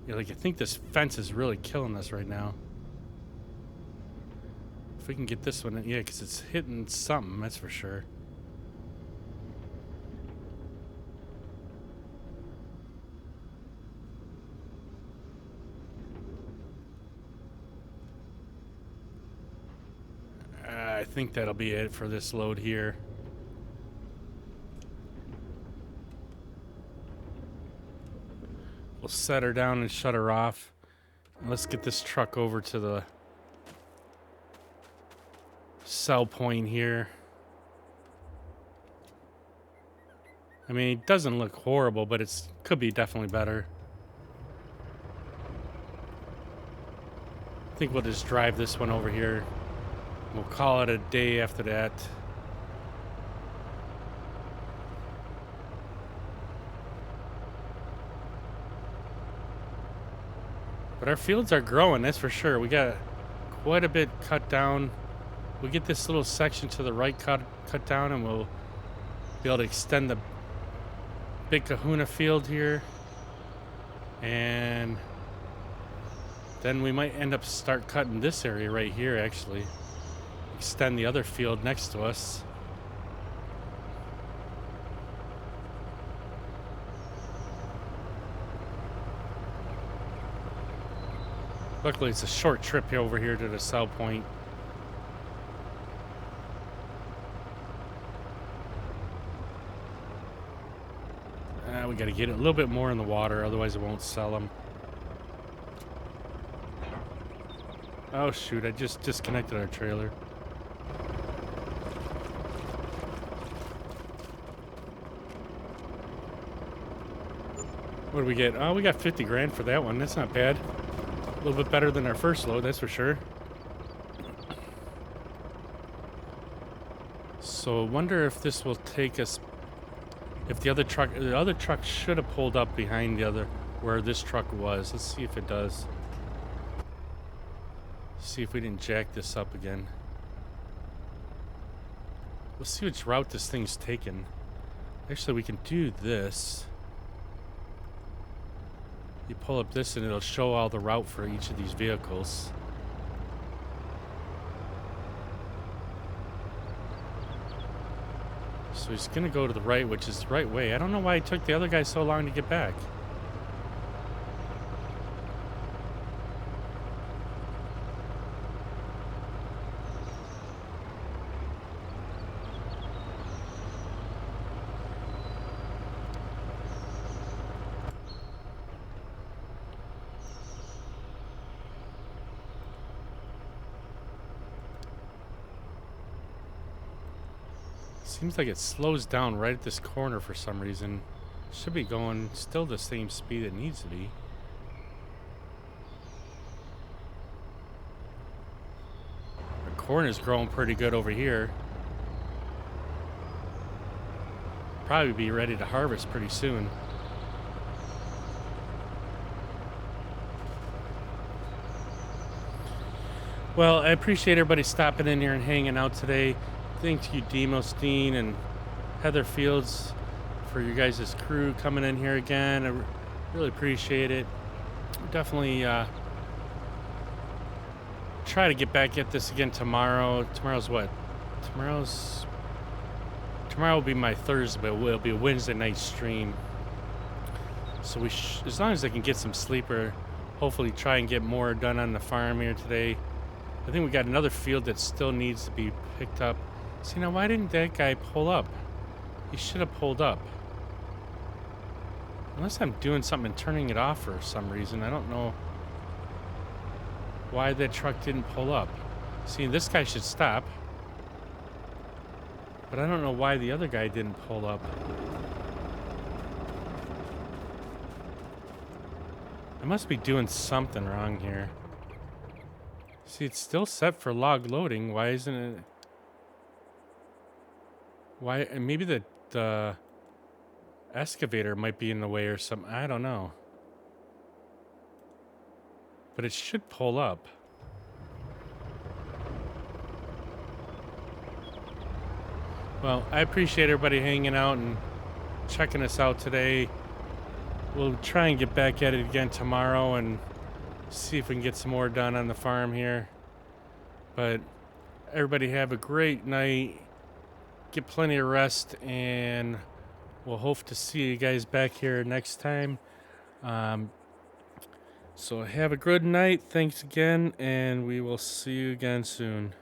Yeah, like I think this fence is really killing us right now. If we can get this one, yeah, because it's hitting something, that's for sure. I think that'll be it for this load here. We'll set her down and shut her off. Let's get this truck over to the sell point here. I mean, it doesn't look horrible, but it could be definitely better. I think we'll just drive this one over here. We'll call it a day after that. But our fields are growing, that's for sure. We got quite a bit cut down. We get this little section to the right cut down, and we'll be able to extend the Big Kahuna field here. And then we might end up start cutting this area right here, actually. Extend the other field next to us. Luckily, it's a short trip here over here to the sell point. We got to get it a little bit more in the water, otherwise it won't sell them. Oh shoot, I just disconnected our trailer. What do we get? Oh, we got 50 grand for that one. That's not bad. A little bit better than our first load, that's for sure. So I wonder if this will take us, if the other truck should have pulled up behind the other, where this truck was. Let's see if it does. See if we didn't jack this up again. Let's see which route this thing's taken. Actually, we can do this. You pull up this and it'll show all the route for each of these vehicles. So he's gonna go to the right, which is the right way. I don't know why it took the other guy so long to get back. Seems like it slows down right at this corner for some reason. Should be going still the same speed it needs to be. The corn is growing pretty good over here. Probably be ready to harvest pretty soon. Well, I appreciate everybody stopping in here and hanging out today. Thank you, Demo Steen and Heather Fields, for you guys' crew coming in here again. I really appreciate it. Definitely try to get back at this again tomorrow. Tomorrow's what? Tomorrow will be my Thursday, but it'll be a Wednesday night stream. So as long as I can get some sleep, or hopefully try and get more done on the farm here today. I think we got another field that still needs to be picked up. See, now why didn't that guy pull up? He should have pulled up. Unless I'm doing something and turning it off for some reason. I don't know why that truck didn't pull up. See, this guy should stop. But I don't know why the other guy didn't pull up. I must be doing something wrong here. See, it's still set for log loading. Why isn't it? Why? Maybe the excavator might be in the way or something. I don't know. But it should pull up. Well, I appreciate everybody hanging out and checking us out today. We'll try and get back at it again tomorrow and see if we can get some more done on the farm here. But everybody have a great night. Get plenty of rest, and we'll hope to see you guys back here next time. So have a good night. Thanks again, and we will see you again soon.